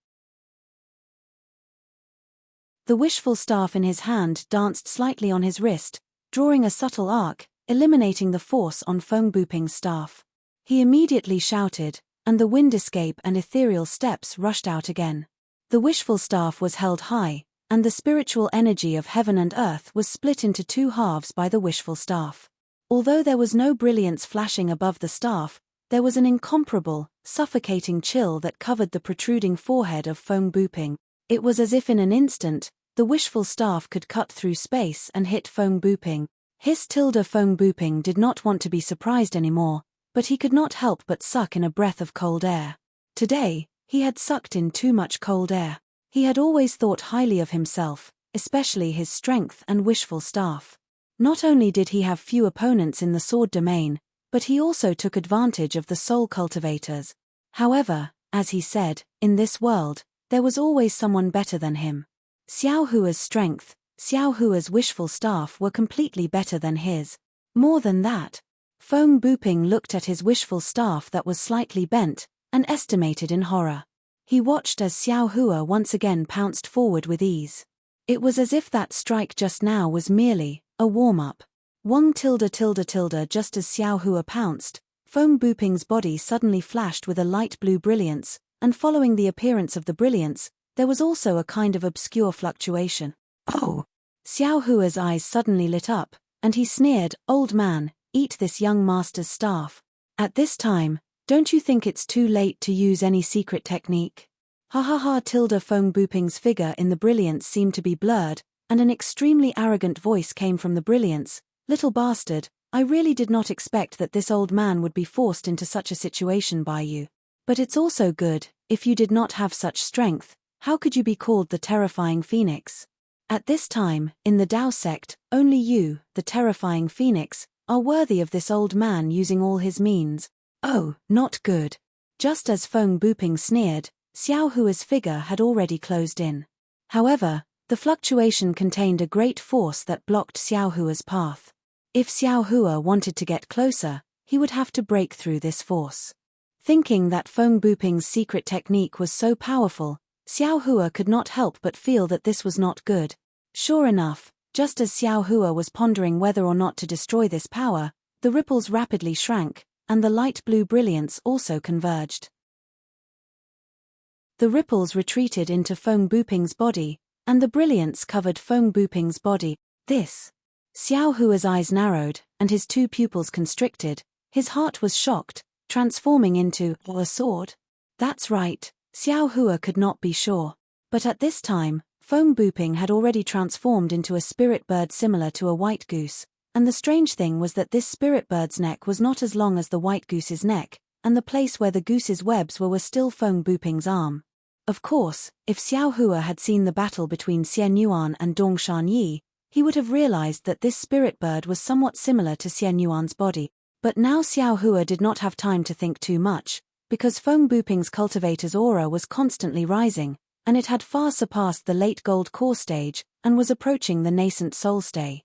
The wishful staff in his hand danced slightly on his wrist, drawing a subtle arc, eliminating the force on Feng Buping's staff. He immediately shouted, and the wind escape and ethereal steps rushed out again. The wishful staff was held high, and the spiritual energy of heaven and earth was split into two halves by the wishful staff. Although there was no brilliance flashing above the staff, there was an incomparable, suffocating chill that covered the protruding forehead of Feng Buping. It was as if in an instant, the wishful staff could cut through space and hit Feng Buping. Feng Buping did not want to be surprised anymore, but he could not help but suck in a breath of cold air. Today, he had sucked in too much cold air. He had always thought highly of himself, especially his strength and wishful staff. Not only did he have few opponents in the sword domain, but he also took advantage of the soul cultivators. However, as he said, in this world, there was always someone better than him. Xiao Hua's strength, Xiao Hua's wishful staff were completely better than his. More than that, Feng Buping looked at his wishful staff that was slightly bent, and estimated in horror. He watched as Xiao Hua once again pounced forward with ease. It was as if that strike just now was merely a warm-up. Just as Xiao Hua pounced, Feng Buping's body suddenly flashed with a light blue brilliance, and following the appearance of the brilliance, there was also a kind of obscure fluctuation. Oh! Xiao Hua's eyes suddenly lit up, and he sneered, "Old man, eat this young master's staff. At this time, don't you think it's too late to use any secret technique?" Feng Buping's figure in the brilliance seemed to be blurred, and an extremely arrogant voice came from the brilliance. "Little bastard, I really did not expect that this old man would be forced into such a situation by you. But it's also good, if you did not have such strength, how could you be called the terrifying phoenix? At this time, in the Tao sect, only you, the terrifying phoenix, are worthy of this old man using all his means. Oh, not good." Just as Feng Buping sneered, Xiao Hua's figure had already closed in. However, the fluctuation contained a great force that blocked Xiao Hua's path. If Xiao Hua wanted to get closer, he would have to break through this force. Thinking that Feng Buping's secret technique was so powerful, Xiao Hua could not help but feel that this was not good. Sure enough, just as Xiao Hua was pondering whether or not to destroy this power, the ripples rapidly shrank, and the light blue brilliance also converged. The ripples retreated into Feng Buping's body, and the brilliance covered Feng Buping's body. This. Xiao Hua's eyes narrowed, and his two pupils constricted. His heart was shocked, transforming into a sword. That's right, Xiao Hua could not be sure. But at this time, Foam Booping had already transformed into a spirit bird similar to a white goose, and the strange thing was that this spirit bird's neck was not as long as the white goose's neck, and the place where the goose's webs were still Foam Booping's arm. Of course, if Xiao Hua had seen the battle between Xian Yuan and Dong Shanyi, he would have realized that this spirit bird was somewhat similar to Xian Yuan's body. But now Xiao Hua did not have time to think too much, because Foam Booping's cultivator's aura was constantly rising, and it had far surpassed the late gold core stage, and was approaching the nascent soul stage.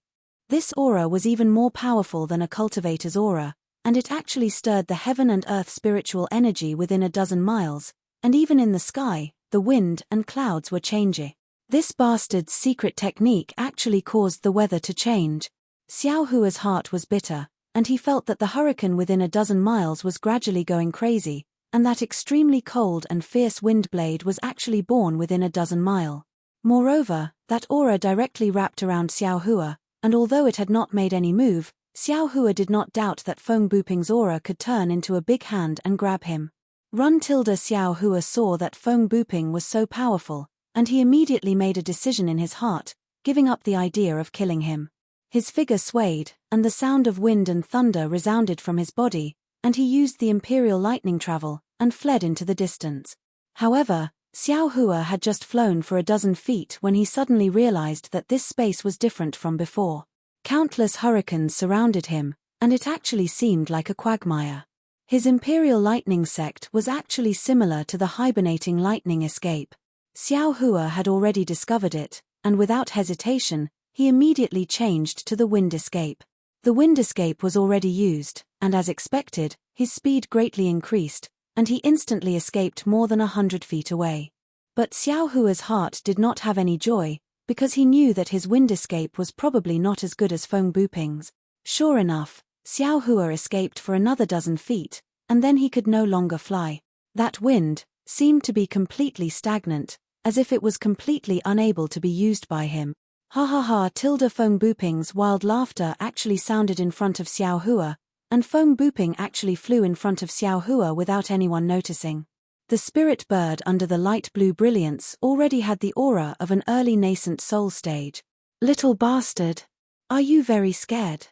This aura was even more powerful than a cultivator's aura, and it actually stirred the heaven and earth spiritual energy within a dozen miles, and even in the sky, the wind and clouds were changing. This bastard's secret technique actually caused the weather to change. Xiao Hua's heart was bitter, and he felt that the hurricane within a dozen miles was gradually going crazy, and that extremely cold and fierce wind blade was actually born within a dozen miles. Moreover, that aura directly wrapped around Xiao Hua, and although it had not made any move, Xiao Hua did not doubt that Foam Booping's aura could turn into a big hand and grab him. Xiao Hua saw that Foam Booping was so powerful, and he immediately made a decision in his heart, giving up the idea of killing him. His figure swayed, and the sound of wind and thunder resounded from his body, and he used the Imperial Lightning Travel, and fled into the distance. However, Xiao Hua had just flown for a dozen feet when he suddenly realized that this space was different from before. Countless hurricanes surrounded him, and it actually seemed like a quagmire. His Imperial Lightning Sect was actually similar to the hibernating lightning escape. Xiao Hua had already discovered it, and without hesitation, he immediately changed to the wind escape. The wind escape was already used, and as expected, his speed greatly increased, and he instantly escaped more than 100 feet away. But Xiao Hua's heart did not have any joy, because he knew that his wind escape was probably not as good as Foam Booping's. Sure enough, Xiao Hua escaped for another dozen feet, and then he could no longer fly. That wind seemed to be completely stagnant, as if it was completely unable to be used by him. Ha ha ha! Foam Booping's wild laughter actually sounded in front of Xiao Hua, and Foam Booping actually flew in front of Xiao Hua without anyone noticing. The spirit bird under the light blue brilliance already had the aura of an early nascent soul stage. Little bastard! Are you very scared?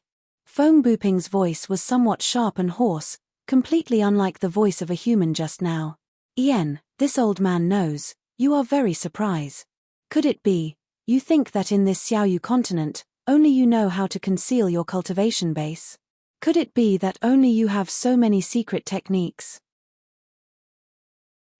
Foam Booping's voice was somewhat sharp and hoarse, completely unlike the voice of a human just now. Ian, this old man knows. You are very surprised. Could it be, you think that in this Xiaoyu continent, only you know how to conceal your cultivation base? Could it be that only you have so many secret techniques?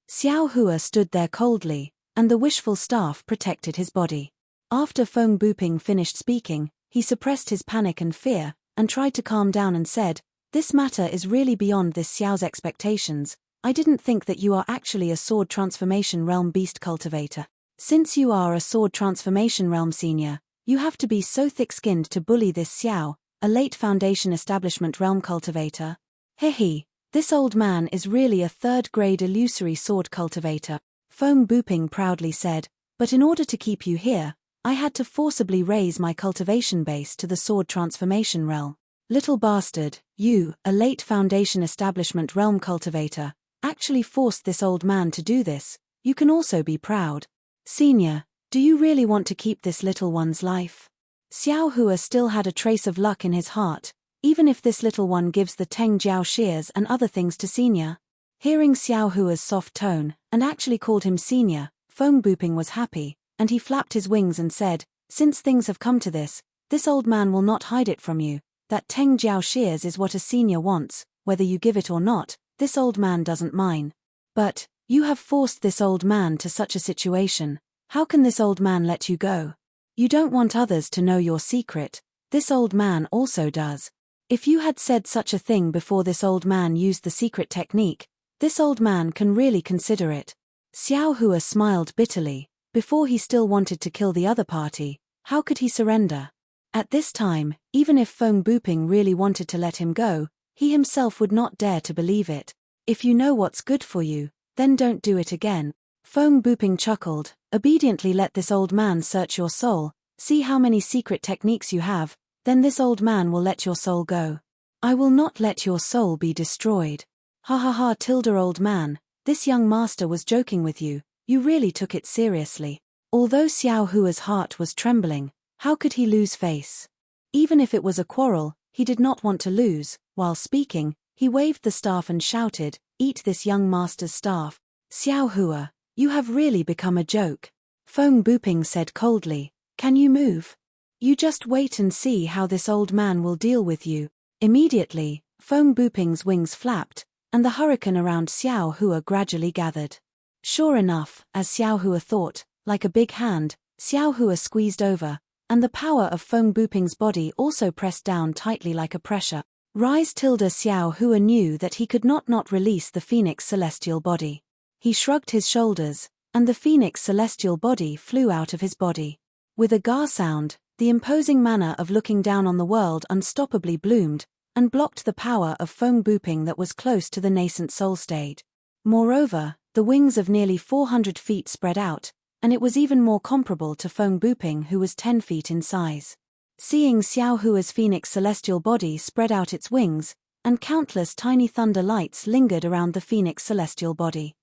Xiao Hua stood there coldly, and the wishful staff protected his body. After Foam Booping finished speaking, he suppressed his panic and fear, and tried to calm down and said, "This matter is really beyond this Xiao's expectations. I didn't think that you are actually a sword transformation realm beast cultivator. Since you are a sword transformation realm senior, you have to be so thick-skinned to bully this Xiao, a late foundation establishment realm cultivator. Hehe, this old man is really a third-grade illusory sword cultivator," Foam Booping proudly said, "but in order to keep you here, I had to forcibly raise my cultivation base to the sword transformation realm. Little bastard, you, a late foundation establishment realm cultivator, actually forced this old man to do this. You can also be proud. Senior, do you really want to keep this little one's life?" Xiao Hua still had a trace of luck in his heart, even if this little one gives the Teng Jiao shears and other things to Senior. Hearing Xiao Hua's soft tone, and actually called him Senior, Foam Booping was happy, and he flapped his wings and said, "Since things have come to this old man will not hide it from you. That Teng Jiao shears is what a senior wants, whether you give it or not. This old man doesn't mind. But, you have forced this old man to such a situation. How can this old man let you go? You don't want others to know your secret. This old man also does. If you had said such a thing before this old man used the secret technique, this old man can really consider it." Xiao Hua smiled bitterly. Before he still wanted to kill the other party, how could he surrender? At this time, even if Foam Booping really wanted to let him go, he himself would not dare to believe it. If you know what's good for you, then don't do it again. Foam Booping chuckled, "Obediently let this old man search your soul, see how many secret techniques you have, then this old man will let your soul go. I will not let your soul be destroyed. Ha ha ha! Old man, this young master was joking with you, You really took it seriously. Although Xiao Hua's heart was trembling, how could he lose face? Even if it was a quarrel, he did not want to lose. While speaking, he waved the staff and shouted, "Eat this young master's staff." "Xiao Hua, you have really become a joke." Feng Buping said coldly, "Can you move? You just wait and see how this old man will deal with you." Immediately, Feng Buping's wings flapped, and the hurricane around Xiao Hua gradually gathered. Sure enough, as Xiao Hua thought, like a big hand, Xiao Hua squeezed over, and the power of Feng Buping's body also pressed down tightly like a pressure. Xiao Hua knew that he could not release the Phoenix celestial body. He shrugged his shoulders, and the Phoenix celestial body flew out of his body. With a gar sound, the imposing manner of looking down on the world unstoppably bloomed, and blocked the power of Feng Buping that was close to the nascent soul state. Moreover, the wings of nearly 400 feet spread out, and it was even more comparable to Feng Buping, who was 10 feet in size. Seeing Xiao Hua's Phoenix celestial body spread out its wings, and countless tiny thunder lights lingered around the Phoenix celestial body.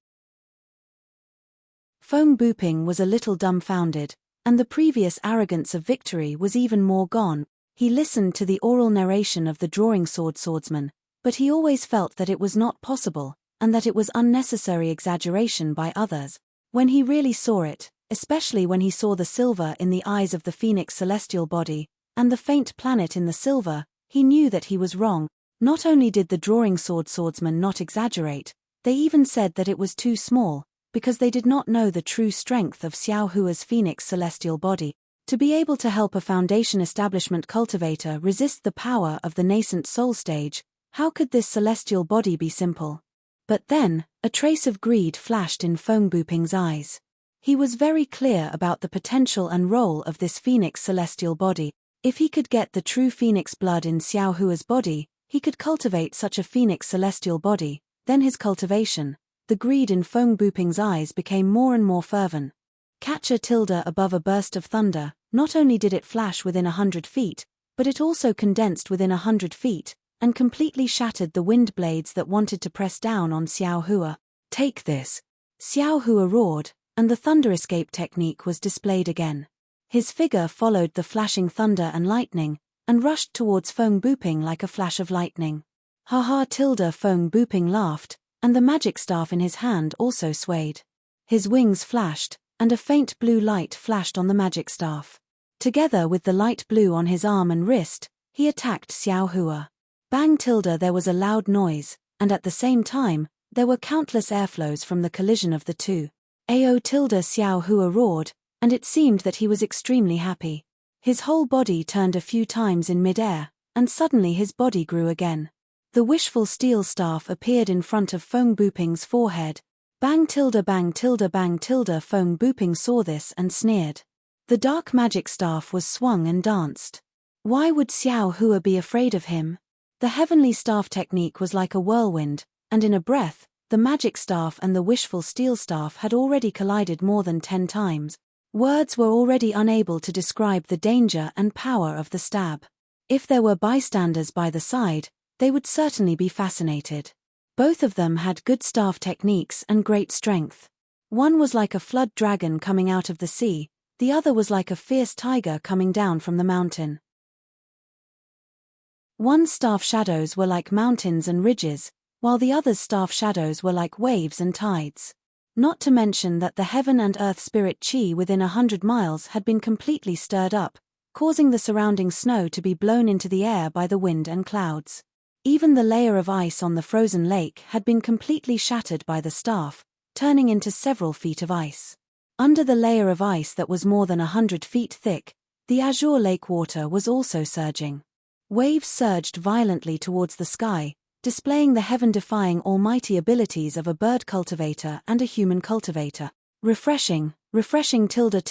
Feng Buping was a little dumbfounded, and the previous arrogance of victory was even more gone. He listened to the oral narration of the drawing swordsman, but he always felt that it was not possible, and that it was unnecessary exaggeration by others. When he really saw it, especially when he saw the silver in the eyes of the Phoenix celestial body, and the faint planet in the silver, he knew that he was wrong. Not only did the drawing swordsman not exaggerate, they even said that it was too small, because they did not know the true strength of Xiao Hua's Phoenix celestial body. To be able to help a foundation establishment cultivator resist the power of the nascent soul stage, how could this celestial body be simple? But then, a trace of greed flashed in Feng Buping's eyes. He was very clear about the potential and role of this Phoenix celestial body. If he could get the true Phoenix blood in Xiao Hua's body, he could cultivate such a Phoenix celestial body. Then his cultivation, the greed in Feng Buping's eyes became more and more fervent. Catch a tilde above a burst of thunder. Not only did it flash within 100 feet, but it also condensed within 100 feet, and completely shattered the wind blades that wanted to press down on Xiao Hua. "Take this!" Xiao Hua roared, and the thunder escape technique was displayed again. His figure followed the flashing thunder and lightning, and rushed towards Feng Buping like a flash of lightning. "Ha ha!" Feng Buping laughed, and the magic staff in his hand also swayed. His wings flashed, and a faint blue light flashed on the magic staff. Together with the light blue on his arm and wrist, he attacked Xiao Hua. Bang! There was a loud noise, and at the same time, there were countless airflows from the collision of the two. "Ao!" Xiao Hua roared, and it seemed that he was extremely happy. His whole body turned a few times in mid-air, and suddenly his body grew again. The wishful steel staff appeared in front of Feng Buping's forehead. Bang! Bang! Feng Buping saw this and sneered. The dark magic staff was swung and danced. Why would Xiao Hua be afraid of him? The heavenly staff technique was like a whirlwind, and in a breath, the magic staff and the wishful steel staff had already collided more than 10 times. Words were already unable to describe the danger and power of the stab. If there were bystanders by the side, they would certainly be fascinated. Both of them had good staff techniques and great strength. One was like a flood dragon coming out of the sea, the other was like a fierce tiger coming down from the mountain. One's staff shadows were like mountains and ridges, while the other's staff shadows were like waves and tides. Not to mention that the heaven and earth spirit chi within 100 miles had been completely stirred up, causing the surrounding snow to be blown into the air by the wind and clouds. Even the layer of ice on the frozen lake had been completely shattered by the staff, turning into several feet of ice. Under the layer of ice that was more than 100 feet thick, the azure lake water was also surging. Waves surged violently towards the sky, displaying the heaven-defying almighty abilities of a bird cultivator and a human cultivator. Refreshing. Xiao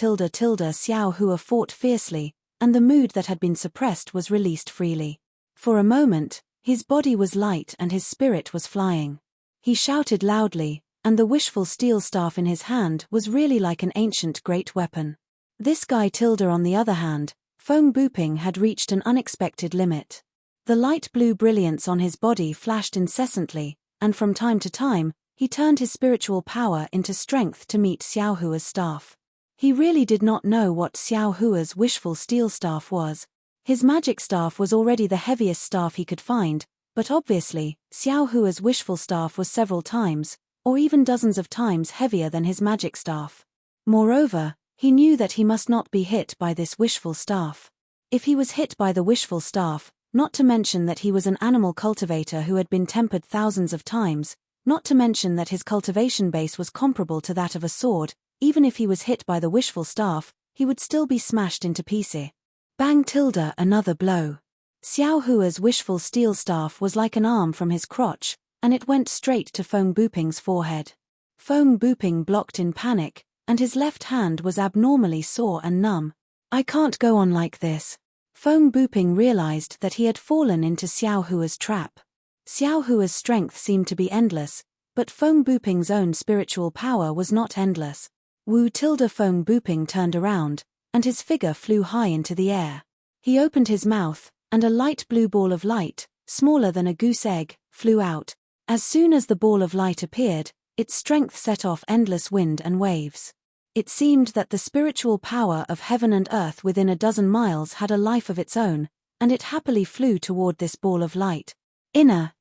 Hua fought fiercely, and the mood that had been suppressed was released freely. For a moment, his body was light and his spirit was flying. He shouted loudly, and the wishful steel staff in his hand was really like an ancient great weapon. This guy on the other hand, Feng Buping had reached an unexpected limit. The light blue brilliance on his body flashed incessantly, and from time to time, He turned his spiritual power into strength to meet Xiao Hua's staff. He really did not know what Xiao Hua's wishful steel staff was. His magic staff was already the heaviest staff he could find, but obviously, Xiao Hua's wishful staff was several times, or even dozens of times heavier than his magic staff. Moreover, he knew that he must not be hit by this wishful staff. If he was hit by the wishful staff, not to mention that he was an animal cultivator who had been tempered thousands of times, not to mention that his cultivation base was comparable to that of a sword, even if he was hit by the wishful staff, he would still be smashed into pieces. Bang! Another blow. Xiao Hua's wishful steel staff was like an arm from his crotch, and it went straight to Feng Buping's forehead. Feng Buping blocked in panic, and his left hand was abnormally sore and numb. I can't go on like this. Feng Buping realized that he had fallen into Xiao Hua's trap. Xiao Hua's strength seemed to be endless, but Feng Buping's own spiritual power was not endless. Feng Buping turned around, and his figure flew high into the air. He opened his mouth, and a light blue ball of light, smaller than a goose egg, flew out. As soon as the ball of light appeared, its strength set off endless wind and waves. It seemed that the spiritual power of heaven and earth within a dozen miles had a life of its own, and it happily flew toward this ball of light.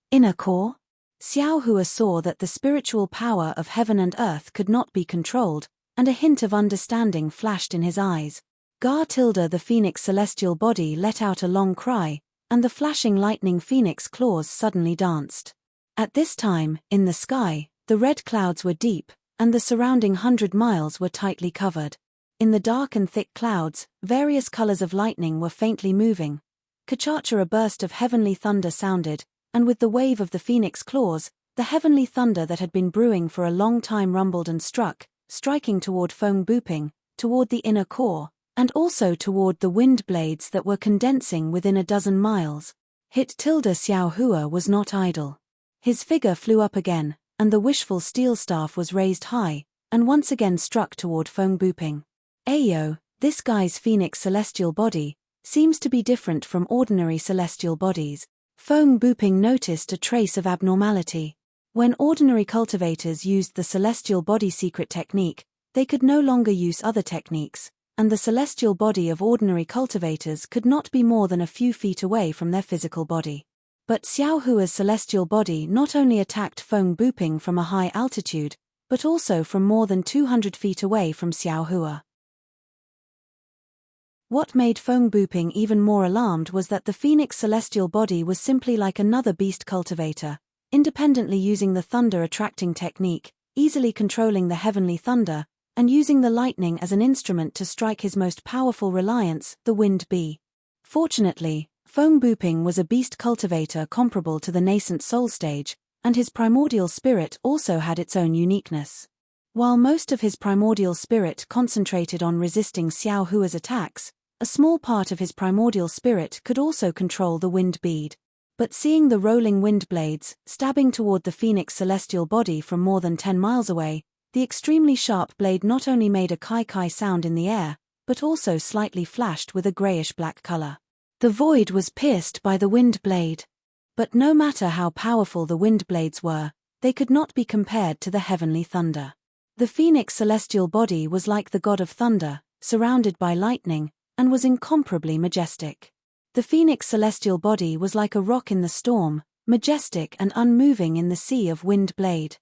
Inner core? Xiao Hua saw that the spiritual power of heaven and earth could not be controlled, and a hint of understanding flashed in his eyes. The phoenix celestial body let out a long cry, and the flashing lightning phoenix claws suddenly danced. At this time, in the sky, the red clouds were deep, and the surrounding 100 miles were tightly covered. In the dark and thick clouds, various colors of lightning were faintly moving. Kachacha, a burst of heavenly thunder sounded, and with the wave of the phoenix claws, the heavenly thunder that had been brewing for a long time rumbled and struck, striking toward Feng Buping, toward the inner core, and also toward the wind blades that were condensing within a dozen miles. Xiao Hua was not idle. His figure flew up again, and the wishful steel staff was raised high, and once again struck toward Feng Buping. Ayo, this guy's phoenix celestial body seems to be different from ordinary celestial bodies. Feng Buping noticed a trace of abnormality. When ordinary cultivators used the celestial body secret technique, they could no longer use other techniques, and the celestial body of ordinary cultivators could not be more than a few feet away from their physical body. But Xiao Hua's celestial body not only attacked Feng Buping from a high altitude, but also from more than 200 feet away from Xiao Hua. What made Feng Buping even more alarmed was that the phoenix celestial body was simply like another beast cultivator, independently using the thunder-attracting technique, easily controlling the heavenly thunder, and using the lightning as an instrument to strike his most powerful reliance, the wind bee. Fortunately, Feng Buping was a beast cultivator comparable to the nascent soul stage, and his primordial spirit also had its own uniqueness. While most of his primordial spirit concentrated on resisting Xiao Hua's attacks, a small part of his primordial spirit could also control the wind bead. But seeing the rolling wind blades, stabbing toward the phoenix celestial body from more than 10 miles away, the extremely sharp blade not only made a kai-kai sound in the air, but also slightly flashed with a grayish-black color. The void was pierced by the wind blade. But no matter how powerful the wind blades were, they could not be compared to the heavenly thunder. The phoenix celestial body was like the god of thunder, surrounded by lightning, and was incomparably majestic. The phoenix celestial body was like a rock in the storm, majestic and unmoving in the sea of wind blade.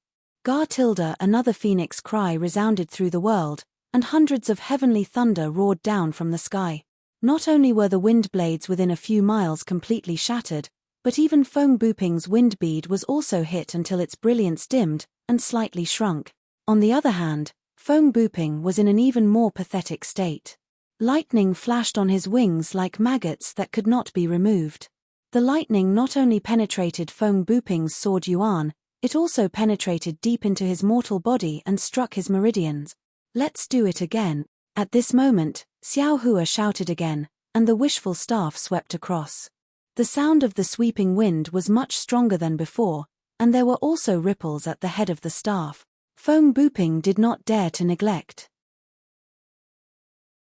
Another phoenix cry resounded through the world, and hundreds of heavenly thunder roared down from the sky. Not only were the wind blades within a few miles completely shattered, but even Feng Buping's wind bead was also hit until its brilliance dimmed and slightly shrunk. On the other hand, Feng Buping was in an even more pathetic state. Lightning flashed on his wings like maggots that could not be removed. The lightning not only penetrated Feng Buping's sword Yuan, it also penetrated deep into his mortal body and struck his meridians. Let's do it again. At this moment, Xiao Hua shouted again, and the wishful staff swept across. The sound of the sweeping wind was much stronger than before, and there were also ripples at the head of the staff. Feng Buping did not dare to neglect.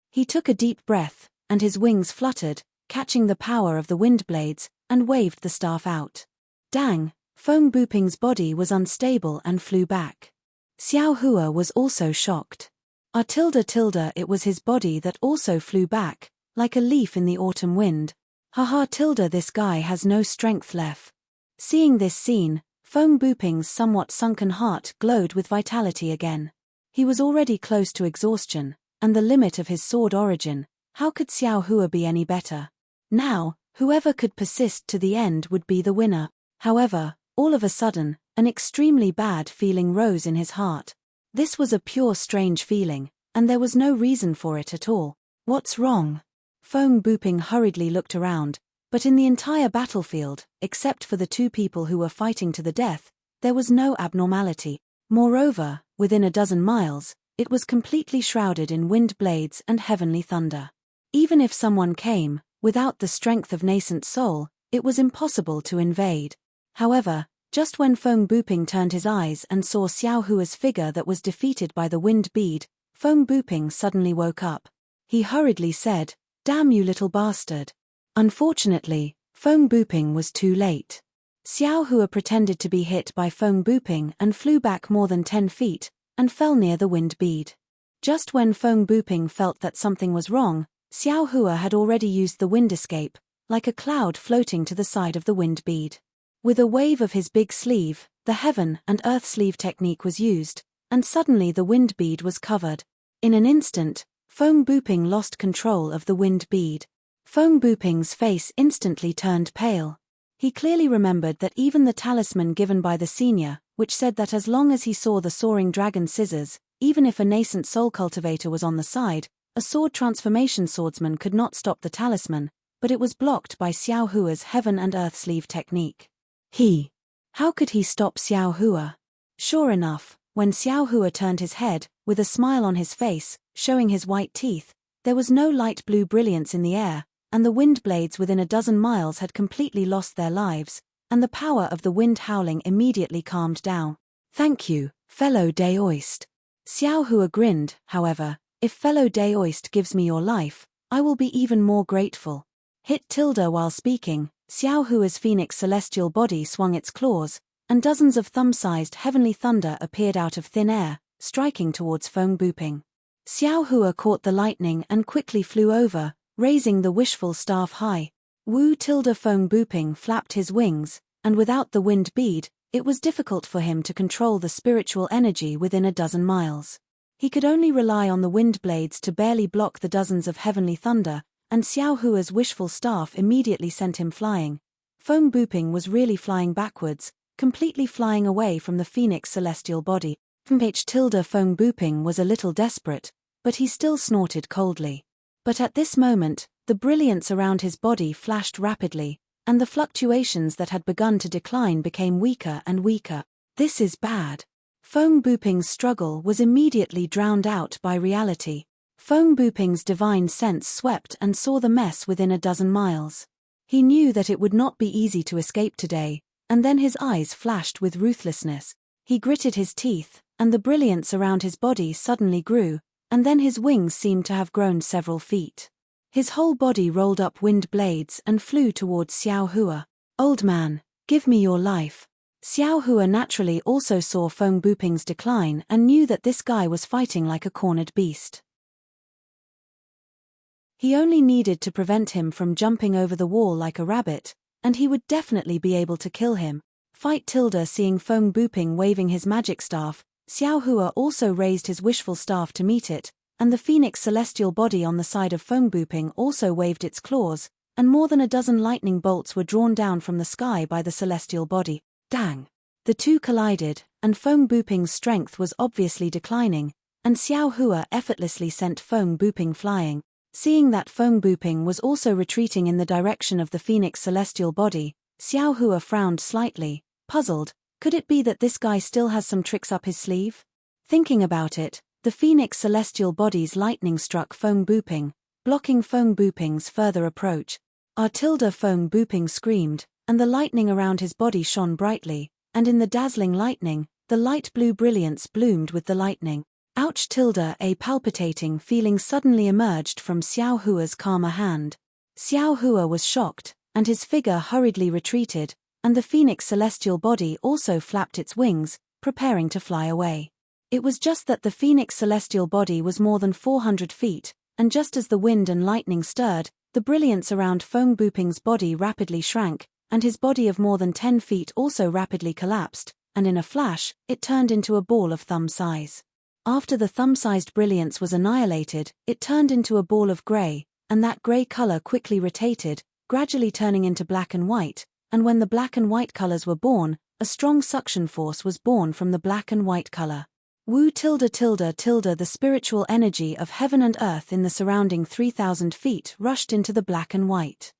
He took a deep breath, and his wings fluttered, catching the power of the wind blades, and waved the staff out. Dang! Feng Buping's body was unstable and flew back. Xiao Hua was also shocked. It was his body that also flew back, like a leaf in the autumn wind. This guy has no strength left. Seeing this scene, Feng Buping's somewhat sunken heart glowed with vitality again. He was already close to exhaustion, and the limit of his sword origin. How could Xiao Hua be any better? Now, whoever could persist to the end would be the winner. However, all of a sudden, an extremely bad feeling rose in his heart. This was a pure strange feeling, and there was no reason for it at all. What's wrong? Feng Buping hurriedly looked around, but in the entire battlefield, except for the two people who were fighting to the death, there was no abnormality. Moreover, within a dozen miles, it was completely shrouded in wind blades and heavenly thunder. Even if someone came, without the strength of nascent soul, it was impossible to invade. However, just when Feng Buping turned his eyes and saw Xiao Hua's figure that was defeated by the wind bead, Feng Buping suddenly woke up. He hurriedly said, "Damn you little bastard." Unfortunately, Feng Buping was too late. Xiao Hua pretended to be hit by Feng Buping and flew back more than 10 feet, and fell near the wind bead. Just when Feng Buping felt that something was wrong, Xiao Hua had already used the wind escape, like a cloud floating to the side of the wind bead. With a wave of his big sleeve, the heaven and earth sleeve technique was used, and suddenly the wind bead was covered. In an instant, Feng Buping lost control of the wind bead. Feng Buping's face instantly turned pale. He clearly remembered that even the talisman given by the senior, which said that as long as he saw the soaring dragon scissors, even if a nascent soul cultivator was on the side, a sword transformation swordsman could not stop the talisman, but it was blocked by Xiao Hua's heaven and earth sleeve technique. How could he stop Xiao Hua? Sure enough, when Xiao Hua turned his head, with a smile on his face, showing his white teeth, there was no light blue brilliance in the air, and the wind blades within a dozen miles had completely lost their lives, and the power of the wind howling immediately calmed down. "Thank you, fellow Daoist." Xiao Hua grinned. "However, if fellow Daoist gives me your life, I will be even more grateful." While speaking, Xiao Hua's phoenix celestial body swung its claws, and dozens of thumb-sized heavenly thunder appeared out of thin air, striking towards Feng Buping. Xiao Hua caught the lightning and quickly flew over, raising the wishful staff high. Feng Buping flapped his wings, and without the wind bead, it was difficult for him to control the spiritual energy within a dozen miles. He could only rely on the wind blades to barely block the dozens of heavenly thunder, and Xiao Hua's wishful staff immediately sent him flying. Feng Buping was really flying backwards, completely flying away from the phoenix celestial body. Feng Buping was a little desperate, but he still snorted coldly. But at this moment, the brilliance around his body flashed rapidly, and the fluctuations that had begun to decline became weaker and weaker. This is bad. Feng Buping's struggle was immediately drowned out by reality. Feng Buping's divine sense swept and saw the mess within a dozen miles. He knew that it would not be easy to escape today, and then his eyes flashed with ruthlessness. He gritted his teeth, and the brilliance around his body suddenly grew, and then his wings seemed to have grown several feet. His whole body rolled up wind blades and flew towards Xiao Hua. "Old man, give me your life." Xiao Hua naturally also saw Feng Buping's decline and knew that this guy was fighting like a cornered beast. He only needed to prevent him from jumping over the wall like a rabbit, and he would definitely be able to kill him. Seeing Feng Buping waving his magic staff, Xiao Hua also raised his wishful staff to meet it, and the phoenix celestial body on the side of Feng Buping also waved its claws, and more than a dozen lightning bolts were drawn down from the sky by the celestial body. Dang! The two collided, and Feng Buping's strength was obviously declining, and Xiao Hua effortlessly sent Feng Buping flying. Seeing that Feng Buping was also retreating in the direction of the phoenix celestial body, Xiao Hua frowned slightly, puzzled. Could it be that this guy still has some tricks up his sleeve? Thinking about it, the phoenix celestial body's lightning struck Feng Buping, blocking Feng Buping's further approach. Feng Buping screamed, and the lightning around his body shone brightly, and in the dazzling lightning, the light blue brilliance bloomed with the lightning. Ouch! A palpitating feeling suddenly emerged from Xiao Hua's calmer hand. Xiao Hua was shocked, and his figure hurriedly retreated, and the phoenix celestial body also flapped its wings, preparing to fly away. It was just that the phoenix celestial body was more than 400 feet, and just as the wind and lightning stirred, the brilliance around Feng Buping's body rapidly shrank, and his body of more than 10 feet also rapidly collapsed, and in a flash, it turned into a ball of thumb size. After the thumb-sized brilliance was annihilated, it turned into a ball of grey, and that grey color quickly rotated, gradually turning into black and white, and when the black and white colors were born, a strong suction force was born from the black and white color. Wu tilde tilde tilde the spiritual energy of heaven and earth in the surrounding 3,000 feet rushed into the black and white.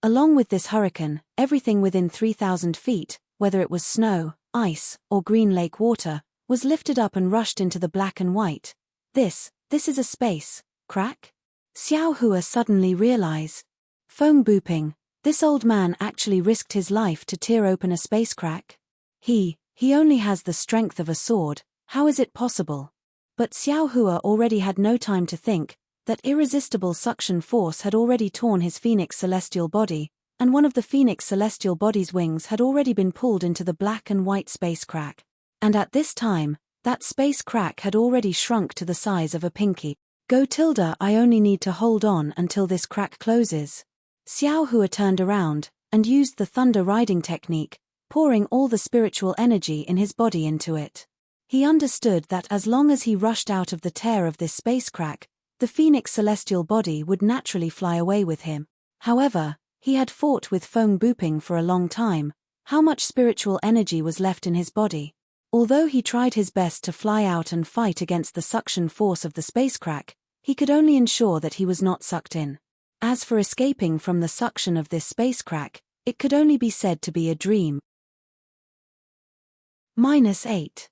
Along with this hurricane, everything within 3,000 feet, whether it was snow, ice, or green lake water, was lifted up and rushed into the black and white. This is a space crack? Xiao Hua suddenly realized. Feng Buping, this old man actually risked his life to tear open a space crack? He only has the strength of a sword, how is it possible? But Xiao Hua already had no time to think. That irresistible suction force had already torn his phoenix celestial body, and one of the phoenix celestial body's wings had already been pulled into the black and white space crack. And at this time, that space crack had already shrunk to the size of a pinky. Go tilde I only need to hold on until this crack closes. Xiao Hua turned around, and used the thunder riding technique, pouring all the spiritual energy in his body into it. He understood that as long as he rushed out of the tear of this space crack, the phoenix celestial body would naturally fly away with him. However, he had fought with Feng Buping for a long time. How much spiritual energy was left in his body? Although he tried his best to fly out and fight against the suction force of the space crack, he could only ensure that he was not sucked in. As for escaping from the suction of this space crack, it could only be said to be a dream. -8.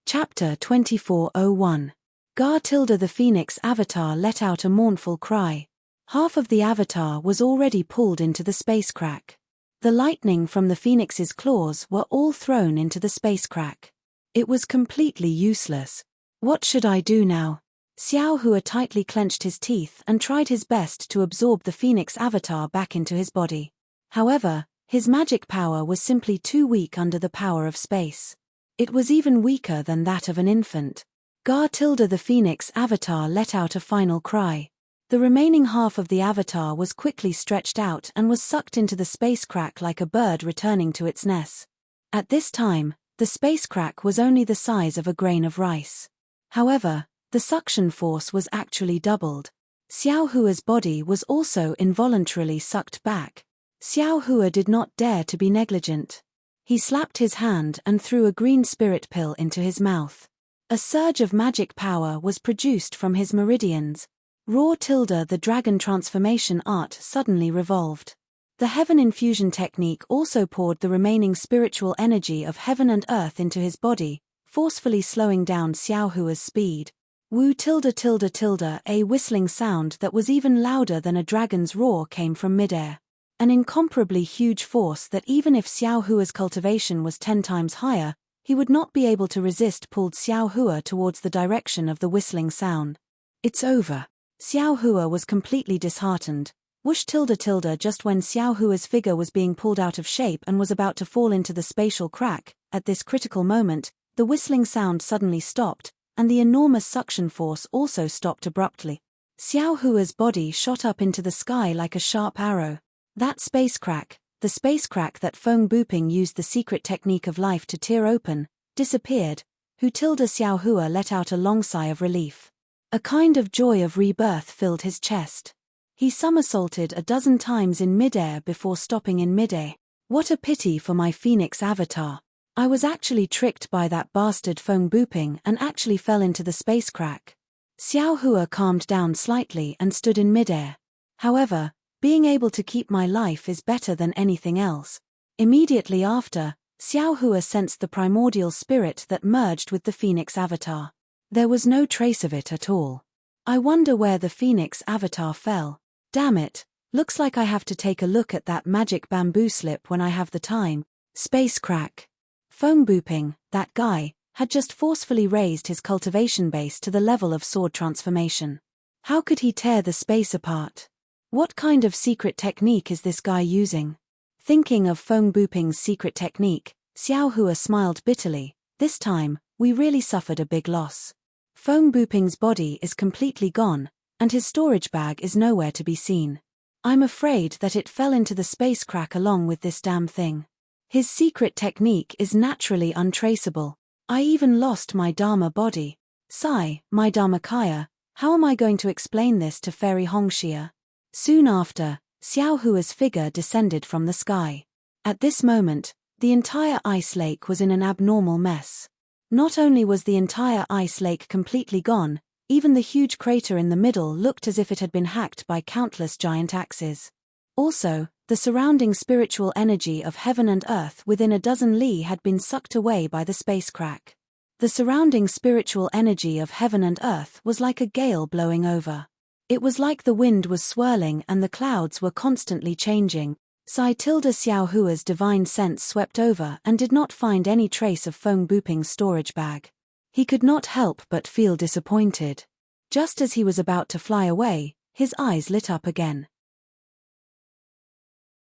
Chapter 2401. Ga tilde the Phoenix Avatar let out a mournful cry. Half of the Avatar was already pulled into the space crack. The lightning from the Phoenix's claws were all thrown into the space crack. It was completely useless. What should I do now? Xiao Hua tightly clenched his teeth and tried his best to absorb the Phoenix Avatar back into his body. However, his magic power was simply too weak under the power of space. It was even weaker than that of an infant. Ga tilde the Phoenix Avatar let out a final cry. The remaining half of the Avatar was quickly stretched out and was sucked into the space crack like a bird returning to its nest. At this time, the space crack was only the size of a grain of rice. However, the suction force was actually doubled. Xiao Hua's body was also involuntarily sucked back. Xiao Hua did not dare to be negligent. He slapped his hand and threw a green spirit pill into his mouth. A surge of magic power was produced from his meridians. Raw tilde the dragon transformation art suddenly revolved. The heaven infusion technique also poured the remaining spiritual energy of heaven and earth into his body, forcefully slowing down Xiao Hua's speed. Wu tilde tilde tilde a whistling sound that was even louder than a dragon's roar came from midair. An incomparably huge force that even if Xiao Hua's cultivation was 10 times higher, he would not be able to resist pulled Xiao Hua towards the direction of the whistling sound. It's over. Xiao Hua was completely disheartened. Whoosh tilde tilde just when Xiao Hua's figure was being pulled out of shape and was about to fall into the spatial crack, at this critical moment, the whistling sound suddenly stopped, and the enormous suction force also stopped abruptly. Xiao Hua's body shot up into the sky like a sharp arrow. That space crack, the space crack that Feng Buping used the secret technique of life to tear open, disappeared. Hu tilde Xiao Hua let out a long sigh of relief. A kind of joy of rebirth filled his chest. He somersaulted a dozen times in midair before stopping in midair. What a pity for my Phoenix Avatar. I was actually tricked by that bastard Feng Buping and actually fell into the space crack. Xiao Hua calmed down slightly and stood in midair. However, being able to keep my life is better than anything else. Immediately after, Xiao Hua sensed the primordial spirit that merged with the Phoenix Avatar. There was no trace of it at all. I wonder where the Phoenix Avatar fell. Damn it, looks like I have to take a look at that magic bamboo slip when I have the time. Space crack. Feng Buping, that guy, had just forcefully raised his cultivation base to the level of sword transformation. How could he tear the space apart? What kind of secret technique is this guy using? Thinking of Feng Buping's secret technique, Xiao Hua smiled bitterly. This time, we really suffered a big loss. Feng Buping's body is completely gone, and his storage bag is nowhere to be seen. I'm afraid that it fell into the space crack along with this damn thing. His secret technique is naturally untraceable. I even lost my Dharma body. Sigh, my Dharmakaya, how am I going to explain this to Fairy Hongxia? Soon after, Xiao Hua's figure descended from the sky. At this moment, the entire ice lake was in an abnormal mess. Not only was the entire ice lake completely gone, even the huge crater in the middle looked as if it had been hacked by countless giant axes. Also, the surrounding spiritual energy of heaven and earth within a dozen li had been sucked away by the space crack. The surrounding spiritual energy of heaven and earth was like a gale blowing over. It was like the wind was swirling and the clouds were constantly changing. Xiao Hua's divine sense swept over and did not find any trace of Feng Buping's storage bag. He could not help but feel disappointed. Just as he was about to fly away, his eyes lit up again.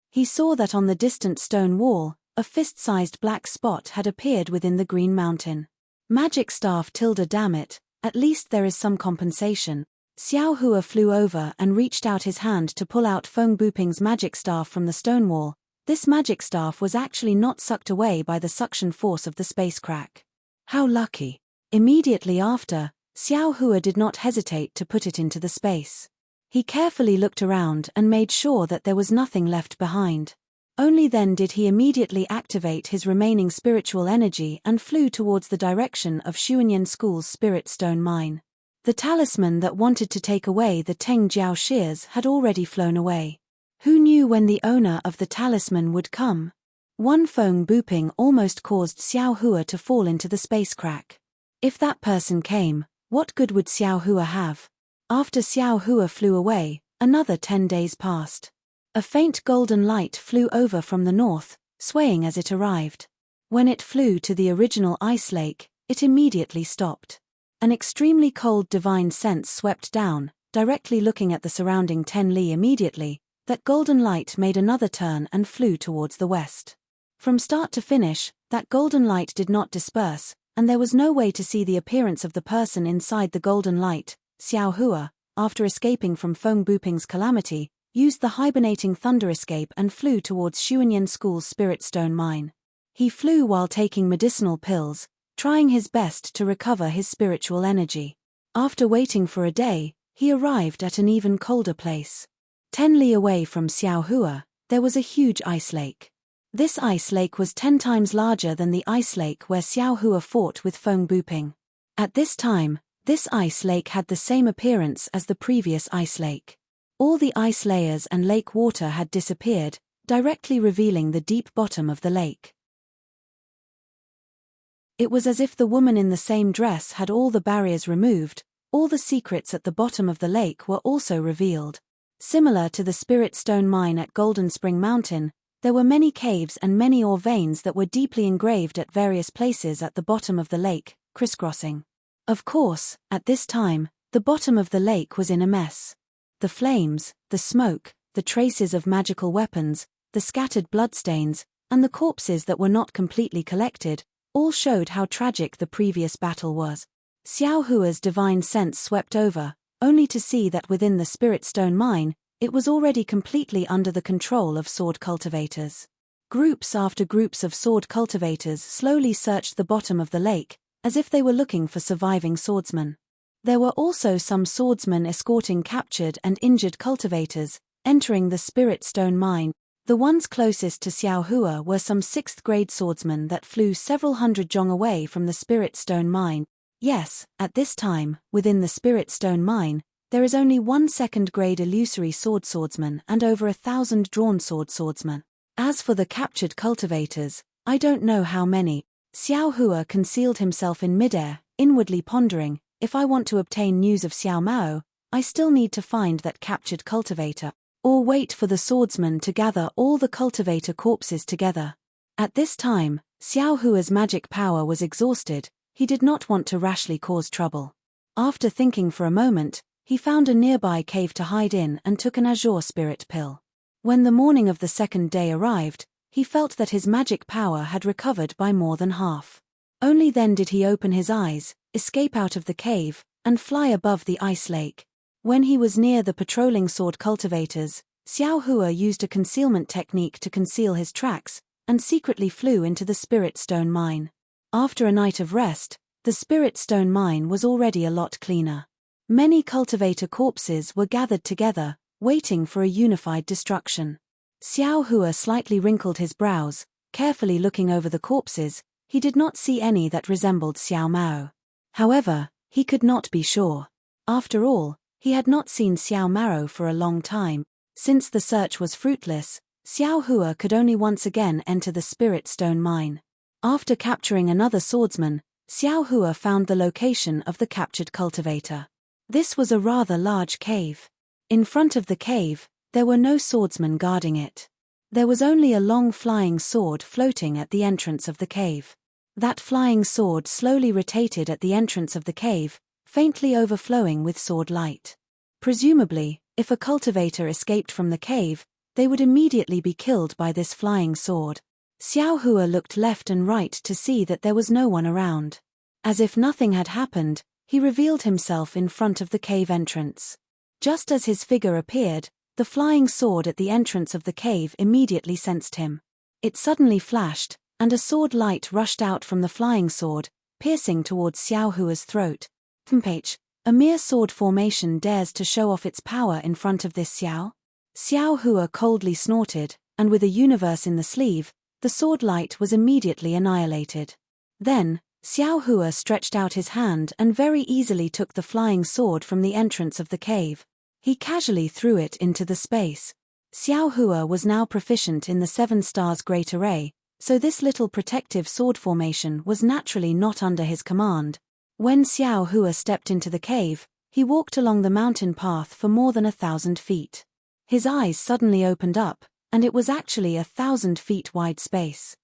He saw that on the distant stone wall, a fist-sized black spot had appeared within the green mountain. Magic staff damn it, at least there is some compensation. Xiao Hua flew over and reached out his hand to pull out Feng Buping's magic staff from the stone wall. This magic staff was actually not sucked away by the suction force of the space crack. How lucky. Immediately after, Xiao Hua did not hesitate to put it into the space. He carefully looked around and made sure that there was nothing left behind. Only then did he immediately activate his remaining spiritual energy and flew towards the direction of Xuanyan School's spirit stone mine. The talisman that wanted to take away the Teng Jiao shears had already flown away. Who knew when the owner of the talisman would come? One Feng Buping almost caused Xiao Hua to fall into the space crack. If that person came, what good would Xiao Hua have? After Xiao Hua flew away, another 10 days passed. A faint golden light flew over from the north, swaying as it arrived. When it flew to the original ice lake, it immediately stopped. An extremely cold divine sense swept down, directly looking at the surrounding 10 li immediately. That golden light made another turn and flew towards the west. From start to finish, that golden light did not disperse, and there was no way to see the appearance of the person inside the golden light. Xiao Hua, after escaping from Feng Buping's calamity, used the hibernating thunder escape and flew towards Xuanyan School's spirit stone mine. He flew while taking medicinal pills, trying his best to recover his spiritual energy. After waiting for a day, he arrived at an even colder place. 10 li away from Xiao Hua, there was a huge ice lake. This ice lake was 10 times larger than the ice lake where Xiao Hua fought with Feng Buping. At this time, this ice lake had the same appearance as the previous ice lake. All the ice layers and lake water had disappeared, directly revealing the deep bottom of the lake. It was as if the woman in the same dress had all the barriers removed. All the secrets at the bottom of the lake were also revealed. Similar to the spirit stone mine at Golden Spring Mountain, there were many caves and many ore veins that were deeply engraved at various places at the bottom of the lake, crisscrossing. Of course, at this time, the bottom of the lake was in a mess. The flames, the smoke, the traces of magical weapons, the scattered bloodstains, and the corpses that were not completely collected, all showed how tragic the previous battle was. Xiao Hua's divine sense swept over, only to see that within the spirit stone mine, it was already completely under the control of sword cultivators. Groups after groups of sword cultivators slowly searched the bottom of the lake, as if they were looking for surviving swordsmen. There were also some swordsmen escorting captured and injured cultivators, entering the spirit stone mine. The ones closest to Xiao Hua were some 6th grade swordsmen that flew several hundred zhong away from the spirit stone mine. Yes, at this time, within the spirit stone mine, there is only 1 2nd grade illusory swordsman and over 1,000 drawn swordsmen. As for the captured cultivators, I don't know how many. Xiao Hua concealed himself in midair, inwardly pondering, if I want to obtain news of Xiao Mao, I still need to find that captured cultivator, or wait for the swordsman to gather all the cultivator corpses together. At this time, Xiao Hua's magic power was exhausted. He did not want to rashly cause trouble. After thinking for a moment, he found a nearby cave to hide in and took an azure spirit pill. When the morning of the second day arrived, he felt that his magic power had recovered by more than half. Only then did he open his eyes, escape out of the cave, and fly above the ice lake. When he was near the patrolling sword cultivators, Xiao Hua used a concealment technique to conceal his tracks, and secretly flew into the spirit stone mine. After a night of rest, the spirit stone mine was already a lot cleaner. Many cultivator corpses were gathered together, waiting for a unified destruction. Xiao Hua slightly wrinkled his brows, carefully looking over the corpses. He did not see any that resembled Xiao Mao. However, he could not be sure. After all, he had not seen Xiao Mao for a long time. Since the search was fruitless, Xiao Hua could only once again enter the spirit stone mine. After capturing another swordsman, Xiao Hua found the location of the captured cultivator. This was a rather large cave. In front of the cave, there were no swordsmen guarding it. There was only a long flying sword floating at the entrance of the cave. That flying sword slowly rotated at the entrance of the cave, faintly overflowing with sword light. Presumably, if a cultivator escaped from the cave, they would immediately be killed by this flying sword. Xiao Hua looked left and right to see that there was no one around. As if nothing had happened, he revealed himself in front of the cave entrance. Just as his figure appeared, the flying sword at the entrance of the cave immediately sensed him. It suddenly flashed, and a sword light rushed out from the flying sword, piercing towards Xiao Hua's throat. A mere sword formation dares to show off its power in front of this Xiao? Xiao Hua coldly snorted, and with a universe in the sleeve, the sword light was immediately annihilated. Then, Xiao Hua stretched out his hand and very easily took the flying sword from the entrance of the cave. He casually threw it into the space. Xiao Hua was now proficient in the 7 stars Great Array, so this little protective sword formation was naturally not under his command. When Xiao Hua stepped into the cave, he walked along the mountain path for more than 1,000 feet. His eyes suddenly opened up, and it was actually 1,000 feet wide space.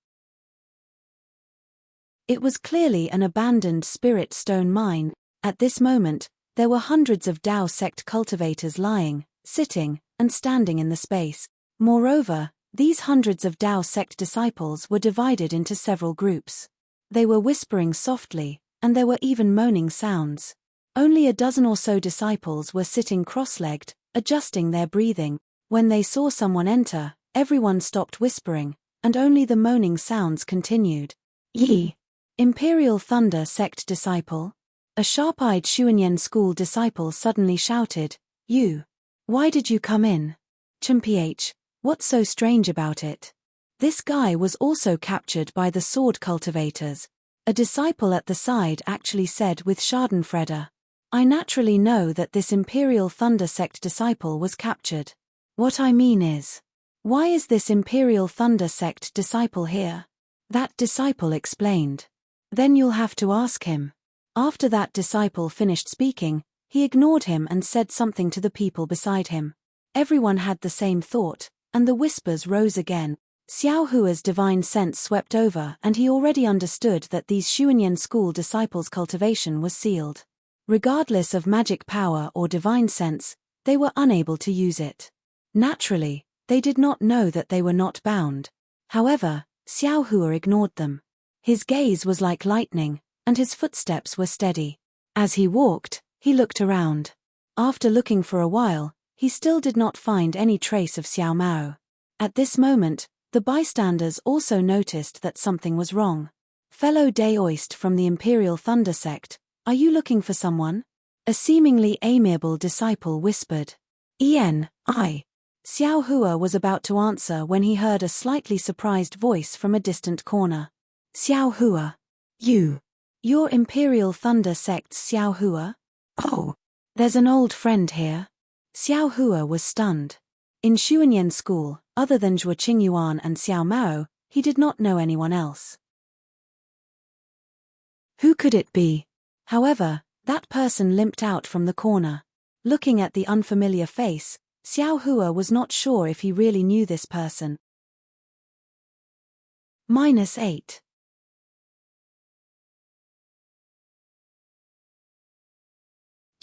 It was clearly an abandoned spirit stone mine. At this moment, there were hundreds of Dao sect cultivators lying, sitting, and standing in the space. Moreover, these hundreds of Dao sect disciples were divided into several groups. They were whispering softly, and there were even moaning sounds. Only a dozen or so disciples were sitting cross-legged, adjusting their breathing. When they saw someone enter, everyone stopped whispering, and only the moaning sounds continued. Yi! Imperial Thunder Sect disciple? A sharp-eyed Xuanyan school disciple suddenly shouted, "You! Why did you come in? Ch, what's so strange about it?" This guy was also captured by the sword cultivators. A disciple at the side actually said with Schadenfreude, "I naturally know that this Imperial Thunder Sect disciple was captured. What I mean is, why is this Imperial Thunder Sect disciple here?" That disciple explained. "Then you'll have to ask him." After that disciple finished speaking, he ignored him and said something to the people beside him. Everyone had the same thought, and the whispers rose again. Xiao Hua's divine sense swept over and he already understood that these Xuanyan school disciples' cultivation was sealed. Regardless of magic power or divine sense, they were unable to use it. Naturally, they did not know that they were not bound. However, Xiao Hua ignored them. His gaze was like lightning, and his footsteps were steady. As he walked, he looked around. After looking for a while, he still did not find any trace of Xiao Mao. At this moment, the bystanders also noticed that something was wrong. "Fellow Daoist from the Imperial Thunder Sect, are you looking for someone?" A seemingly amiable disciple whispered. "I." Xiao Hua was about to answer when he heard a slightly surprised voice from a distant corner. "Xiao Hua. You're Imperial Thunder Sect's Xiao Hua? Oh, there's an old friend here." Xiao Hua was stunned. In Xuanyan school, other than Zhuo Qingyuan and Xiao Mao, he did not know anyone else. Who could it be? However, that person limped out from the corner. Looking at the unfamiliar face, Xiao Hua was not sure if he really knew this person. -8.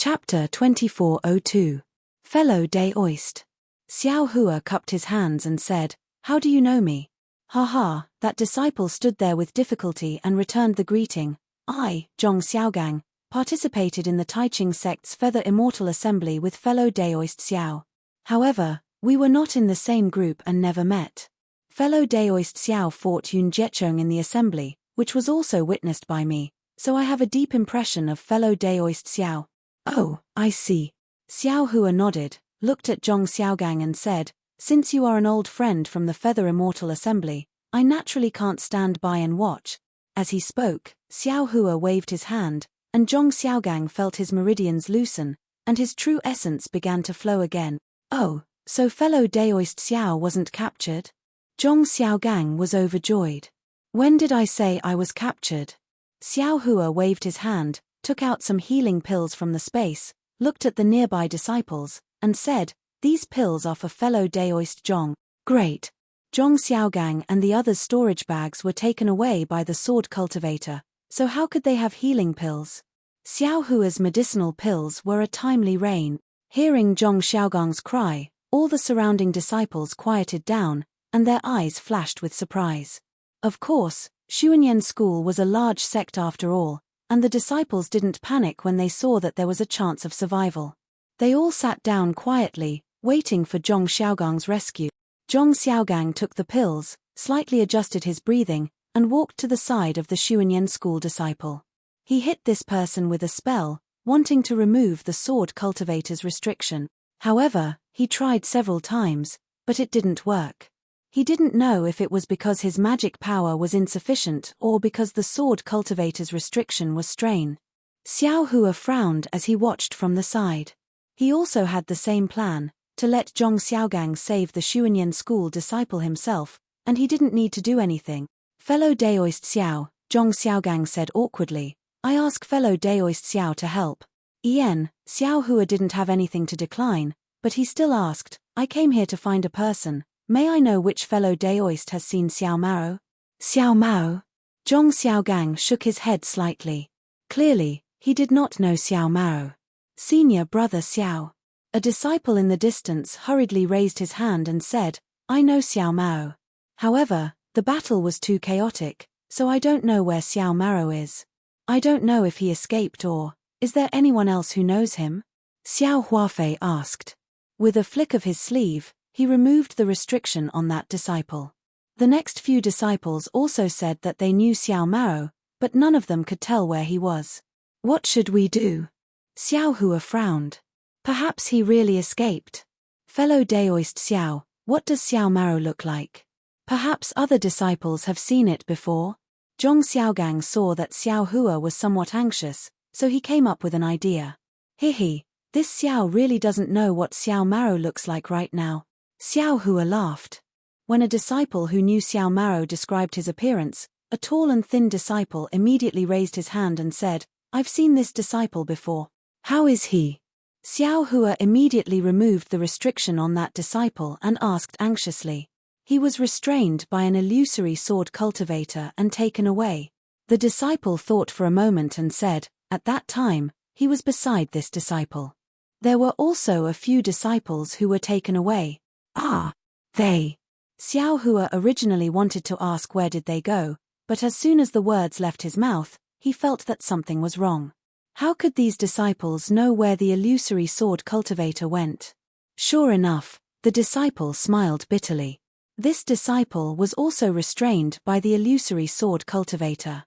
Chapter 2402. Fellow Daoist. Xiao Hua cupped his hands and said, "How do you know me?" "Ha ha," that disciple stood there with difficulty and returned the greeting. "I, Zhong Xiaogang, participated in the Taiching sect's Feather Immortal Assembly with fellow Daoist Xiao. However, we were not in the same group and never met. Fellow Daoist Xiao fought Yun Jiecheng in the assembly, which was also witnessed by me, so I have a deep impression of fellow Daoist Xiao." "Oh, I see." Xiao Hua nodded, looked at Zhong Xiaogang and said, "Since you are an old friend from the Feather Immortal Assembly, I naturally can't stand by and watch." As he spoke, Xiao Hua waved his hand, and Zhong Xiaogang felt his meridians loosen, and his true essence began to flow again. "Oh, so fellow Daoist Xiao wasn't captured?" Zhong Xiaogang was overjoyed. "When did I say I was captured?" Xiao Hua waved his hand, took out some healing pills from the space, looked at the nearby disciples, and said, "These pills are for fellow Daoist Zhong." "Great." Zhong Xiaogang and the others' storage bags were taken away by the sword cultivator, so how could they have healing pills? Xiao Hua's medicinal pills were a timely rain. Hearing Zhong Xiaogang's cry, all the surrounding disciples quieted down, and their eyes flashed with surprise. Of course, Xuanyan School was a large sect after all, and the disciples didn't panic when they saw that there was a chance of survival. They all sat down quietly, waiting for Zhong Xiaogang's rescue. Zhong Xiaogang took the pills, slightly adjusted his breathing, and walked to the side of the Xuanyan School disciple. He hit this person with a spell, wanting to remove the sword cultivator's restriction. However, he tried several times, but it didn't work. He didn't know if it was because his magic power was insufficient or because the sword cultivator's restriction was strained. Xiao Hua frowned as he watched from the side. He also had the same plan, to let Zhong Xiaogang save the Xuanyan School disciple himself, and he didn't need to do anything. "Fellow Daoist Xiao," Zhong Xiaogang said awkwardly, "I ask fellow Daoist Xiao to help." Xiao Hua didn't have anything to decline, but he still asked, "I came here to find a person. May I know which fellow Daoist has seen Xiao Mao?" "Xiao Mao?" Zhong Xiaogang shook his head slightly. Clearly, he did not know Xiao Mao. "Senior brother Xiao." A disciple in the distance hurriedly raised his hand and said, "I know Xiao Mao. However, the battle was too chaotic, so I don't know where Xiao Mao is. I don't know if he escaped or, is there anyone else who knows him?" Xiao Huafei asked. With a flick of his sleeve, he removed the restriction on that disciple. The next few disciples also said that they knew Xiao Mao, but none of them could tell where he was. "What should we do?" Xiao Hua frowned. "Perhaps he really escaped." "Fellow Daoist Xiao, what does Xiao Mao look like? Perhaps other disciples have seen it before?" Zhong Xiaogang saw that Xiao Hua was somewhat anxious, so he came up with an idea. "Hihi, this Xiao really doesn't know what Xiao Mao looks like right now." Xiao Hua laughed. When a disciple who knew Xiao Mao described his appearance, a tall and thin disciple immediately raised his hand and said, "I've seen this disciple before. How is he?" Xiao Hua immediately removed the restriction on that disciple and asked anxiously. He was restrained by an illusory sword cultivator and taken away. The disciple thought for a moment and said, "At that time, he was beside this disciple." There were also a few disciples who were taken away. "Ah, they." Xiao Hua originally wanted to ask where did they go, but as soon as the words left his mouth, he felt that something was wrong. How could these disciples know where the illusory sword cultivator went? Sure enough, the disciple smiled bitterly. This disciple was also restrained by the illusory sword cultivator.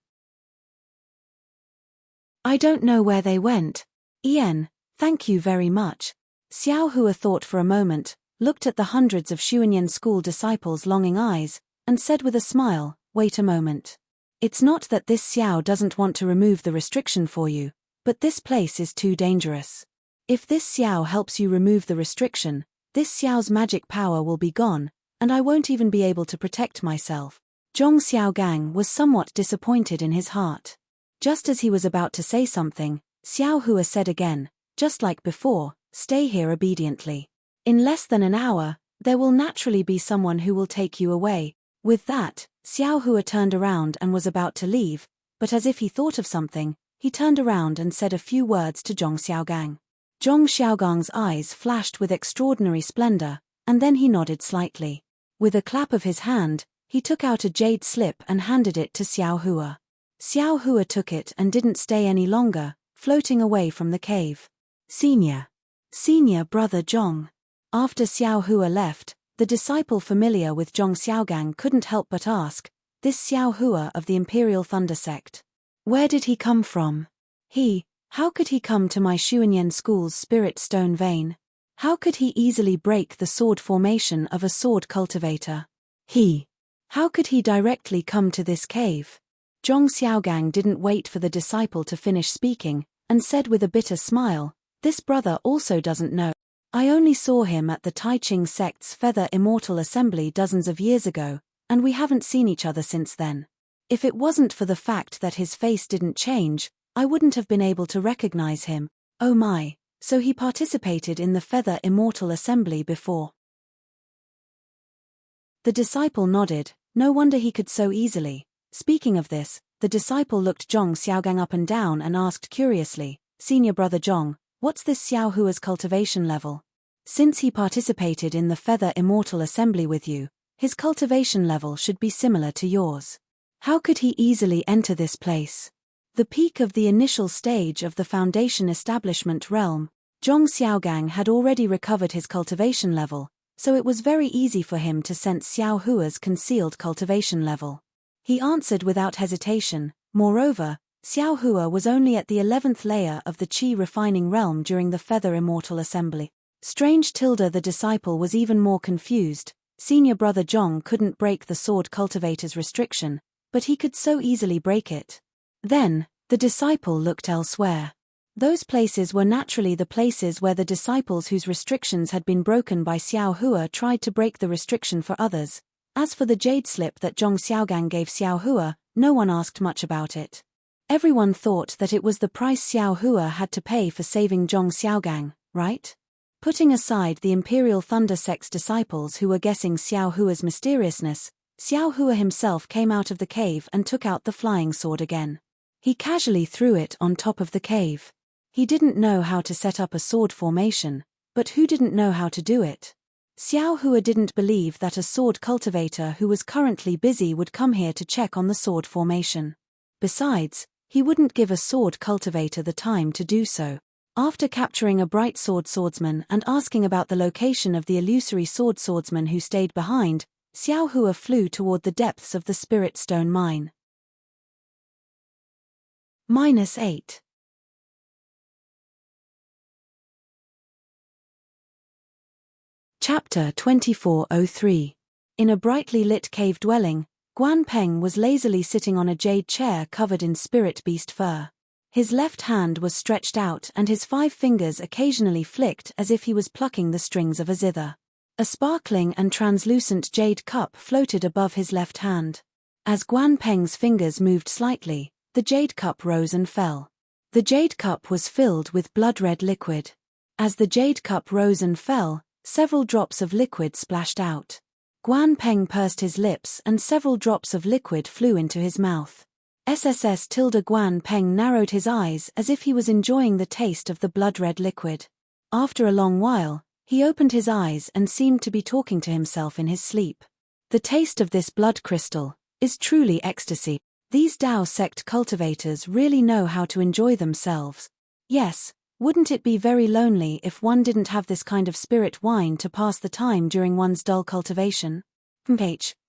"I don't know where they went. Thank you very much." Xiao Hua thought for a moment, looked at the hundreds of Xuanyan School disciples' longing eyes, and said with a smile, "Wait a moment. It's not that this Xiao doesn't want to remove the restriction for you, but this place is too dangerous. If this Xiao helps you remove the restriction, this Xiao's magic power will be gone, and I won't even be able to protect myself." Zhong Xiaogang was somewhat disappointed in his heart. Just as he was about to say something, Xiao Hua said again, just like before, "Stay here obediently. In less than an hour, there will naturally be someone who will take you away." With that, Xiao Hua turned around and was about to leave, but as if he thought of something, he turned around and said a few words to Zhong Xiaogang. Zhong Xiaogang's eyes flashed with extraordinary splendor, and then he nodded slightly. With a clap of his hand, he took out a jade slip and handed it to Xiao Hua. Xiao Hua took it and didn't stay any longer, floating away from the cave. Senior brother Zhong. After Xiao Hua left, the disciple familiar with Zhong Xiaogang couldn't help but ask, this Xiao Hua of the Imperial Thunder Sect. Where did he come from? How could he come to my Xuanyan school's spirit stone vein? How could he easily break the sword formation of a sword cultivator? How could he directly come to this cave? Zhong Xiaogang didn't wait for the disciple to finish speaking, and said with a bitter smile, this brother also doesn't know. I only saw him at the Taiqing sect's Feather Immortal Assembly dozens of years ago, and we haven't seen each other since then. If it wasn't for the fact that his face didn't change, I wouldn't have been able to recognize him. Oh my, so he participated in the Feather Immortal Assembly before. The disciple nodded, no wonder he could so easily. Speaking of this, the disciple looked Zhong Xiaogang up and down and asked curiously, Senior brother Zhong, what's this Xiao Hua's cultivation level? Since he participated in the Feather Immortal Assembly with you, his cultivation level should be similar to yours. How could he easily enter this place? The peak of the initial stage of the Foundation Establishment realm, Zhong Xiaogang had already recovered his cultivation level, so it was very easy for him to sense Xiao Hua's concealed cultivation level. He answered without hesitation, moreover, Xiao Hua was only at the 11th layer of the Qi refining realm during the Feather Immortal Assembly. Strange tilde the disciple was even more confused. Senior brother Zhong couldn't break the sword cultivator's restriction, but he could so easily break it. Then, the disciple looked elsewhere. Those places were naturally the places where the disciples whose restrictions had been broken by Xiao Hua tried to break the restriction for others. As for the jade slip that Zhong Xiaogang gave Xiao Hua, no one asked much about it. Everyone thought that it was the price Xiao Hua had to pay for saving Zhong Xiaogang, right? Putting aside the Imperial Thunder Sect's disciples who were guessing Xiao Hua's mysteriousness, Xiao Hua himself came out of the cave and took out the flying sword again. He casually threw it on top of the cave. He didn't know how to set up a sword formation, but who didn't know how to do it? Xiao Hua didn't believe that a sword cultivator who was currently busy would come here to check on the sword formation. Besides, he wouldn't give a sword cultivator the time to do so. After capturing a bright sword swordsman and asking about the location of the illusory sword swordsman who stayed behind, Xiao Hua flew toward the depths of the spirit stone mine. -8. Chapter 2403. In a brightly lit cave dwelling, Guan Peng was lazily sitting on a jade chair covered in spirit beast fur. His left hand was stretched out and his 5 fingers occasionally flicked as if he was plucking the strings of a zither. A sparkling and translucent jade cup floated above his left hand. As Guan Peng's fingers moved slightly, the jade cup rose and fell. The jade cup was filled with blood-red liquid. As the jade cup rose and fell, several drops of liquid splashed out. Guan Peng pursed his lips and several drops of liquid flew into his mouth. Guan Peng narrowed his eyes as if he was enjoying the taste of the blood-red liquid. After a long while, he opened his eyes and seemed to be talking to himself in his sleep. The taste of this blood crystal is truly ecstasy. These Dao sect cultivators really know how to enjoy themselves. Yes, wouldn't it be very lonely if one didn't have this kind of spirit wine to pass the time during one's dull cultivation?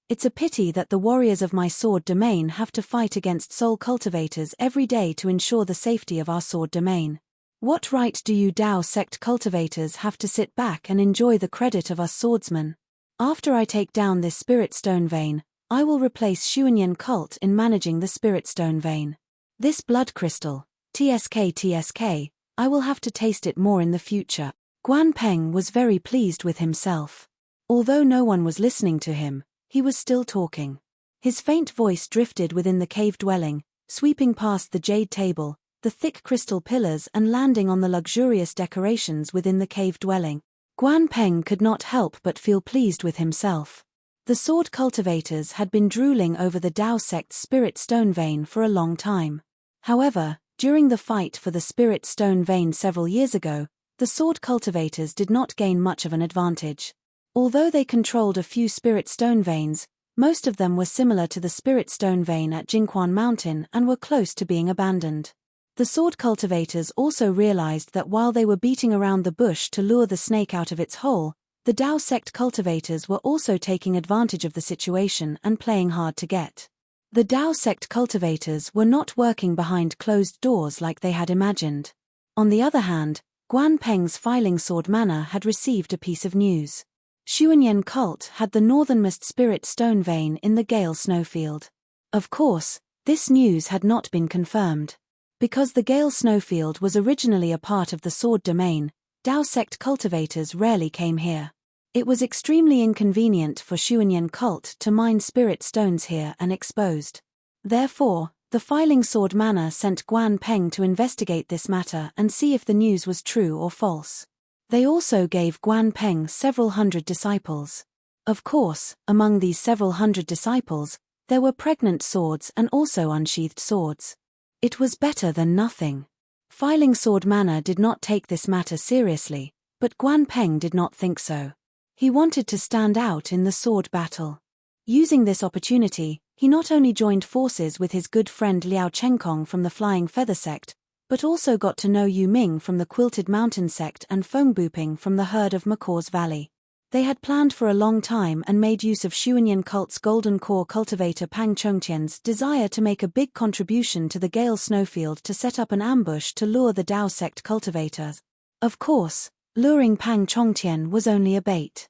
It's a pity that the warriors of my sword domain have to fight against soul cultivators every day to ensure the safety of our sword domain. What right do you Dao sect cultivators have to sit back and enjoy the credit of us swordsmen? After I take down this spirit stone vein, I will replace Xuanyan cult in managing the spirit stone vein. This blood crystal, TSK, I will have to taste it more in the future. Guan Peng was very pleased with himself. Although no one was listening to him, he was still talking. His faint voice drifted within the cave dwelling, sweeping past the jade table, the thick crystal pillars and landing on the luxurious decorations within the cave dwelling. Guan Peng could not help but feel pleased with himself. The sword cultivators had been drooling over the Dao sect's spirit stone vein for a long time. However, during the fight for the spirit stone vein several years ago, the sword cultivators did not gain much of an advantage. Although they controlled a few spirit stone veins, most of them were similar to the spirit stone vein at Jingquan Mountain and were close to being abandoned. The sword cultivators also realized that while they were beating around the bush to lure the snake out of its hole, the Dao sect cultivators were also taking advantage of the situation and playing hard to get. The Dao sect cultivators were not working behind closed doors like they had imagined. On the other hand, Guan Peng's filing sword manor had received a piece of news. Xuanyan cult had the northernmost spirit stone vein in the Gale snowfield. Of course, this news had not been confirmed. Because the Gale snowfield was originally a part of the sword domain, Dao sect cultivators rarely came here. It was extremely inconvenient for Xuanyan cult to mine spirit stones here and exposed. Therefore, the filing sword manor sent Guan Peng to investigate this matter and see if the news was true or false. They also gave Guan Peng several hundred disciples. Of course, among these several hundred disciples, there were pregnant swords and also unsheathed swords. It was better than nothing. Filing sword manor did not take this matter seriously, but Guan Peng did not think so. He wanted to stand out in the sword battle. Using this opportunity, he not only joined forces with his good friend Liao Chengkong from the Flying Feather sect, but also got to know Yu Ming from the Quilted Mountain sect and Feng Buping from the herd of Macaw's Valley. They had planned for a long time and made use of Xuanyan cult's golden core cultivator Pang Chongqian's desire to make a big contribution to the Gale snowfield to set up an ambush to lure the Dao sect cultivators. Of course, luring Pang Chongqian was only a bait.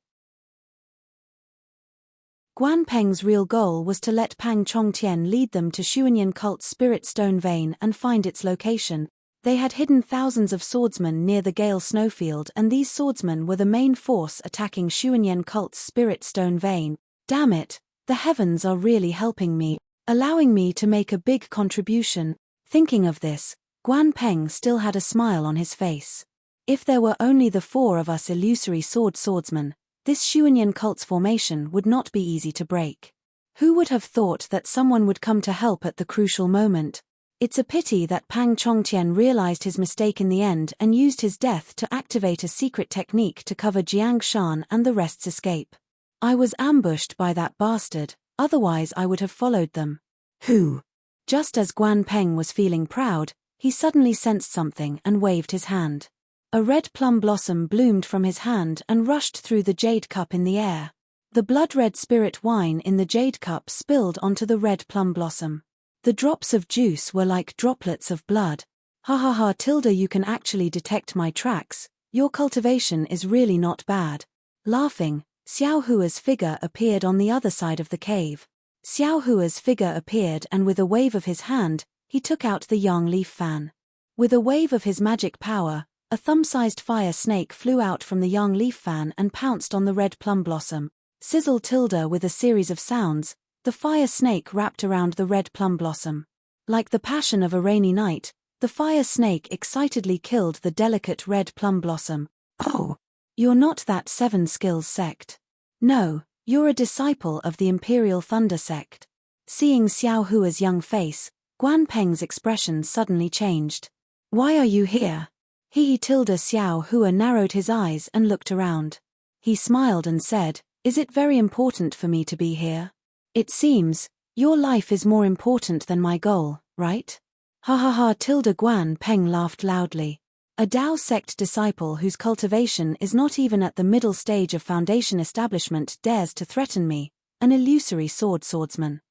Guan Peng's real goal was to let Pang Chongqian lead them to Xuanyan cult's spirit stone vein and find its location. They had hidden thousands of swordsmen near the Gale snowfield, and these swordsmen were the main force attacking Xuanyan cult's spirit stone vein. Damn it, the heavens are really helping me, allowing me to make a big contribution. Thinking of this, Guan Peng still had a smile on his face. If there were only the four of us illusory swordsmen, this Xuanyan cult's formation would not be easy to break. Who would have thought that someone would come to help at the crucial moment? It's a pity that Pang Chongqian realized his mistake in the end and used his death to activate a secret technique to cover Jiang Shan and the rest's escape. I was ambushed by that bastard, otherwise I would have followed them. Who? Just as Guan Peng was feeling proud, he suddenly sensed something and waved his hand. A red plum blossom bloomed from his hand and rushed through the jade cup in the air. The blood-red spirit wine in the jade cup spilled onto the red plum blossom. The drops of juice were like droplets of blood. Ha ha ha tilde, you can actually detect my tracks, your cultivation is really not bad. Laughing, Xiao Hua's figure appeared on the other side of the cave. Xiao Hua's figure appeared and with a wave of his hand, he took out the yang leaf fan. With a wave of his magic power, a thumb-sized fire snake flew out from the yang leaf fan and pounced on the red plum blossom. Sizzle tilde, with a series of sounds, the fire snake wrapped around the red plum blossom. Like the passion of a rainy night, the fire snake excitedly killed the delicate red plum blossom. Oh, you're not that Seven Skills sect. No, you're a disciple of the Imperial Thunder sect. Seeing Xiao Hua's young face, Guan Peng's expression suddenly changed. Why are you here? Xiao Hua narrowed his eyes and looked around. He smiled and said, Is it very important for me to be here? It seems, your life is more important than my goal, right? Ha ha ha Guan Peng laughed loudly. A Dao sect disciple whose cultivation is not even at the middle stage of foundation establishment dares to threaten me, an illusory swordsman.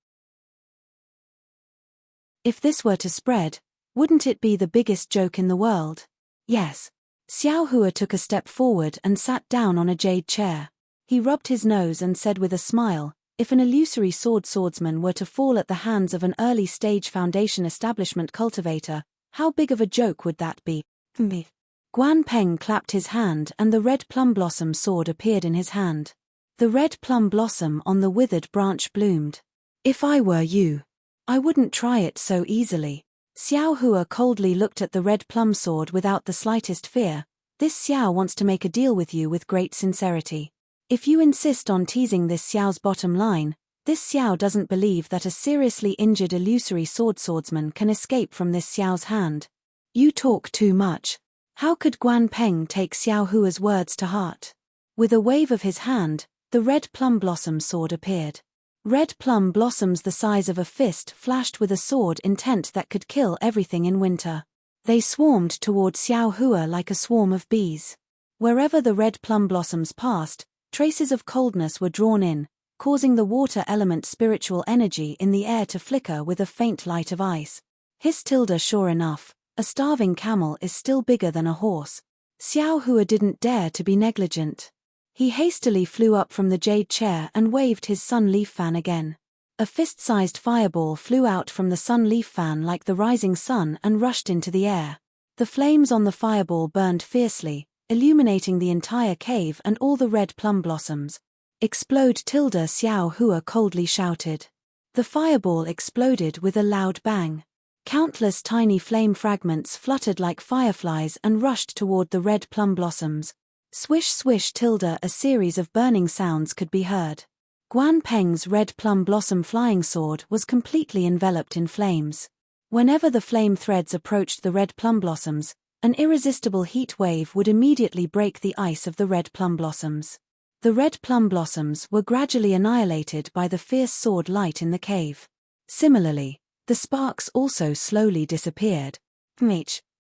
If this were to spread, wouldn't it be the biggest joke in the world? Yes. Xiao Hua took a step forward and sat down on a jade chair. He rubbed his nose and said with a smile, if an illusory swordsman were to fall at the hands of an early-stage foundation establishment cultivator, how big of a joke would that be? Guan Peng clapped his hand and the red plum blossom sword appeared in his hand. The red plum blossom on the withered branch bloomed. If I were you, I wouldn't try it so easily. Xiao Hua coldly looked at the red plum sword without the slightest fear. This Xiao wants to make a deal with you with great sincerity. If you insist on teasing this Xiao's bottom line, this Xiao doesn't believe that a seriously injured illusory swordsman can escape from this Xiao's hand. You talk too much. How could Guan Peng take Xiao Hua's words to heart? With a wave of his hand, the red plum blossom sword appeared. Red plum blossoms the size of a fist flashed with a sword intent that could kill everything in winter. They swarmed toward Xiao Hua like a swarm of bees. Wherever the red plum blossoms passed, traces of coldness were drawn in, causing the water element spiritual energy in the air to flicker with a faint light of ice. Sure enough, a starving camel is still bigger than a horse. Xiao Hua didn't dare to be negligent. He hastily flew up from the jade chair and waved his sun leaf fan again. A fist-sized fireball flew out from the sun leaf fan like the rising sun and rushed into the air. The flames on the fireball burned fiercely, illuminating the entire cave and all the red plum blossoms. Explode! Xiao Hua coldly shouted. The fireball exploded with a loud bang. Countless tiny flame fragments fluttered like fireflies and rushed toward the red plum blossoms. Swish swish! A series of burning sounds could be heard. Guan Peng's red plum blossom flying sword was completely enveloped in flames. Whenever the flame threads approached the red plum blossoms, an irresistible heat wave would immediately break the ice of the red plum blossoms. The red plum blossoms were gradually annihilated by the fierce sword light in the cave. Similarly, the sparks also slowly disappeared.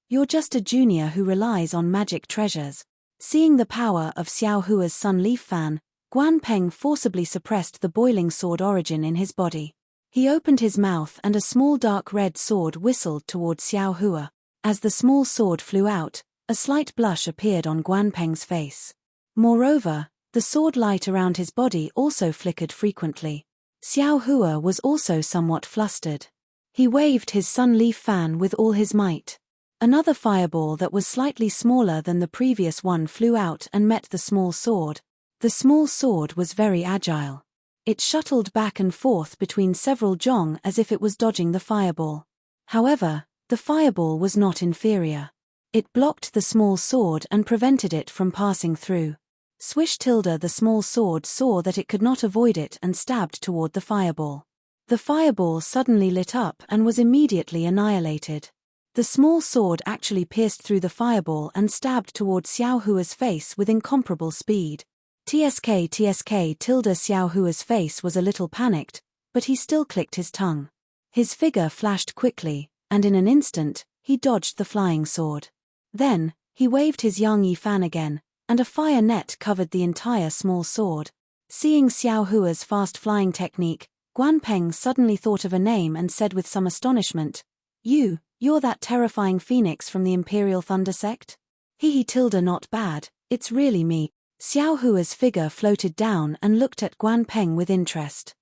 You're just a junior who relies on magic treasures. Seeing the power of Xiao Hua's sun leaf fan, Guan Peng forcibly suppressed the boiling sword origin in his body. He opened his mouth and a small dark red sword whistled toward Xiao Hua. As the small sword flew out, a slight blush appeared on Guan Peng's face. Moreover, the sword light around his body also flickered frequently. Xiao Hua was also somewhat flustered. He waved his sun leaf fan with all his might. Another fireball that was slightly smaller than the previous one flew out and met the small sword. The small sword was very agile. It shuttled back and forth between several zhong as if it was dodging the fireball. However, the fireball was not inferior. It blocked the small sword and prevented it from passing through. Swish! The small sword saw that it could not avoid it and stabbed toward the fireball. The fireball suddenly lit up and was immediately annihilated. The small sword actually pierced through the fireball and stabbed toward Xiao Hua's face with incomparable speed. Xiao Hua's face was a little panicked, but he still clicked his tongue. His figure flashed quickly, and in an instant, he dodged the flying sword. Then, he waved his yang yi fan again, and a fire net covered the entire small sword. Seeing Xiao Hua's fast flying technique, Guan Peng suddenly thought of a name and said with some astonishment, You're that terrifying phoenix from the Imperial Thunder sect? Not bad, it's really me. Xiao Hua's figure floated down and looked at Guan Peng with interest.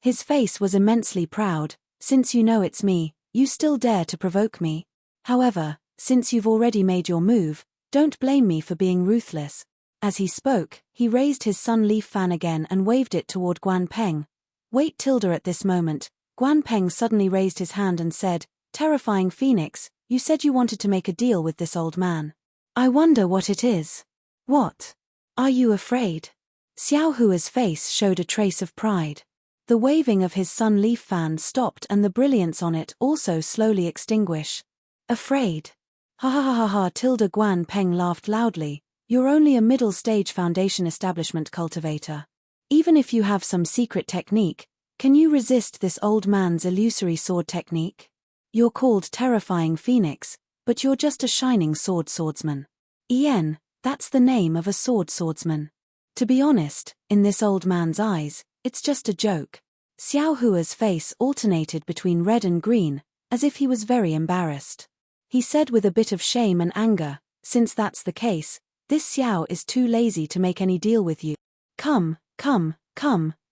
His face was immensely proud. Since you know it's me, you still dare to provoke me. However, since you've already made your move, don't blame me for being ruthless. As he spoke, he raised his sun leaf fan again and waved it toward Guan Peng. Wait! At this moment, Guan Peng suddenly raised his hand and said, Terrifying Phoenix, you said you wanted to make a deal with this old man. I wonder what it is. What? Are you afraid? Xiao Hua's face showed a trace of pride. The waving of his sun leaf fan stopped and the brilliance on it also slowly extinguished. Afraid? Ha ha ha ha ha! Guan Peng laughed loudly. You're only a middle-stage foundation establishment cultivator. Even if you have some secret technique, can you resist this old man's illusory sword technique? You're called Terrifying Phoenix, but you're just a shining swordsman. That's the name of a swordsman. To be honest, in this old man's eyes, it's just a joke. Xiao Hua's face alternated between red and green, as if he was very embarrassed. He said with a bit of shame and anger, Since that's the case, this Xiao is too lazy to make any deal with you. Come,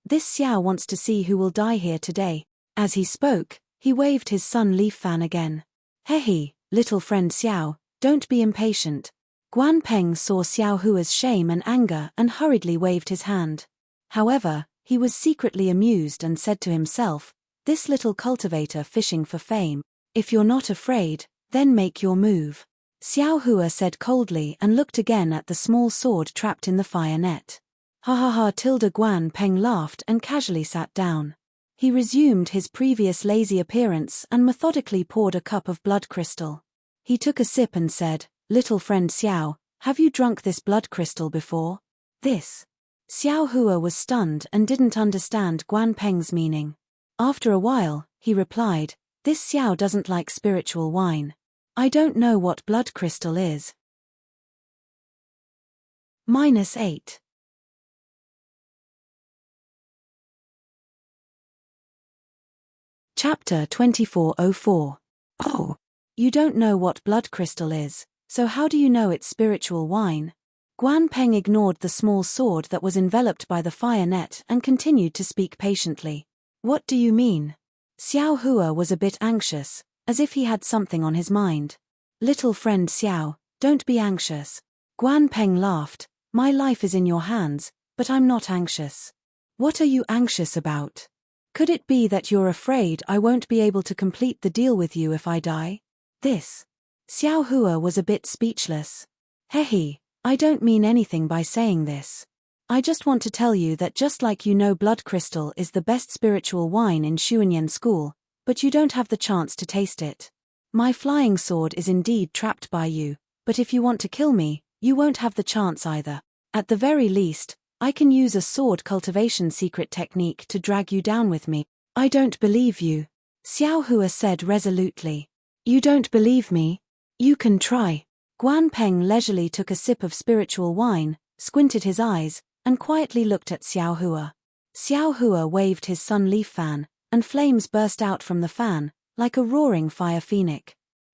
this Xiao wants to see who will die here today. As he spoke, he waved his sun leaf fan again. Hehe, little friend Xiao, don't be impatient. Guan Peng saw Xiao Hua's shame and anger and hurriedly waved his hand. However, he was secretly amused and said to himself, This little cultivator fishing for fame. If you're not afraid, then make your move. Xiao Hua said coldly and looked again at the small sword trapped in the fire net. Ha ha ha! Guan Peng laughed and casually sat down. He resumed his previous lazy appearance and methodically poured a cup of blood crystal. He took a sip and said, "Little friend Xiao, have you drunk this blood crystal before?" This. Xiao Hua was stunned and didn't understand Guan Peng's meaning. After a while, he replied, "This Xiao doesn't like spiritual wine. I don't know what blood crystal is." -8. Chapter 2404. Oh, you don't know what blood crystal is, so how do you know it's spiritual wine? Guan Peng ignored the small sword that was enveloped by the fire net and continued to speak patiently. "What do you mean?" Xiao Hua was a bit anxious, as if he had something on his mind. "Little friend Xiao, don't be anxious." Guan Peng laughed. "My life is in your hands, but I'm not anxious." "What are you anxious about? Could it be that you're afraid I won't be able to complete the deal with you if I die?" This. Xiao Hua was a bit speechless. "Hehe, I don't mean anything by saying this. I just want to tell you that just like you know blood crystal is the best spiritual wine in Xuanyan school, but you don't have the chance to taste it. My flying sword is indeed trapped by you, but if you want to kill me, you won't have the chance either. At the very least, I can use a sword cultivation secret technique to drag you down with me." "I don't believe you," Xiao Hua said resolutely. "You don't believe me? You can try." Guan Peng leisurely took a sip of spiritual wine, squinted his eyes, and quietly looked at Xiao Hua. Xiao Hua waved his sun leaf fan, and flames burst out from the fan, like a roaring fire phoenix.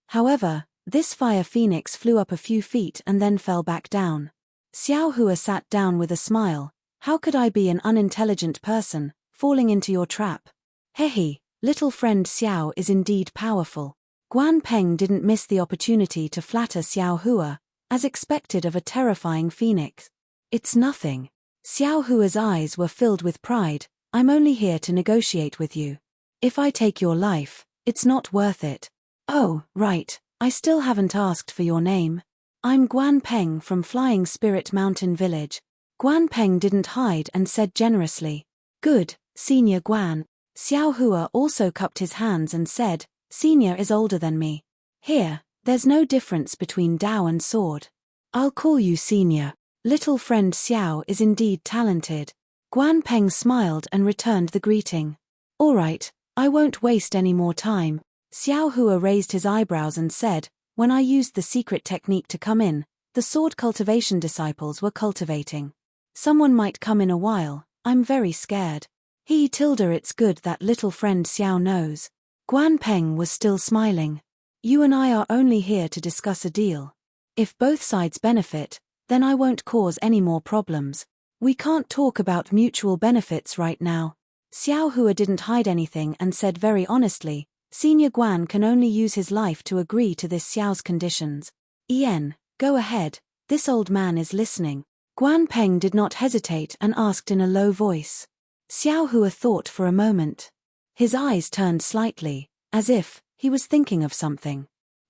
However, this fire phoenix flew up a few feet and then fell back down. Xiao Hua sat down with a smile. "How could I be an unintelligent person, falling into your trap? Hehe, little friend Xiao is indeed powerful." Guan Peng didn't miss the opportunity to flatter Xiao Hua, as expected of a terrifying phoenix. "It's nothing." Xiao Hua's eyes were filled with pride. "I'm only here to negotiate with you. If I take your life, it's not worth it." "Oh, right, I still haven't asked for your name." "I'm Guan Peng from Flying Spirit Mountain Village." Guan Peng didn't hide and said generously, "Good, Senior Guan." Xiao Hua also cupped his hands and said, "Senior is older than me. Here, there's no difference between Dao and sword. I'll call you Senior. Little friend Xiao is indeed talented." Guan Peng smiled and returned the greeting. "All right, I won't waste any more time." Xiao Hua raised his eyebrows and said, "When I used the secret technique to come in, the sword cultivation disciples were cultivating. Someone might come in a while, I'm very scared." It's good that little friend Xiao knows. Guan Peng was still smiling. "You and I are only here to discuss a deal. If both sides benefit, then I won't cause any more problems. We can't talk about mutual benefits right now." Xiao Hua didn't hide anything and said very honestly, "Senior Guan can only use his life to agree to this Xiao's conditions." "Ian, go ahead, this old man is listening." Guan Peng did not hesitate and asked in a low voice. Xiao Hua thought for a moment. His eyes turned slightly, as if he was thinking of something.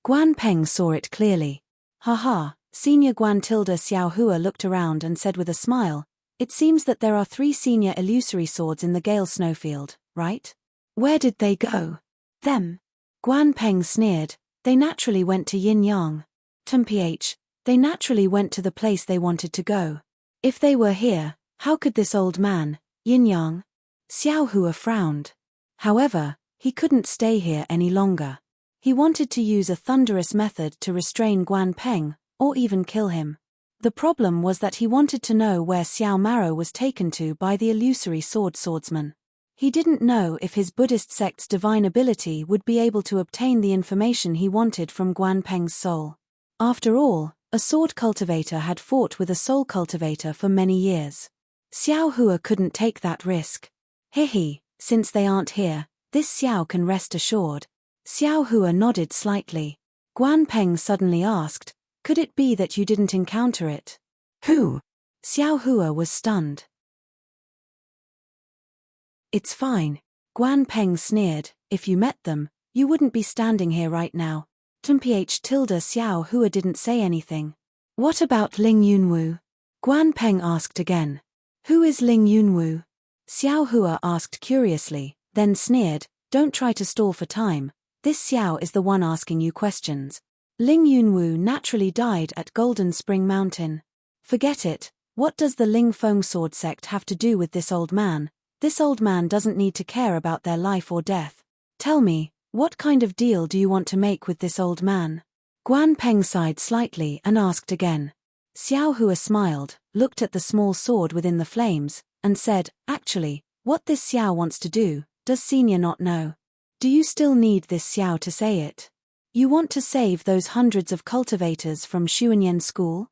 Guan Peng saw it clearly. "Haha," Senior Guan tilde Xiao Hua looked around and said with a smile, "It seems that there are 3 senior illusory swords in the Gale Snowfield, right? Where did they go?" "Them." Guan Peng sneered. "They naturally went to Yin Yang. They naturally went to the place they wanted to go. If they were here, how could this old man, Yin Yang?" Xiao Hua frowned. However, he couldn't stay here any longer. He wanted to use a thunderous method to restrain Guan Peng, or even kill him. The problem was that he wanted to know where Xiao Maro was taken to by the illusory swordsman. He didn't know if his Buddhist sect's divine ability would be able to obtain the information he wanted from Guan Peng's soul. After all, a sword cultivator had fought with a soul cultivator for many years. Xiao Hua couldn't take that risk. Hehe, since they aren't here, this Xiao can rest assured. Xiao Hua nodded slightly. Guan Peng suddenly asked, "Could it be that you didn't encounter it?" "Who?" Xiao Hua was stunned. "It's fine," Guan Peng sneered, "if you met them, you wouldn't be standing here right now." Xiao Hua didn't say anything. "What about Ling Yunwu?" Guan Peng asked again. "Who is Ling Yunwu?" Xiao Hua asked curiously, then sneered, "Don't try to stall for time. This Xiao is the one asking you questions." Ling Yunwu naturally died at Golden Spring Mountain. Forget it. What does the Ling Feng sword sect have to do with this old man? This old man doesn't need to care about their life or death. Tell me, what kind of deal do you want to make with this old man? Guan Peng sighed slightly and asked again. Xiao Hua smiled, looked at the small sword within the flames, and said, actually, what this Xiao wants to do, does Senior not know? Do you still need this Xiao to say it? You want to save those hundreds of cultivators from Xuanyan school?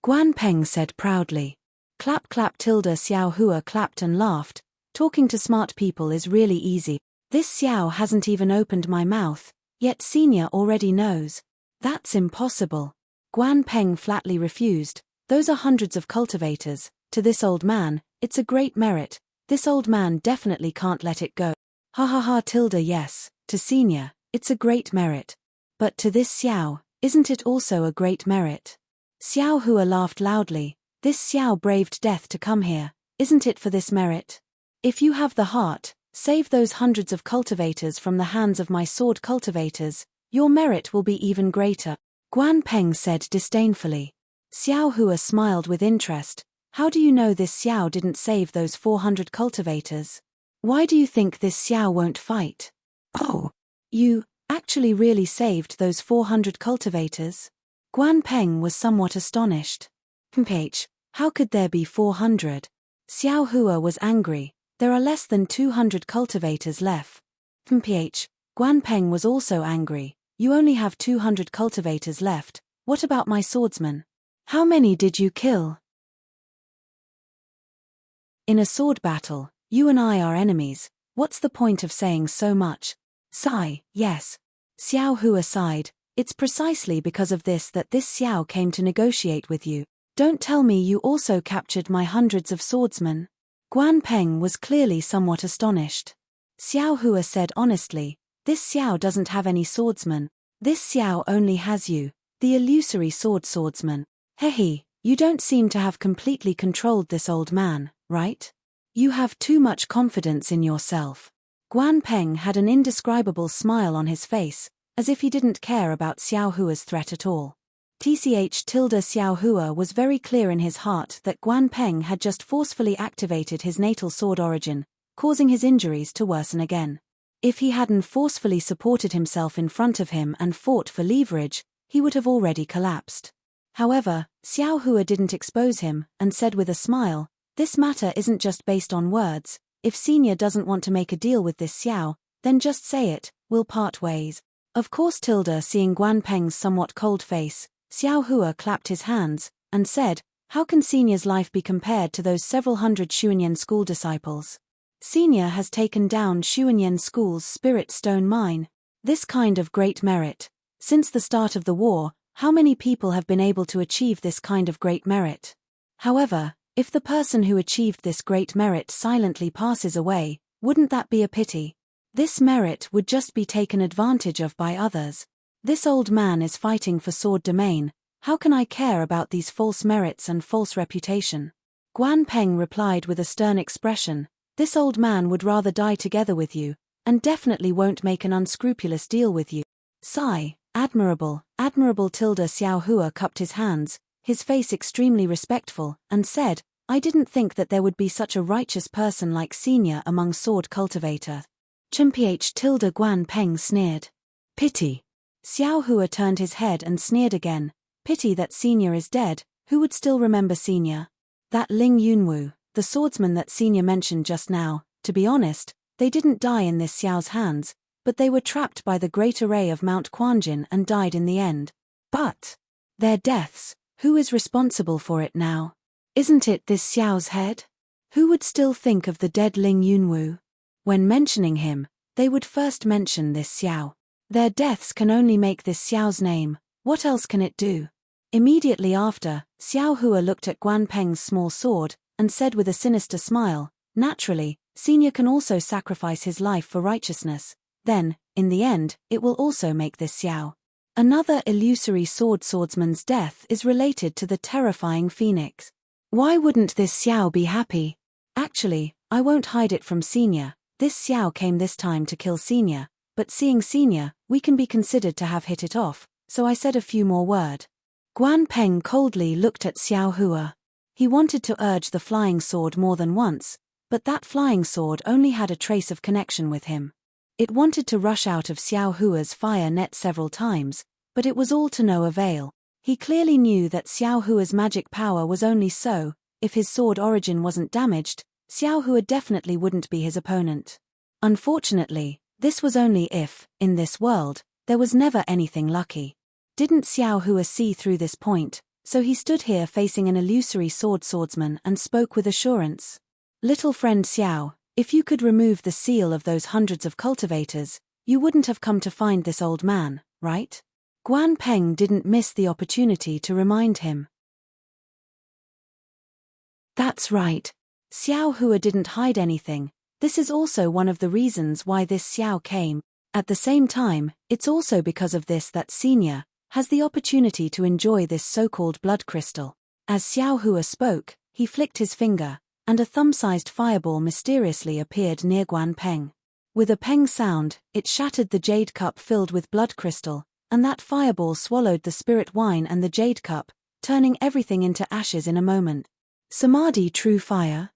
Guan Peng said proudly. Clap clap tilde. Xiao Hua clapped and laughed. Talking to smart people is really easy. This Xiao hasn't even opened my mouth, yet Senior already knows. That's impossible. Guan Peng flatly refused. Those are hundreds of cultivators. To this old man, it's a great merit. This old man definitely can't let it go. Ha ha ha tilde. Yes, to Senior, it's a great merit. But to this Xiao, isn't it also a great merit? Xiao Hua laughed loudly. This Xiao braved death to come here, isn't it for this merit? If you have the heart, save those hundreds of cultivators from the hands of my sword cultivators, your merit will be even greater. Guan Peng said disdainfully. Xiao Hua smiled with interest. How do you know this Xiao didn't save those 400 cultivators? Why do you think this Xiao won't fight? Oh, you actually really saved those 400 cultivators? Guan Peng was somewhat astonished. How could there be 400? Xiao Hua was angry. There are less than 200 cultivators left. Guan Peng was also angry. You only have 200 cultivators left. What about my swordsman? How many did you kill? In a sword battle, you and I are enemies. What's the point of saying so much? Sigh, yes. Xiao Hua sighed. It's precisely because of this that this Xiao came to negotiate with you. Don't tell me you also captured my hundreds of swordsmen. Guan Peng was clearly somewhat astonished. Xiao Hua said honestly, this Xiao doesn't have any swordsmen. This Xiao only has you, the illusory swordsman. Hehe, you don't seem to have completely controlled this old man, right? You have too much confidence in yourself. Guan Peng had an indescribable smile on his face, as if he didn't care about Xiao Hua's threat at all. Xiao Hua was very clear in his heart that Guan Peng had just forcefully activated his natal sword origin, causing his injuries to worsen again. If he hadn't forcefully supported himself in front of him and fought for leverage, he would have already collapsed. However, Xiao Hua didn't expose him, and said with a smile, this matter isn't just based on words. If Senior doesn't want to make a deal with this Xiao, then just say it, we'll part ways. Of course. Seeing Guan Peng's somewhat cold face, Xiao Hua clapped his hands, and said, how can Senior's life be compared to those several hundred Xuanyan school disciples? Senior has taken down Xuanyan school's spirit stone mine. This kind of great merit. Since the start of the war, how many people have been able to achieve this kind of great merit? However, if the person who achieved this great merit silently passes away, wouldn't that be a pity? This merit would just be taken advantage of by others. This old man is fighting for sword domain. How can I care about these false merits and false reputation? Guan Peng replied with a stern expression. This old man would rather die together with you, and definitely won't make an unscrupulous deal with you. Sigh, admirable. Xiao Hua cupped his hands, his face extremely respectful, and said, I didn't think that there would be such a righteous person like Senior among sword cultivator. Guan Peng sneered. Pity. Xiao Hua turned his head and sneered again. Pity that Senior is dead. Who would still remember Senior? That Ling Yunwu, the swordsman that Senior mentioned just now. To be honest, they didn't die in this Xiao's hands, but they were trapped by the great array of Mount Quanjin and died in the end. But their deaths, who is responsible for it now? Isn't it this Xiao's head? Who would still think of the dead Ling Yunwu? When mentioning him, they would first mention this Xiao. Their deaths can only make this Xiao's name. What else can it do? Immediately after, Xiao Hua looked at Guan Peng's small sword, and said with a sinister smile, naturally, Senior can also sacrifice his life for righteousness. Then, in the end, it will also make this Xiao. Another illusory swordsman's death is related to the terrifying phoenix. Why wouldn't this Xiao be happy? Actually, I won't hide it from Senior. This Xiao came this time to kill Senior, but seeing Senior, we can be considered to have hit it off, so I said a few more words. Guan Peng coldly looked at Xiao Hua. He wanted to urge the flying sword more than once, but that flying sword only had a trace of connection with him. It wanted to rush out of Xiao Hua's fire net several times, but it was all to no avail. He clearly knew that Xiao Hua's magic power was only so. If his sword origin wasn't damaged, Xiao Hua definitely wouldn't be his opponent. Unfortunately, this was only if, in this world, there was never anything lucky. Didn't Xiao Hua see through this point, so he stood here facing an illusory swordsman and spoke with assurance. Little friend Xiao, if you could remove the seal of those hundreds of cultivators, you wouldn't have come to find this old man, right? Guan Peng didn't miss the opportunity to remind him. That's right. Xiao Hua didn't hide anything. This is also one of the reasons why this Xiao came. At the same time, it's also because of this that Senior has the opportunity to enjoy this so-called blood crystal. As Xiao Hua spoke, he flicked his finger, and a thumb-sized fireball mysteriously appeared near Guan Peng. With a peng sound, it shattered the jade cup filled with blood crystal, and that fireball swallowed the spirit wine and the jade cup, turning everything into ashes in a moment. Samadhi true fire?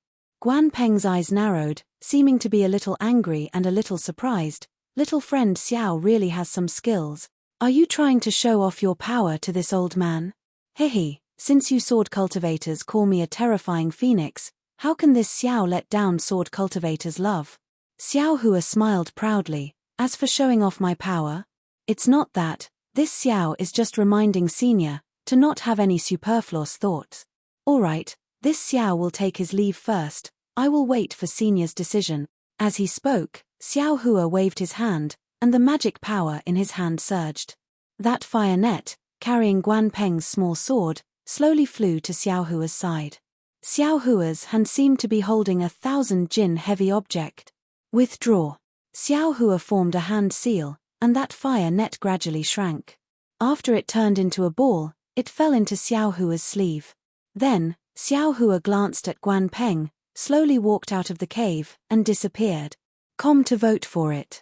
Guan Peng's eyes narrowed, seeming to be a little angry and a little surprised. Little friend Xiao really has some skills. Are you trying to show off your power to this old man? Hehe, since you sword cultivators call me a terrifying phoenix, how can this Xiao let down sword cultivators love? Xiao Hua smiled proudly. As for showing off my power, it's not that. This Xiao is just reminding Senior to not have any superfluous thoughts. Alright, this Xiao will take his leave first. I will wait for Senior's decision. As he spoke, Xiao Hua waved his hand, and the magic power in his hand surged. That fire net, carrying Guan Peng's small sword, slowly flew to Xiao Hua's side. Xiao Hua's hand seemed to be holding 1,000 jin heavy object. Withdraw. Xiao Hua formed a hand seal, and that fire net gradually shrank. After it turned into a ball, it fell into Xiao Hua's sleeve. Then, Xiao Hua glanced at Guan Peng, slowly walked out of the cave, and disappeared. Come to vote for it.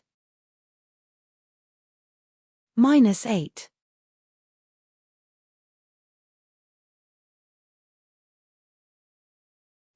-8.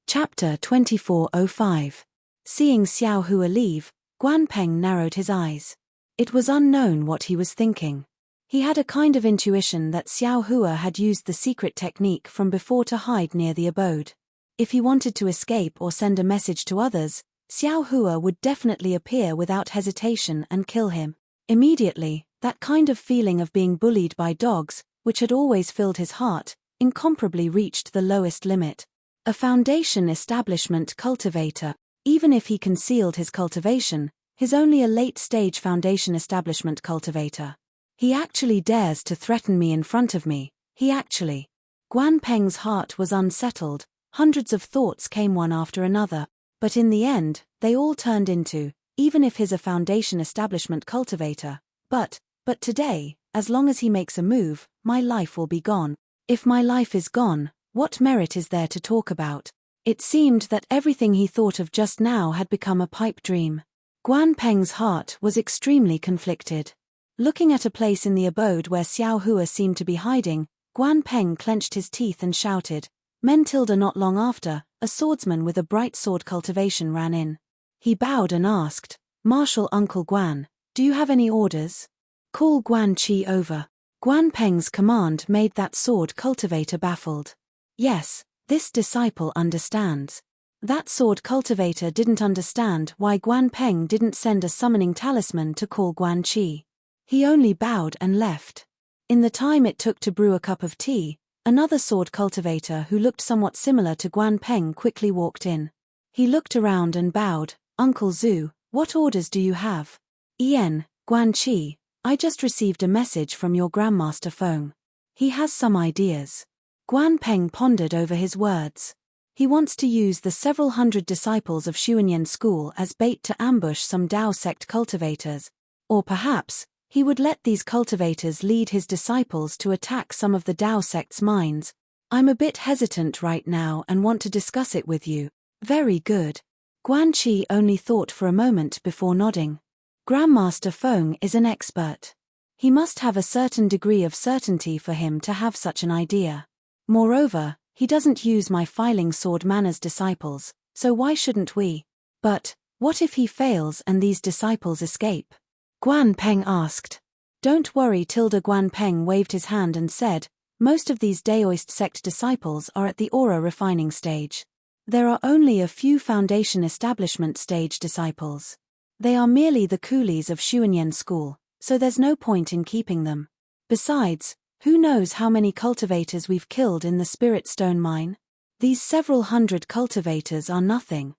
Chapter 2405. Seeing Xiao Hua leave, Guan Peng narrowed his eyes. It was unknown what he was thinking. He had a kind of intuition that Xiao Hua had used the secret technique from before to hide near the abode. If he wanted to escape or send a message to others, Xiao Hua would definitely appear without hesitation and kill him. Immediately, that kind of feeling of being bullied by dogs, which had always filled his heart, incomparably reached the lowest limit. A foundation establishment cultivator, even if he concealed his cultivation, he's only a late-stage foundation establishment cultivator. He actually dares to threaten me in front of me, Guan Peng's heart was unsettled, hundreds of thoughts came one after another, but in the end, they all turned into, even if he's a foundation establishment cultivator, but today, as long as he makes a move, my life will be gone. If my life is gone, what merit is there to talk about? It seemed that everything he thought of just now had become a pipe dream. Guan Peng's heart was extremely conflicted. Looking at a place in the abode where Xiao Hua seemed to be hiding, Guan Peng clenched his teeth and shouted. Not long after, a swordsman with a bright sword cultivation ran in. He bowed and asked, Marshal Uncle Guan, do you have any orders? Call Guan Qi over. Guan Peng's command made that sword cultivator baffled. Yes, this disciple understands. That sword cultivator didn't understand why Guan Peng didn't send a summoning talisman to call Guan Qi. He only bowed and left. In the time it took to brew a cup of tea, another sword cultivator who looked somewhat similar to Guan Peng quickly walked in. He looked around and bowed. Uncle Zhu, what orders do you have? Guan Qi, I just received a message from your Grandmaster Feng. He has some ideas. Guan Peng pondered over his words. He wants to use the several hundred disciples of Xuanyan school as bait to ambush some Dao sect cultivators. Or perhaps, he would let these cultivators lead his disciples to attack some of the Dao sect's mines. I'm a bit hesitant right now and want to discuss it with you. Very good. Guan Qi only thought for a moment before nodding. Grandmaster Feng is an expert. He must have a certain degree of certainty for him to have such an idea. Moreover, he doesn't use my filing sword manner's disciples, so why shouldn't we? But, what if he fails and these disciples escape? Guan Peng asked. Don't worry. Guan Peng waved his hand and said, most of these Daoist sect disciples are at the aura refining stage. There are only a few foundation establishment stage disciples. They are merely the coolies of Xuanyan school, so there's no point in keeping them. Besides, who knows how many cultivators we've killed in the Spirit Stone mine? These several hundred cultivators are nothing.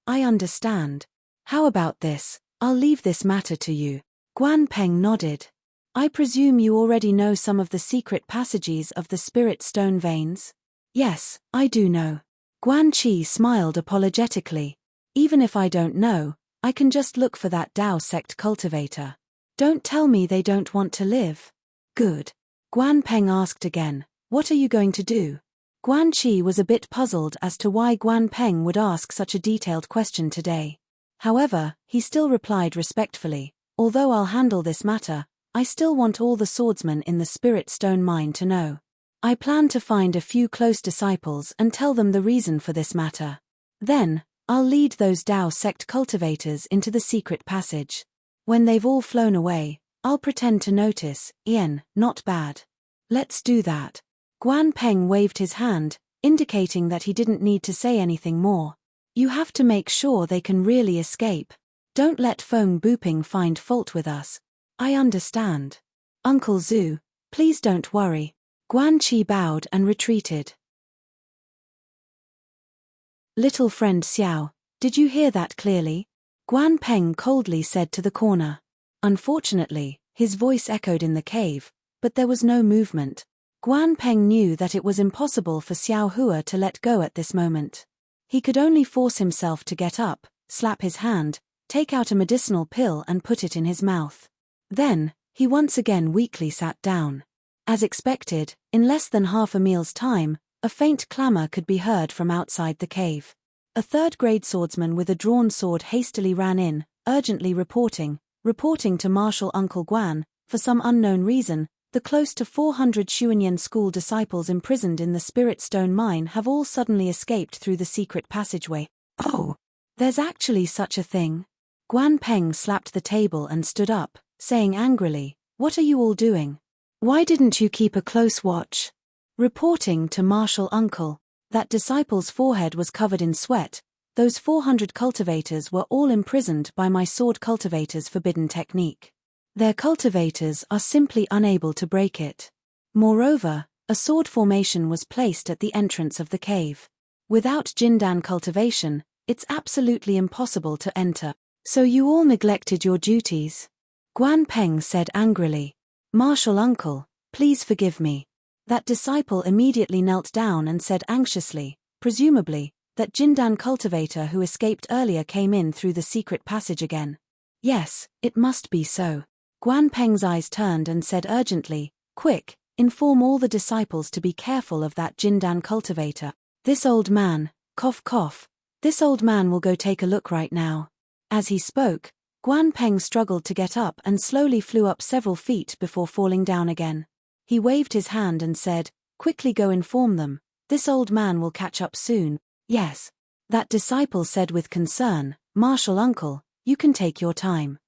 I understand. How about this? I'll leave this matter to you. Guan Peng nodded. I presume you already know some of the secret passages of the Spirit Stone veins? Yes, I do know. Guan Qi smiled apologetically. Even if I don't know, I can just look for that Dao sect cultivator. Don't tell me they don't want to live. Good. Guan Peng asked again, what are you going to do? Guan Qi was a bit puzzled as to why Guan Peng would ask such a detailed question today. However, he still replied respectfully, although I'll handle this matter, I still want all the swordsmen in the Spirit Stone mine to know. I plan to find a few close disciples and tell them the reason for this matter. Then, I'll lead those Dao sect cultivators into the secret passage. When they've all flown away, I'll pretend to notice. Not bad. Let's do that. Guan Peng waved his hand, indicating that he didn't need to say anything more. You have to make sure they can really escape. Don't let Feng Buping find fault with us. I understand. Uncle Zhu, please don't worry. Guan Qi bowed and retreated. Little friend Xiao, did you hear that clearly? Guan Peng coldly said to the corner. Unfortunately, his voice echoed in the cave, but there was no movement. Guan Peng knew that it was impossible for Xiao Hua to let go at this moment. He could only force himself to get up, slap his hand, take out a medicinal pill and put it in his mouth. Then, he once again weakly sat down. As expected, in less than half a meal's time, a faint clamor could be heard from outside the cave. A third-grade swordsman with a drawn sword hastily ran in, urgently reporting to Martial Uncle Guan, for some unknown reason, the close to 400 Xuanyan school disciples imprisoned in the Spirit Stone mine have all suddenly escaped through the secret passageway. Oh! There's actually such a thing? Guan Peng slapped the table and stood up, saying angrily, what are you all doing? Why didn't you keep a close watch? Reporting to Martial Uncle, that disciple's forehead was covered in sweat. Those 400 cultivators were all imprisoned by my sword cultivator's forbidden technique. Their cultivators are simply unable to break it. Moreover, a sword formation was placed at the entrance of the cave. Without Jindan cultivation, it's absolutely impossible to enter. So you all neglected your duties? Guan Peng said angrily. Martial Uncle, please forgive me. That disciple immediately knelt down and said anxiously, presumably, that Jindan cultivator who escaped earlier came in through the secret passage again. Yes, it must be so. Guan Peng's eyes turned and said urgently, quick, inform all the disciples to be careful of that Jindan cultivator. This old man, cough cough, this old man will go take a look right now. As he spoke, Guan Peng struggled to get up and slowly flew up several feet before falling down again. He waved his hand and said, quickly go inform them, this old man will catch up soon. Yes. That disciple said with concern, Martial Uncle, you can take your time.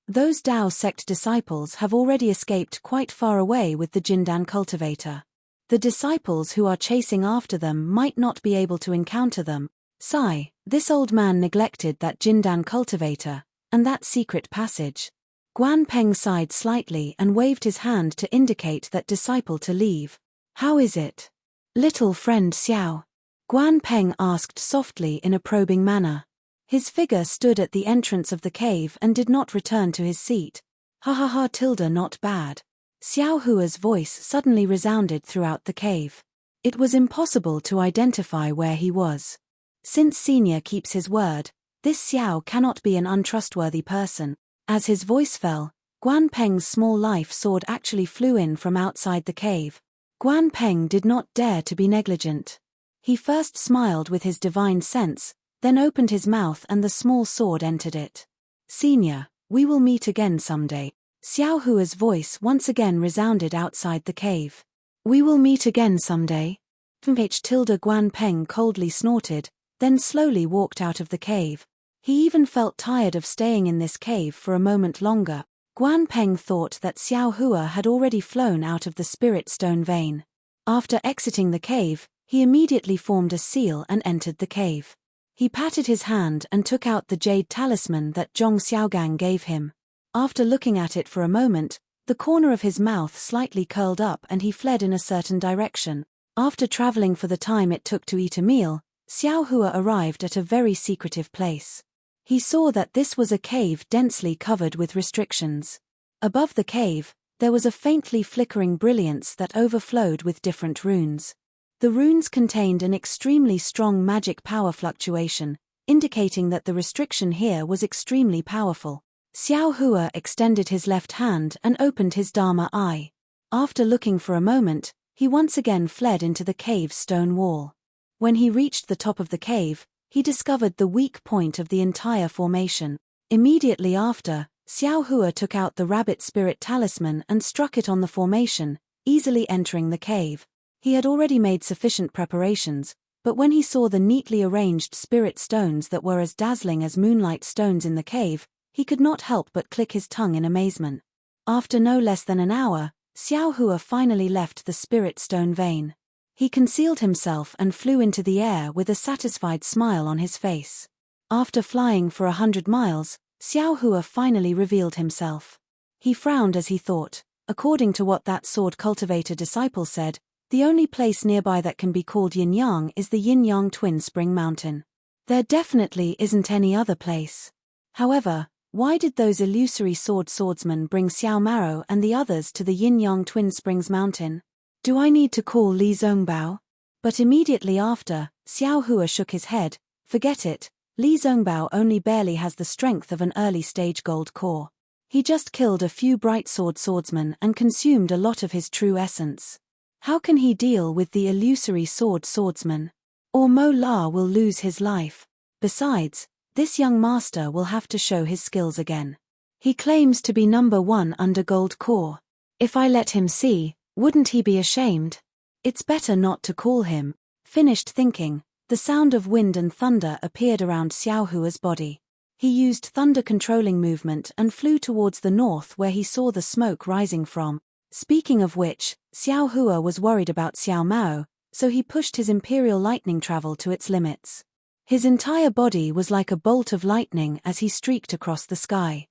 Those Dao sect disciples have already escaped quite far away with the Jindan cultivator. The disciples who are chasing after them might not be able to encounter them. Sigh, this old man neglected that Jindan cultivator, and that secret passage. Guan Peng sighed slightly and waved his hand to indicate that disciple to leave. How is it? Little friend Xiao? Guan Peng asked softly in a probing manner. His figure stood at the entrance of the cave and did not return to his seat. Ha ha ha tilde not bad. Xiao Hua's voice suddenly resounded throughout the cave. It was impossible to identify where he was. Since Senior keeps his word, this Xiao cannot be an untrustworthy person. As his voice fell, Guan Peng's small life sword actually flew in from outside the cave. Guan Peng did not dare to be negligent. He first smiled with his divine sense, then opened his mouth and the small sword entered it. Senior, We will meet again someday. Xiao Hua's voice once again resounded outside the cave. We will meet again someday. Guan Peng coldly snorted, then slowly walked out of the cave. He even felt tired of staying in this cave for a moment longer. Guan Peng thought that Xiao Hua had already flown out of the spirit stone vein. After exiting the cave, he immediately formed a seal and entered the cave. He patted his hand and took out the jade talisman that Zhong Xiaogang gave him. After looking at it for a moment, the corner of his mouth slightly curled up and he fled in a certain direction. After traveling for the time it took to eat a meal, Xiao Hua arrived at a very secretive place. He saw that this was a cave densely covered with restrictions. Above the cave, there was a faintly flickering brilliance that overflowed with different runes. The runes contained an extremely strong magic power fluctuation, indicating that the restriction here was extremely powerful. Xiao Hua extended his left hand and opened his Dharma eye. After looking for a moment, he once again fled into the cave's stone wall. When he reached the top of the cave, he discovered the weak point of the entire formation. Immediately after, Xiao Hua took out the rabbit spirit talisman and struck it on the formation, easily entering the cave. He had already made sufficient preparations, but when he saw the neatly arranged spirit stones that were as dazzling as moonlight stones in the cave, he could not help but click his tongue in amazement. After no less than an hour, Xiao Hua finally left the spirit stone vein. He concealed himself and flew into the air with a satisfied smile on his face. After flying for 100 miles, Xiao Hua finally revealed himself. He frowned as he thought, according to what that sword cultivator disciple said, the only place nearby that can be called Yin-Yang is the Yin-Yang Twin Spring Mountain. There definitely isn't any other place. However, why did those illusory swordsmen bring Xiao Maro and the others to the Yin-Yang Twin Springs Mountain? Do I need to call Li Zongbao? But immediately after, Xiao Hua shook his head. Forget it, Li Zongbao only barely has the strength of an early-stage gold core. He just killed a few bright swordsmen and consumed a lot of his true essence. How can he deal with the illusory swordsman? Or Mo La will lose his life. Besides, this young master will have to show his skills again. He claims to be number 1 under gold core. If I let him see, wouldn't he be ashamed? It's better not to call him. Finished thinking, the sound of wind and thunder appeared around Xiao Hua's body. He used thunder-controlling movement and flew towards the north where he saw the smoke rising from. Speaking of which, Xiao Hua was worried about Xiao Mao, so he pushed his imperial lightning travel to its limits. His entire body was like a bolt of lightning as he streaked across the sky.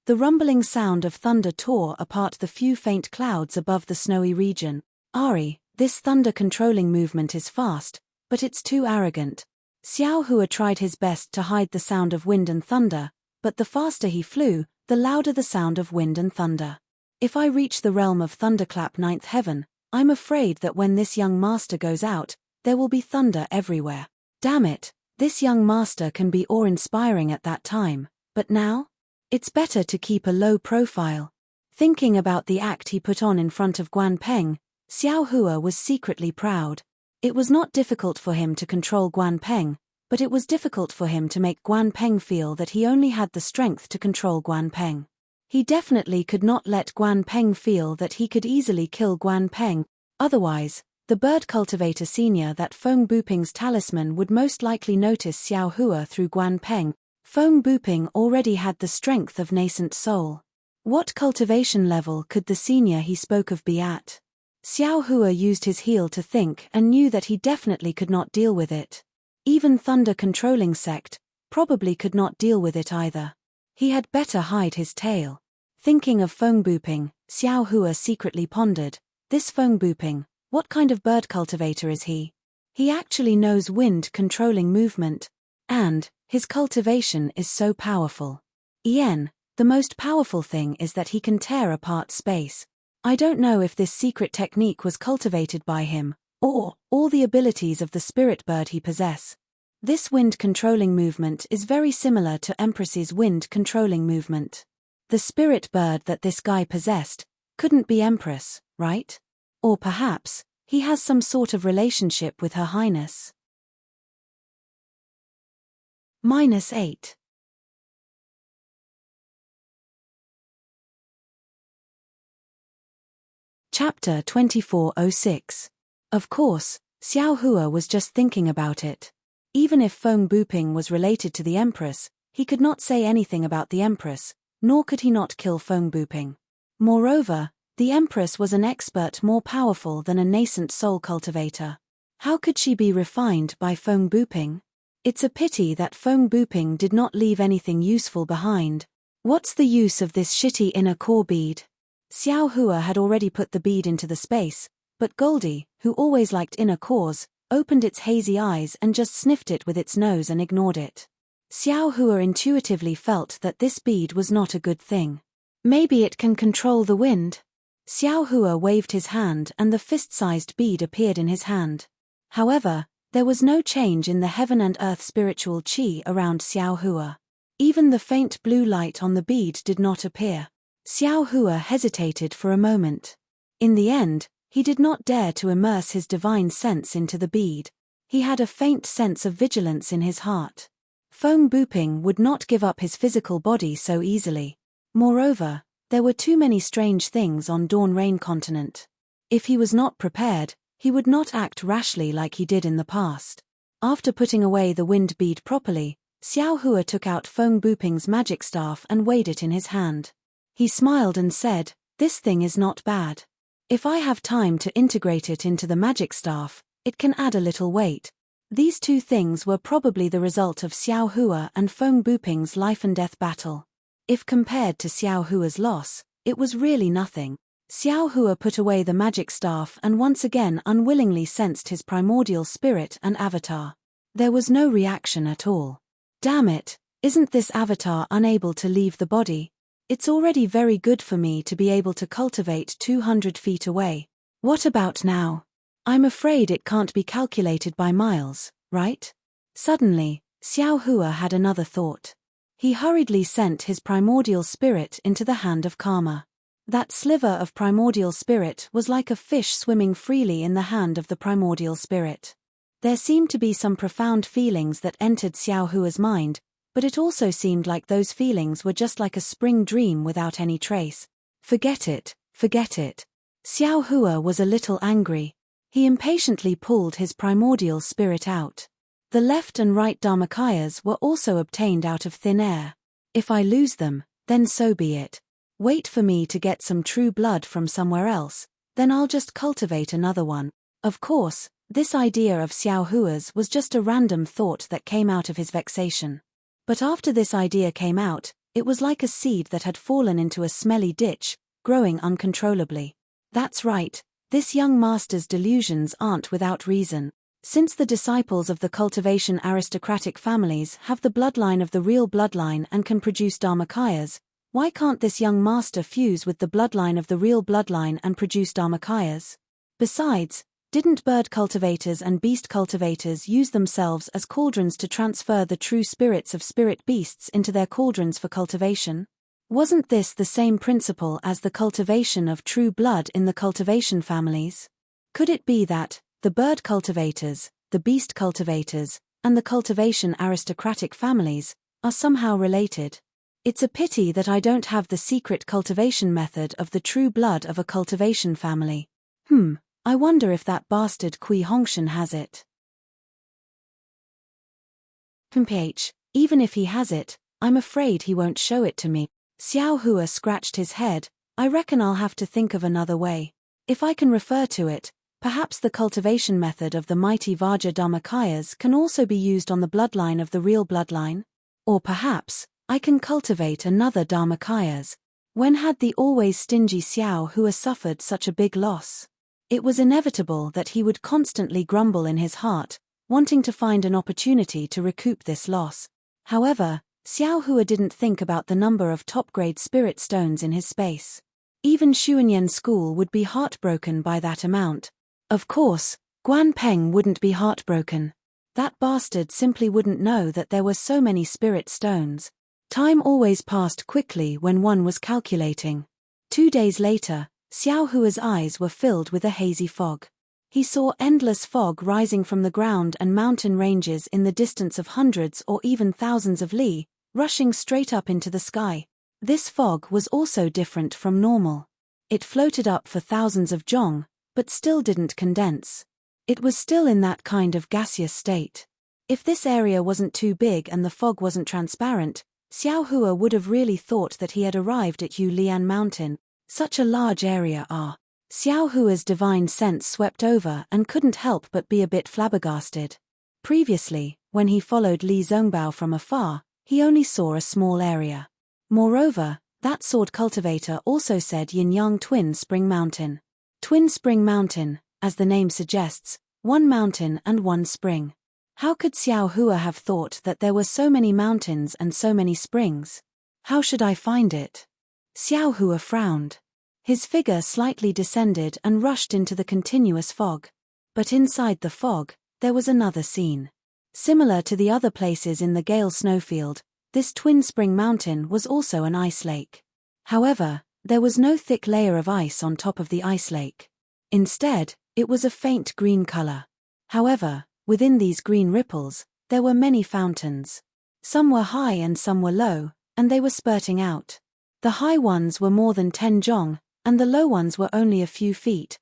The rumbling sound of thunder tore apart the few faint clouds above the snowy region. Ari, this thunder-controlling movement is fast, but it's too arrogant. Xiao Hua tried his best to hide the sound of wind and thunder, but the faster he flew, the louder the sound of wind and thunder. If I reach the realm of Thunderclap 9th heaven, I'm afraid that when this young master goes out, there will be thunder everywhere. Damn it, this young master can be awe-inspiring at that time, but now? It's better to keep a low profile. Thinking about the act he put on in front of Guan Peng, Xiao Hua was secretly proud. It was not difficult for him to control Guan Peng, but it was difficult for him to make Guan Peng feel that he only had the strength to control Guan Peng. He definitely could not let Guan Peng feel that he could easily kill Guan Peng, otherwise, the bird cultivator senior that Feng Buping's talisman would most likely notice Xiao Hua through Guan Peng. Feng Buping already had the strength of nascent soul. What cultivation level could the senior he spoke of be at? Xiao Hua used his heel to think and knew that he definitely could not deal with it. Even thunder-controlling sect probably could not deal with it either. He had better hide his tail. Thinking of Feng Buping, Xiao Hua secretly pondered, this Feng Buping, what kind of bird cultivator is he? He actually knows wind-controlling movement. And his cultivation is so powerful. The most powerful thing is that he can tear apart space. I don't know if this secret technique was cultivated by him, or all the abilities of the spirit bird he possesses. This wind-controlling movement is very similar to Empress's wind-controlling movement. The spirit bird that this guy possessed couldn't be Empress, right? Or perhaps, he has some sort of relationship with Her Highness. -8. Chapter 2406. Of course, Xiao Hua was just thinking about it. Even if Feng Buping was related to the Empress, he could not say anything about the Empress, nor could he not kill Feng Buping. Moreover, the Empress was an expert more powerful than a nascent soul cultivator. How could she be refined by Feng Buping? It's a pity that Feng Buping did not leave anything useful behind. What's the use of this shitty inner core bead? Xiao Hua had already put the bead into the space, but Goldie, who always liked inner cores, opened its hazy eyes and just sniffed it with its nose and ignored it. Xiao Hua intuitively felt that this bead was not a good thing. Maybe it can control the wind? Xiao Hua waved his hand and the fist-sized bead appeared in his hand. However, there was no change in the heaven and earth spiritual qi around Xiao Hua. Even the faint blue light on the bead did not appear. Xiao Hua hesitated for a moment. In the end, he did not dare to immerse his divine sense into the bead. He had a faint sense of vigilance in his heart. Feng Buping would not give up his physical body so easily. Moreover, there were too many strange things on Dawn Rain Continent. If he was not prepared, he would not act rashly like he did in the past. After putting away the wind bead properly, Xiao Hua took out Feng Buping's magic staff and weighed it in his hand. He smiled and said, "This thing is not bad. If I have time to integrate it into the magic staff, it can add a little weight." These two things were probably the result of Xiao Hua and Feng Buping's life and death battle. If compared to Xiao Hua's loss, it was really nothing. Xiao Hua put away the magic staff and once again unwillingly sensed his primordial spirit and avatar. There was no reaction at all. Damn it, isn't this avatar unable to leave the body? It's already very good for me to be able to cultivate 200 feet away. What about now? I'm afraid it can't be calculated by miles, right? Suddenly, Xiao Hua had another thought. He hurriedly sent his primordial spirit into the hand of Karma. That sliver of primordial spirit was like a fish swimming freely in the hand of the primordial spirit. There seemed to be some profound feelings that entered Xiao Hua's mind, but it also seemed like those feelings were just like a spring dream without any trace. Forget it, forget it. Xiao Hua was a little angry. He impatiently pulled his primordial spirit out. The left and right Dharmakayas were also obtained out of thin air. If I lose them, then so be it. Wait for me to get some true blood from somewhere else, then I'll just cultivate another one. Of course, this idea of Xiao Hua's was just a random thought that came out of his vexation. But after this idea came out, it was like a seed that had fallen into a smelly ditch, growing uncontrollably. That's right, this young master's delusions aren't without reason. Since the disciples of the cultivation aristocratic families have the bloodline of the real bloodline and can produce Dharmakayas, why can't this young master fuse with the bloodline of the real bloodline and produce Dharmakayas? Besides, didn't bird cultivators and beast cultivators use themselves as cauldrons to transfer the true spirits of spirit beasts into their cauldrons for cultivation? Wasn't this the same principle as the cultivation of true blood in the cultivation families? Could it be that the bird cultivators, the beast cultivators, and the cultivation aristocratic families are somehow related? It's a pity that I don't have the secret cultivation method of the true blood of a cultivation family. I wonder if that bastard Kui Hongshan has it. Even if he has it, I'm afraid he won't show it to me. Xiao Hua scratched his head. I reckon I'll have to think of another way. If I can refer to it, perhaps the cultivation method of the mighty Vajra Dharmakayas can also be used on the bloodline of the real bloodline. Or perhaps I can cultivate another Dharmakayas. When had the always stingy Xiao Hua suffered such a big loss? It was inevitable that he would constantly grumble in his heart, wanting to find an opportunity to recoup this loss. However, Xiao Hua didn't think about the number of top-grade spirit stones in his space. Even Xuanyan School would be heartbroken by that amount. Of course, Guan Peng wouldn't be heartbroken. That bastard simply wouldn't know that there were so many spirit stones. Time always passed quickly when one was calculating. 2 days later, Xiao Hua's eyes were filled with a hazy fog. He saw endless fog rising from the ground and mountain ranges in the distance of hundreds or even thousands of li, rushing straight up into the sky. This fog was also different from normal. It floated up for thousands of zhong, but still didn't condense. It was still in that kind of gaseous state. If this area wasn't too big and the fog wasn't transparent, Xiao Hua would have really thought that he had arrived at Yu Lian Mountain. Such a large area. Xiao Hua's divine sense swept over and couldn't help but be a bit flabbergasted. Previously, when he followed Li Zongbao from afar, he only saw a small area. Moreover, that sword cultivator also said Yin-Yang Twin Spring Mountain. Twin Spring Mountain, as the name suggests, one mountain and one spring. How could Xiao Hua have thought that there were so many mountains and so many springs? How should I find it? Xiao Hua frowned. His figure slightly descended and rushed into the continuous fog. But inside the fog, there was another scene. Similar to the other places in the Gale snowfield, this Twin Spring Mountain was also an ice lake. However, there was no thick layer of ice on top of the ice lake. Instead, it was a faint green color. However, within these green ripples, there were many fountains. Some were high and some were low, and they were spurting out. The high ones were more than 10 zhong, and the low ones were only a few feet.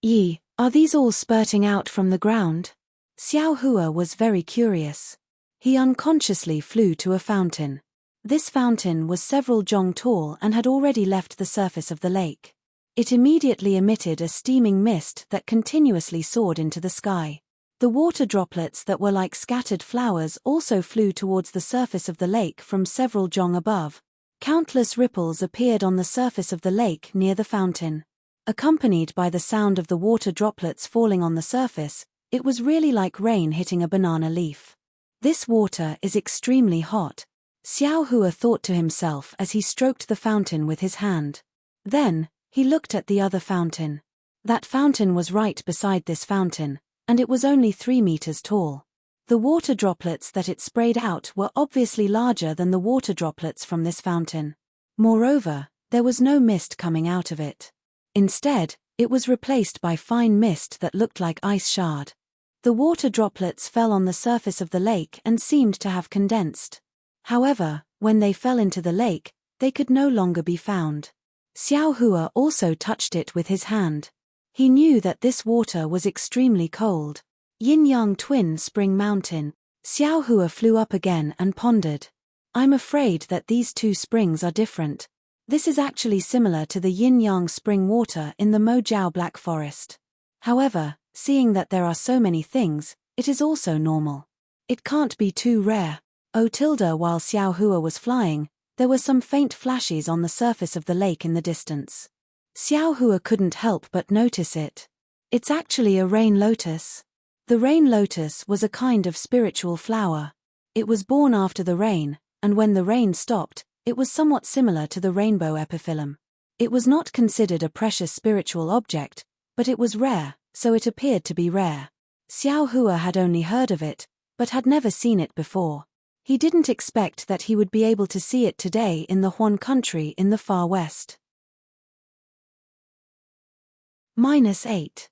Yi, are these all spurting out from the ground? Xiao Hua was very curious. He unconsciously flew to a fountain. This fountain was several zhong tall and had already left the surface of the lake. It immediately emitted a steaming mist that continuously soared into the sky. The water droplets that were like scattered flowers also flew towards the surface of the lake from several zhong above. Countless ripples appeared on the surface of the lake near the fountain. Accompanied by the sound of the water droplets falling on the surface, it was really like rain hitting a banana leaf. This water is extremely hot, Xiao Hua thought to himself as he stroked the fountain with his hand. Then, he looked at the other fountain. That fountain was right beside this fountain, and it was only 3 meters tall. The water droplets that it sprayed out were obviously larger than the water droplets from this fountain. Moreover, there was no mist coming out of it. Instead, it was replaced by fine mist that looked like ice shard. The water droplets fell on the surface of the lake and seemed to have condensed. However, when they fell into the lake, they could no longer be found. Xiao Hua also touched it with his hand. He knew that this water was extremely cold. Yin-Yang Twin Spring Mountain. Xiao Hua flew up again and pondered. I'm afraid that these two springs are different. This is actually similar to the Yin-Yang spring water in the Mojiao Black Forest. However, seeing that there are so many things, it is also normal. It can't be too rare. While Xiao Hua was flying, there were some faint flashes on the surface of the lake in the distance. Xiao Hua couldn't help but notice it. It's actually a rain lotus. The rain lotus was a kind of spiritual flower. It was born after the rain, and when the rain stopped, it was somewhat similar to the rainbow epiphyllum. It was not considered a precious spiritual object, but it was rare, so it appeared to be rare. Xiao Hua had only heard of it, but had never seen it before. He didn't expect that he would be able to see it today in the Huan country in the far west. -8.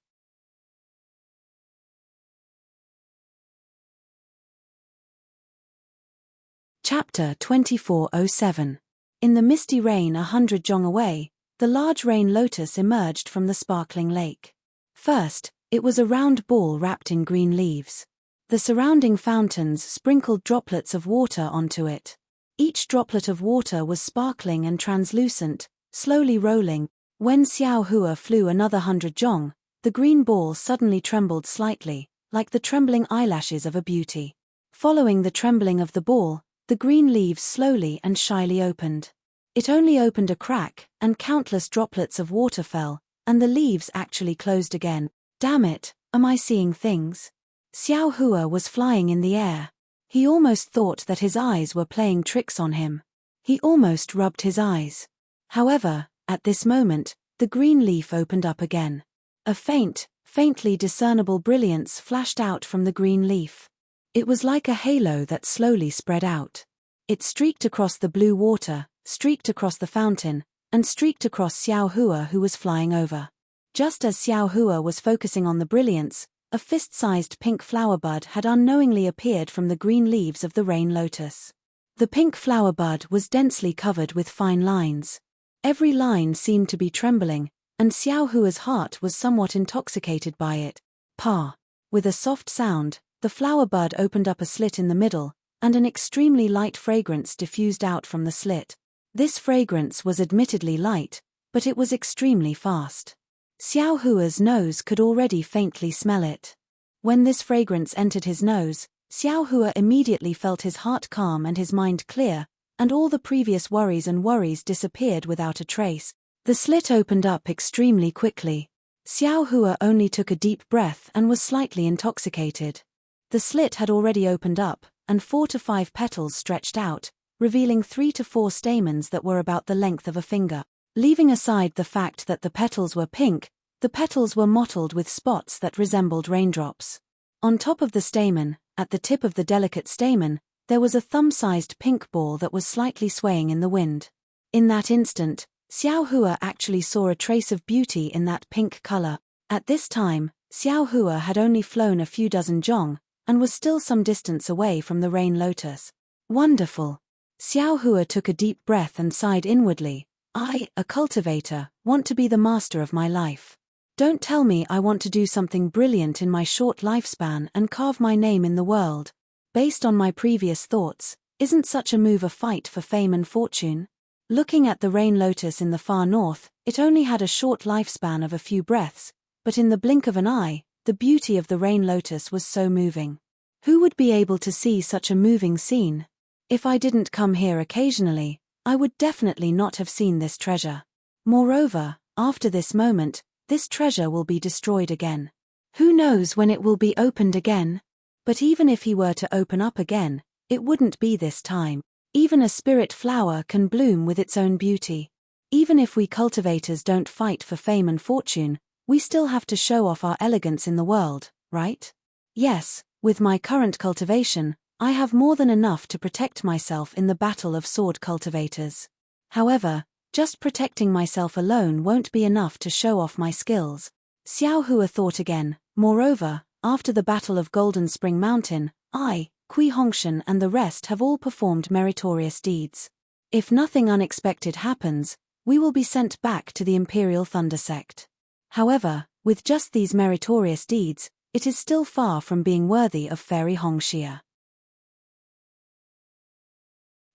Chapter 2407. In the misty rain 100 zhong away, the large rain lotus emerged from the sparkling lake. First, it was a round ball wrapped in green leaves. The surrounding fountains sprinkled droplets of water onto it. Each droplet of water was sparkling and translucent, slowly rolling. When Xiao Hua flew another 100 zhong, the green ball suddenly trembled slightly, like the trembling eyelashes of a beauty. Following the trembling of the ball, the green leaves slowly and shyly opened. It only opened a crack, and countless droplets of water fell, and the leaves actually closed again. Damn it, am I seeing things? Xiao Hua was flying in the air. He almost thought that his eyes were playing tricks on him. He almost rubbed his eyes. However, at this moment, the green leaf opened up again. A faintly discernible brilliance flashed out from the green leaf. It was like a halo that slowly spread out. It streaked across the blue water, streaked across the fountain, and streaked across Xiao Hua, who was flying over. Just as Xiao Hua was focusing on the brilliance, a fist-sized pink flower bud had unknowingly appeared from the green leaves of the rain lotus. The pink flower bud was densely covered with fine lines. Every line seemed to be trembling, and Xiao Hua's heart was somewhat intoxicated by it. Pa! With a soft sound, the flower bud opened up a slit in the middle, and an extremely light fragrance diffused out from the slit. This fragrance was admittedly light, but it was extremely fast. Xiao Hua's nose could already faintly smell it. When this fragrance entered his nose, Xiao Hua immediately felt his heart calm and his mind clear, and all the previous worries disappeared without a trace. The slit opened up extremely quickly. Xiao Hua only took a deep breath and was slightly intoxicated. The slit had already opened up, and 4 to 5 petals stretched out, revealing 3 to 4 stamens that were about the length of a finger. Leaving aside the fact that the petals were pink, the petals were mottled with spots that resembled raindrops. On top of the stamen, at the tip of the delicate stamen, there was a thumb-sized pink ball that was slightly swaying in the wind. In that instant, Xiao Hua actually saw a trace of beauty in that pink color. At this time, Xiao Hua had only flown a few dozen zhong, and was still some distance away from the rain lotus. Wonderful! Xiao Hua took a deep breath and sighed inwardly. I, a cultivator, want to be the master of my life. Don't tell me I want to do something brilliant in my short lifespan and carve my name in the world. Based on my previous thoughts, isn't such a move a fight for fame and fortune? Looking at the rain lotus in the far north, it only had a short lifespan of a few breaths, but in the blink of an eye, the beauty of the rain lotus was so moving. Who would be able to see such a moving scene? If I didn't come here occasionally, I would definitely not have seen this treasure. Moreover, after this moment, this treasure will be destroyed again. Who knows when it will be opened again? But even if he were to open up again, it wouldn't be this time. Even a spirit flower can bloom with its own beauty. Even if we cultivators don't fight for fame and fortune, we still have to show off our elegance in the world, right? Yes, with my current cultivation, I have more than enough to protect myself in the battle of sword cultivators. However, just protecting myself alone won't be enough to show off my skills. Xiao Hua thought again. Moreover, after the Battle of Golden Spring Mountain, I, Kui Hongshan and the rest have all performed meritorious deeds. If nothing unexpected happens, we will be sent back to the Imperial Thunder Sect. However, with just these meritorious deeds, it is still far from being worthy of Fairy Hongxia.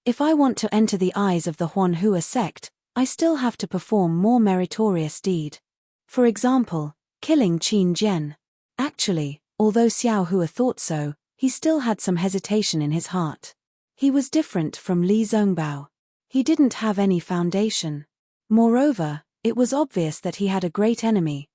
If I want to enter the eyes of the Huanhua sect, I still have to perform more meritorious deed. For example, killing Qin Jian. Actually, although Xiao Hua thought so, he still had some hesitation in his heart. He was different from Li Zongbao. He didn't have any foundation. Moreover, it was obvious that he had a great enemy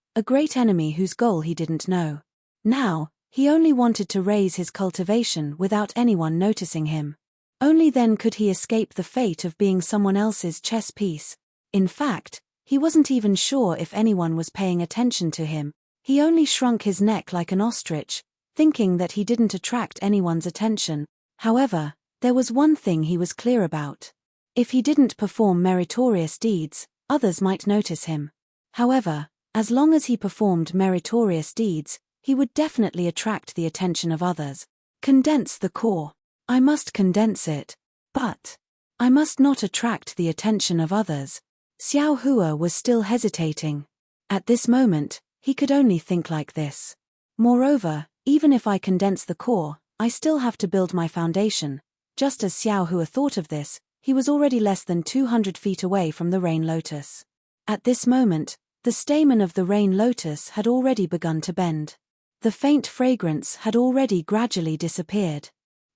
whose goal he didn't know. Now, he only wanted to raise his cultivation without anyone noticing him. Only then could he escape the fate of being someone else's chess piece. In fact, he wasn't even sure if anyone was paying attention to him. He only shrunk his neck like an ostrich, thinking that he didn't attract anyone's attention. However, there was one thing he was clear about. If he didn't perform meritorious deeds, others might notice him. However, as long as he performed meritorious deeds, he would definitely attract the attention of others. Condense the core. I must condense it. But I must not attract the attention of others. Xiao Hua was still hesitating. At this moment, he could only think like this. Moreover, even if I condense the core, I still have to build my foundation. Just as Xiao Hua thought of this, he was already less than 200 feet away from the rain lotus. At this moment, the stamen of the rain lotus had already begun to bend. The faint fragrance had already gradually disappeared.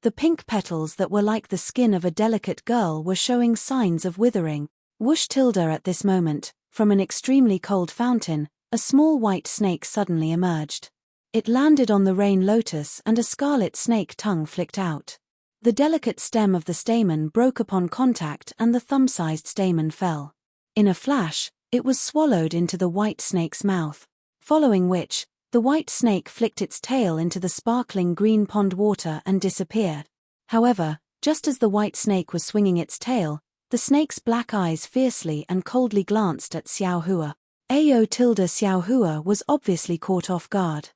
The pink petals that were like the skin of a delicate girl were showing signs of withering. Whoosh tilde at this moment, from an extremely cold fountain, a small white snake suddenly emerged. It landed on the rain lotus and a scarlet snake tongue flicked out. The delicate stem of the stamen broke upon contact and the thumb-sized stamen fell. In a flash, it was swallowed into the white snake's mouth, following which, the white snake flicked its tail into the sparkling green pond water and disappeared. However, just as the white snake was swinging its tail, the snake's black eyes fiercely and coldly glanced at Xiao Hua. Xiao Hua was obviously caught off guard.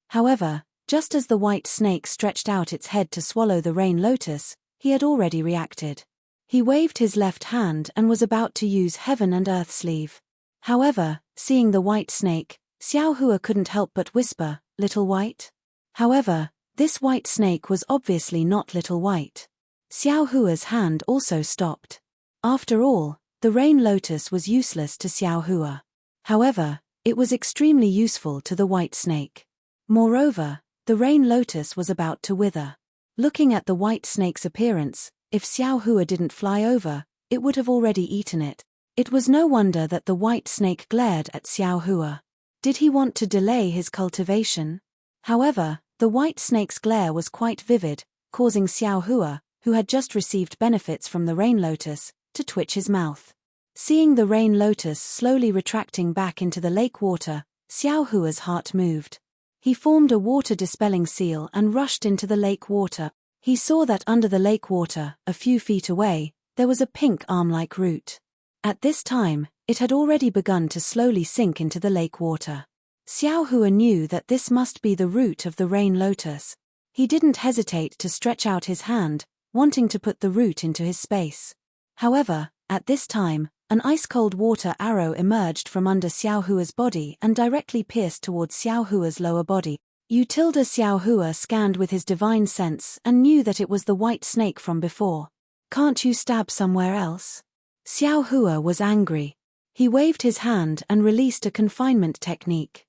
However, Just as the white snake stretched out its head to swallow the rain lotus, he had already reacted. He waved his left hand and was about to use heaven and earth sleeve. However, seeing the white snake, Xiao Hua couldn't help but whisper, "Little White?" However, this white snake was obviously not Little White. Xiao Hua's hand also stopped. After all, the rain lotus was useless to Xiao Hua. However, it was extremely useful to the white snake. Moreover, the rain lotus was about to wither. Looking at the white snake's appearance, if Xiao Hua didn't fly over, it would have already eaten it. It was no wonder that the white snake glared at Xiao Hua. Did he want to delay his cultivation? However, the white snake's glare was quite vivid, causing Xiao Hua, who had just received benefits from the rain lotus, to twitch his mouth. Seeing the rain lotus slowly retracting back into the lake water, Xiao Hua's heart moved. He formed a water-dispelling seal and rushed into the lake water. He saw that under the lake water, a few feet away, there was a pink arm-like root. At this time, it had already begun to slowly sink into the lake water. Xiao Hua knew that this must be the root of the rain lotus. He didn't hesitate to stretch out his hand, wanting to put the root into his space. However, at this time, an ice-cold water arrow emerged from under Xiao Hua's body and directly pierced towards Xiao Hua's lower body. Xiao Hua scanned with his divine sense and knew that it was the white snake from before. "Can't you stab somewhere else?" Xiao Hua was angry. He waved his hand and released a confinement technique.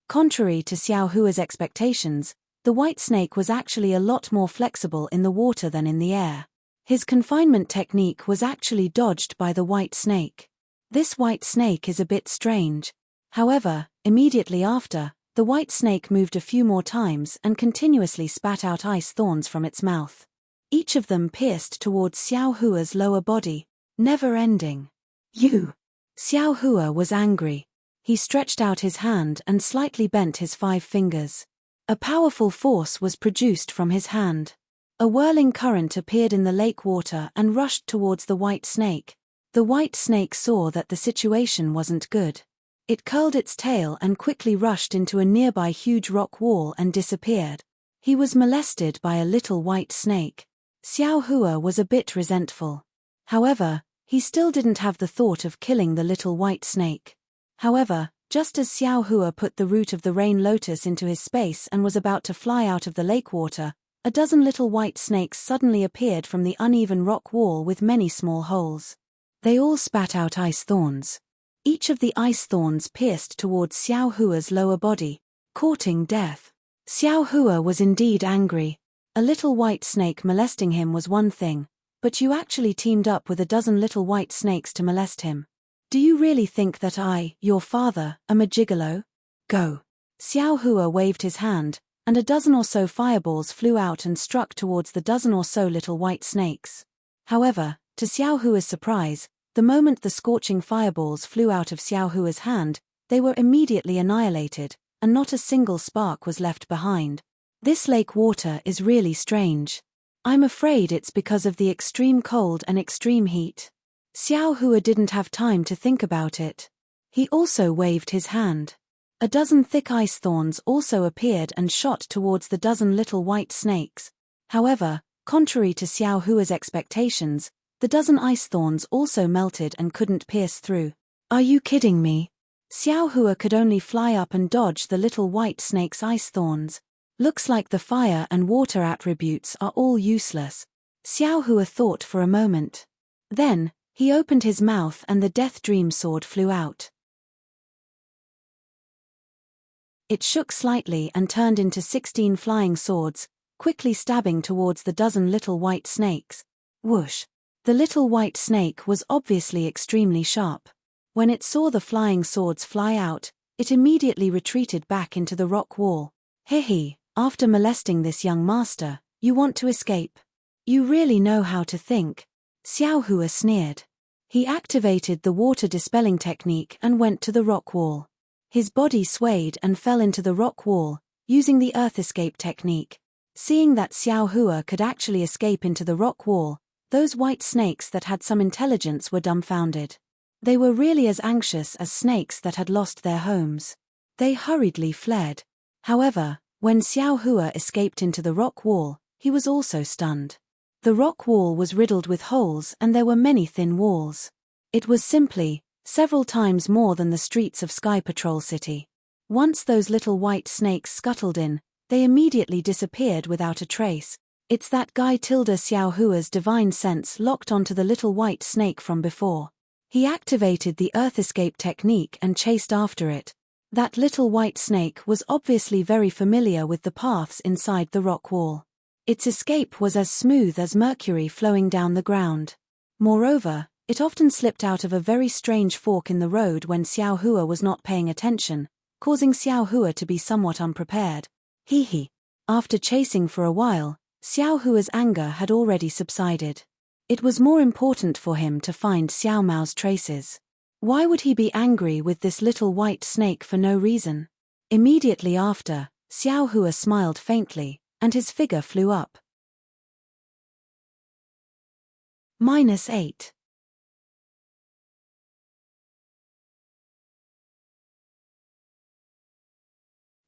Contrary to Xiao Hua's expectations, the white snake was actually a lot more flexible in the water than in the air. His confinement technique was actually dodged by the white snake. This white snake is a bit strange. However, immediately after, the white snake moved a few more times and continuously spat out ice thorns from its mouth. Each of them pierced towards Xiao Hua's lower body, never ending. Xiao Hua was angry. He stretched out his hand and slightly bent his 5 fingers. A powerful force was produced from his hand. A whirling current appeared in the lake water and rushed towards the white snake. The white snake saw that the situation wasn't good. It curled its tail and quickly rushed into a nearby huge rock wall and disappeared. He was molested by a little white snake. Xiao Hua was a bit resentful. However, he still didn't have the thought of killing the little white snake. However, just as Xiao Hua put the root of the rain lotus into his space and was about to fly out of the lake water, a dozen little white snakes suddenly appeared from the uneven rock wall with many small holes. They all spat out ice thorns. Each of the ice thorns pierced towards Xiao Hua's lower body, courting death. Xiao Hua was indeed angry. A little white snake molesting him was one thing, but you actually teamed up with a dozen little white snakes to molest him. Do you really think that I, your father, am a gigolo? Go. Xiao Hua waved his hand, and a dozen or so fireballs flew out and struck towards the dozen or so little white snakes. However, to Xiao Hua's surprise, the moment the scorching fireballs flew out of Xiao Hua's hand, they were immediately annihilated, and not a single spark was left behind. This lake water is really strange. I'm afraid it's because of the extreme cold and extreme heat. Xiao Hua didn't have time to think about it. He also waved his hand. A dozen thick ice thorns also appeared and shot towards the dozen little white snakes. However, contrary to Xiao Hua's expectations, the dozen ice thorns also melted and couldn't pierce through. Are you kidding me? Xiao Hua could only fly up and dodge the little white snake's ice thorns. Looks like the fire and water attributes are all useless. Xiao Hua thought for a moment. Then, he opened his mouth and the Death Dream Sword flew out. It shook slightly and turned into 16 flying swords, quickly stabbing towards the dozen little white snakes. Whoosh! The little white snake was obviously extremely sharp. When it saw the flying swords fly out, it immediately retreated back into the rock wall. Hehe, after molesting this young master, you want to escape? You really know how to think. Xiao Hua sneered. He activated the water dispelling technique and went to the rock wall. His body swayed and fell into the rock wall, using the earth escape technique. Seeing that Xiao Hua could actually escape into the rock wall, those white snakes that had some intelligence were dumbfounded. They were really as anxious as snakes that had lost their homes. They hurriedly fled. However, When Xiao Hua escaped into the rock wall, he was also stunned. The rock wall was riddled with holes and there were many thin walls. It was simply several times more than the streets of Sky Patrol City. Once those little white snakes scuttled in, they immediately disappeared without a trace. It's that guy Xiao Hua's divine sense locked onto the little white snake from before. He activated the Earth Escape technique and chased after it. That little white snake was obviously very familiar with the paths inside the rock wall. Its escape was as smooth as mercury flowing down the ground. Moreover, it often slipped out of a very strange fork in the road when Xiao Hua was not paying attention, causing Xiao Hua to be somewhat unprepared. After chasing for a while, Xiao Hua's anger had already subsided. It was more important for him to find Xiao Mao's traces. Why would he be angry with this little white snake for no reason? Immediately after, Xiao Hua smiled faintly, and his figure flew up. -8.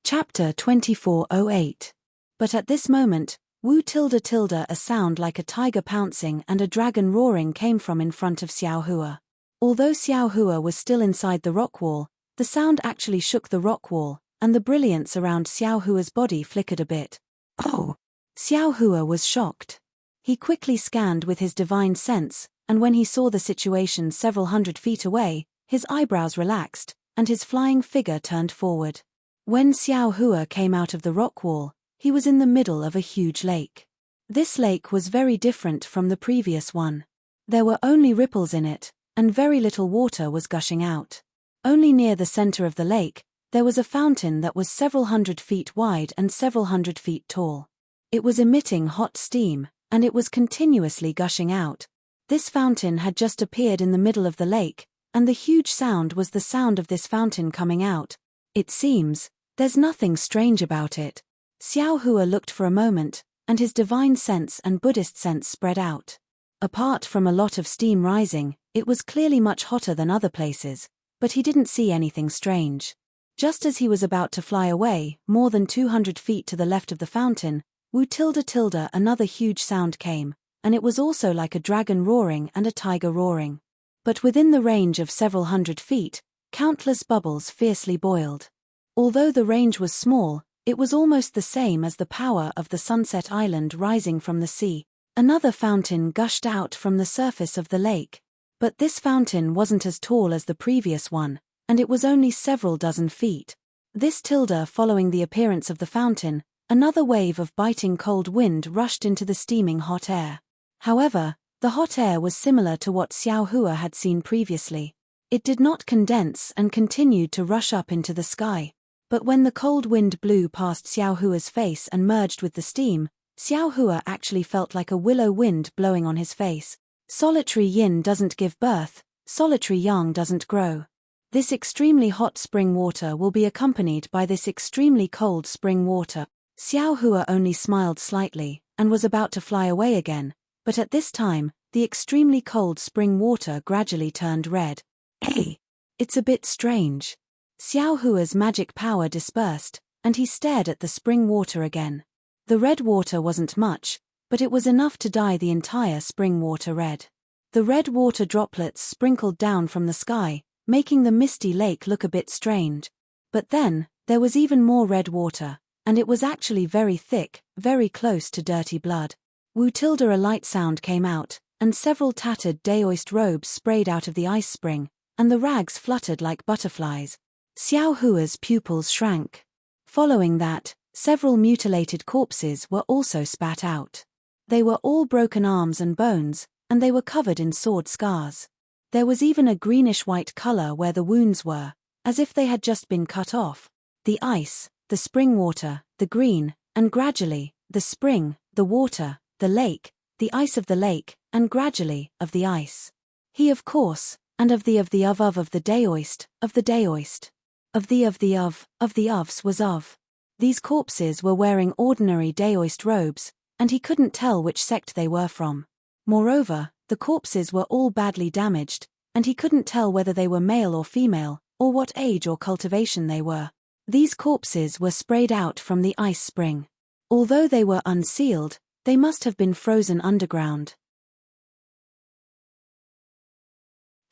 Chapter 2408. But at this moment, a sound like a tiger pouncing and a dragon roaring came from in front of Xiao Hua. Although Xiao Hua was still inside the rock wall, the sound actually shook the rock wall, and the brilliance around Xiao Hua's body flickered a bit. Oh! Xiao Hua was shocked. He quickly scanned with his divine sense, and when he saw the situation several hundred feet away, his eyebrows relaxed, and his flying figure turned forward. When Xiao Hua came out of the rock wall, he was in the middle of a huge lake. This lake was very different from the previous one. There were only ripples in it, and very little water was gushing out. Only near the center of the lake, there was a fountain that was several hundred feet wide and several hundred feet tall. It was emitting hot steam, and it was continuously gushing out. This fountain had just appeared in the middle of the lake, and the huge sound was the sound of this fountain coming out. It seems, there's nothing strange about it. Xiao Hua looked for a moment, and his divine sense and Buddhist sense spread out. Apart from a lot of steam rising, it was clearly much hotter than other places, but he didn't see anything strange. Just as he was about to fly away, more than 200 feet to the left of the fountain, another huge sound came, and it was also like a dragon roaring and a tiger roaring. But within the range of several hundred feet, countless bubbles fiercely boiled. Although the range was small, it was almost the same as the power of the sunset island rising from the sea. Another fountain gushed out from the surface of the lake. But this fountain wasn't as tall as the previous one, and it was only several dozen feet. Following the appearance of the fountain, another wave of biting cold wind rushed into the steaming hot air. However, the hot air was similar to what Xiao Hua had seen previously. It did not condense and continued to rush up into the sky. But when the cold wind blew past Xiao Hua's face and merged with the steam, Xiao Hua actually felt like a willow wind blowing on his face. Solitary yin doesn't give birth, solitary yang doesn't grow. This extremely hot spring water will be accompanied by this extremely cold spring water. Xiao Hua only smiled slightly, and was about to fly away again, but at this time, the extremely cold spring water gradually turned red. Hey! It's a bit strange. Xiao Hua's magic power dispersed, and he stared at the spring water again. The red water wasn't much, but it was enough to dye the entire spring water red. The red water droplets sprinkled down from the sky, making the misty lake look a bit strange. But then, there was even more red water, and it was actually very thick, very close to dirty blood. A light sound came out, and several tattered daoist robes sprayed out of the ice spring, and the rags fluttered like butterflies. Xiao Hua's pupils shrank. Following that, several mutilated corpses were also spat out. They were all broken arms and bones, and they were covered in sword scars. There was even a greenish-white color where the wounds were, as if they had just been cut off. The ice, the spring water, the green, and gradually, the spring, the water, the lake, the ice of the lake, and gradually, of the ice. He of course, and of the daoist, of the daoist. Of the ofs was of. These corpses were wearing ordinary daoist robes, and he couldn't tell which sect they were from. Moreover, the corpses were all badly damaged, and he couldn't tell whether they were male or female, or what age or cultivation they were. These corpses were sprayed out from the ice spring. Although they were unsealed, they must have been frozen underground.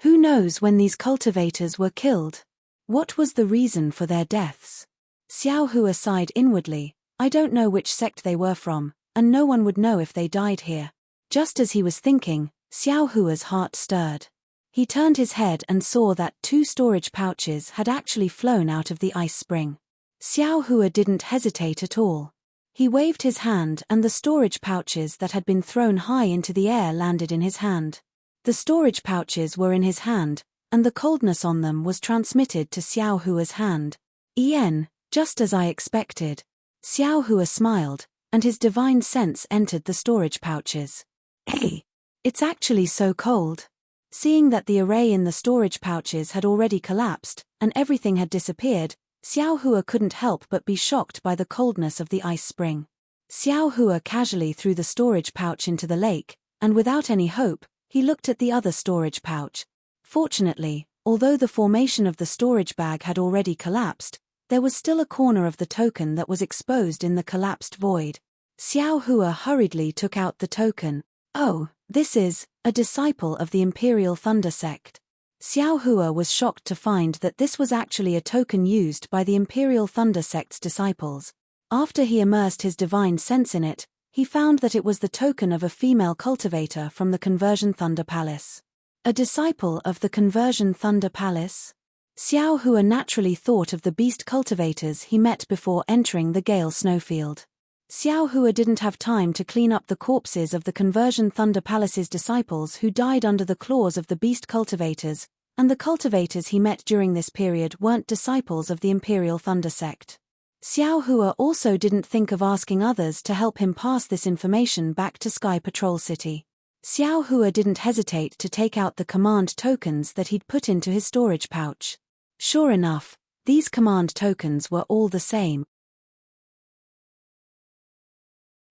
Who knows when these cultivators were killed? What was the reason for their deaths? Xiao Hua sighed inwardly. I don't know which sect they were from, and no one would know if they died here. Just as he was thinking, Xiao Hua's heart stirred. He turned his head and saw that 2 storage pouches had actually flown out of the ice spring. Xiao Hua didn't hesitate at all. He waved his hand and the storage pouches that had been thrown high into the air landed in his hand. The storage pouches were in his hand, and the coldness on them was transmitted to Xiao Hua's hand. Just as I expected. Xiao Hua smiled, and his divine sense entered the storage pouches. Hey! It's actually so cold. Seeing that the array in the storage pouches had already collapsed, and everything had disappeared, Xiao Hua couldn't help but be shocked by the coldness of the ice spring. Xiao Hua casually threw the storage pouch into the lake, and without any hope, he looked at the other storage pouch. Fortunately, although the formation of the storage bag had already collapsed, there was still a corner of the token that was exposed in the collapsed void. Xiao Hua hurriedly took out the token. Oh, this is a disciple of the Imperial Thunder Sect. Xiao Hua was shocked to find that this was actually a token used by the Imperial Thunder Sect's disciples. After he immersed his divine sense in it, he found that it was the token of a female cultivator from the Conversion Thunder Palace. A disciple of the Conversion Thunder Palace? Xiao Hua naturally thought of the beast cultivators he met before entering the Gale Snowfield. Xiao Hua didn't have time to clean up the corpses of the Conversion Thunder Palace's disciples who died under the claws of the beast cultivators, and the cultivators he met during this period weren't disciples of the Imperial Thunder Sect. Xiao Hua also didn't think of asking others to help him pass this information back to Sky Patrol City. Xiao Hua didn't hesitate to take out the command tokens that he'd put into his storage pouch. Sure enough, these command tokens were all the same.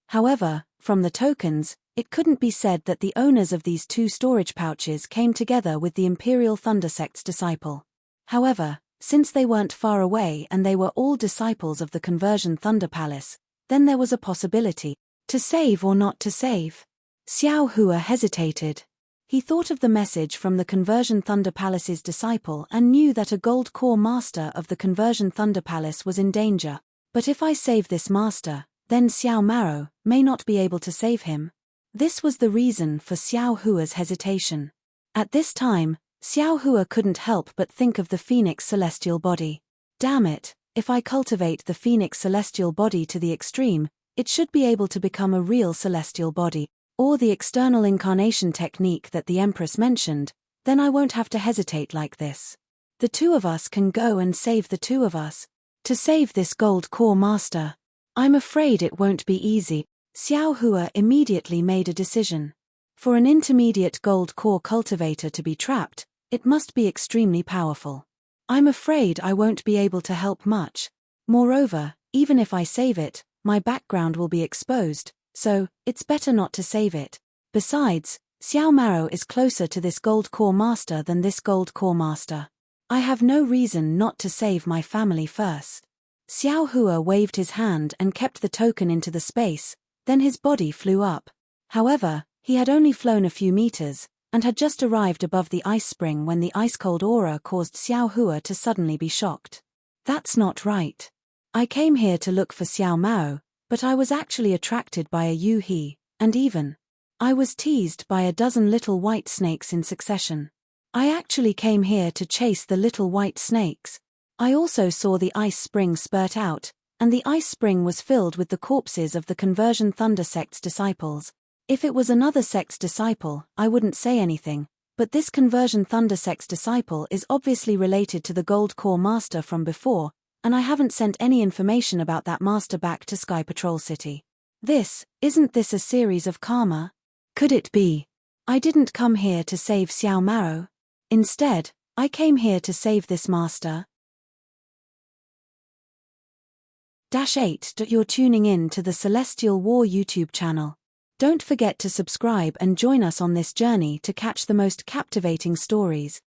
However, from the tokens, it couldn't be said that the owners of these 2 storage pouches came together with the Imperial Thunder Sect's disciple. However, since they weren't far away and they were all disciples of the Conversion Thunder Palace, then there was a possibility. To save or not to save? Xiao Hua hesitated. He thought of the message from the Conversion Thunder Palace's disciple and knew that a gold core master of the Conversion Thunder Palace was in danger. But if I save this master, then Xiao Maro may not be able to save him. This was the reason for Xiao Hua's hesitation. At this time, Xiao Hua couldn't help but think of the Phoenix celestial body. Damn it, if I cultivate the Phoenix celestial body to the extreme, it should be able to become a real celestial body, or the external incarnation technique that the Empress mentioned, then I won't have to hesitate like this. The 2 of us can go and save the 2 of us. To save this gold core master. I'm afraid it won't be easy. Xiao Hua immediately made a decision. For an intermediate gold core cultivator to be trapped, it must be extremely powerful. I'm afraid I won't be able to help much. Moreover, even if I save it, my background will be exposed, so it's better not to save it. Besides, Xiao Maro is closer to this gold core master than this gold core master. I have no reason not to save my family first. Xiao Hua waved his hand and kept the token into the space, then his body flew up. However, he had only flown a few meters, and had just arrived above the ice spring when the ice-cold aura caused Xiao Hua to suddenly be shocked. That's not right. I came here to look for Xiao Mao, but I was actually attracted by a Yu He, and even I was teased by a dozen little white snakes in succession. I actually came here to chase the little white snakes. I also saw the ice spring spurt out, and the ice spring was filled with the corpses of the Conversion Thunder Sect's disciples. If it was another sect's disciple, I wouldn't say anything, but this Conversion Thunder Sect's disciple is obviously related to the Gold Core Master from before, and I haven't sent any information about that master back to Sky Patrol City. Isn't this a series of karma? Could it be? I didn't come here to save Xiao Maro. Instead, I came here to save this master. -8. You're tuning in to the Celestial War YouTube channel. Don't forget to subscribe and join us on this journey to catch the most captivating stories.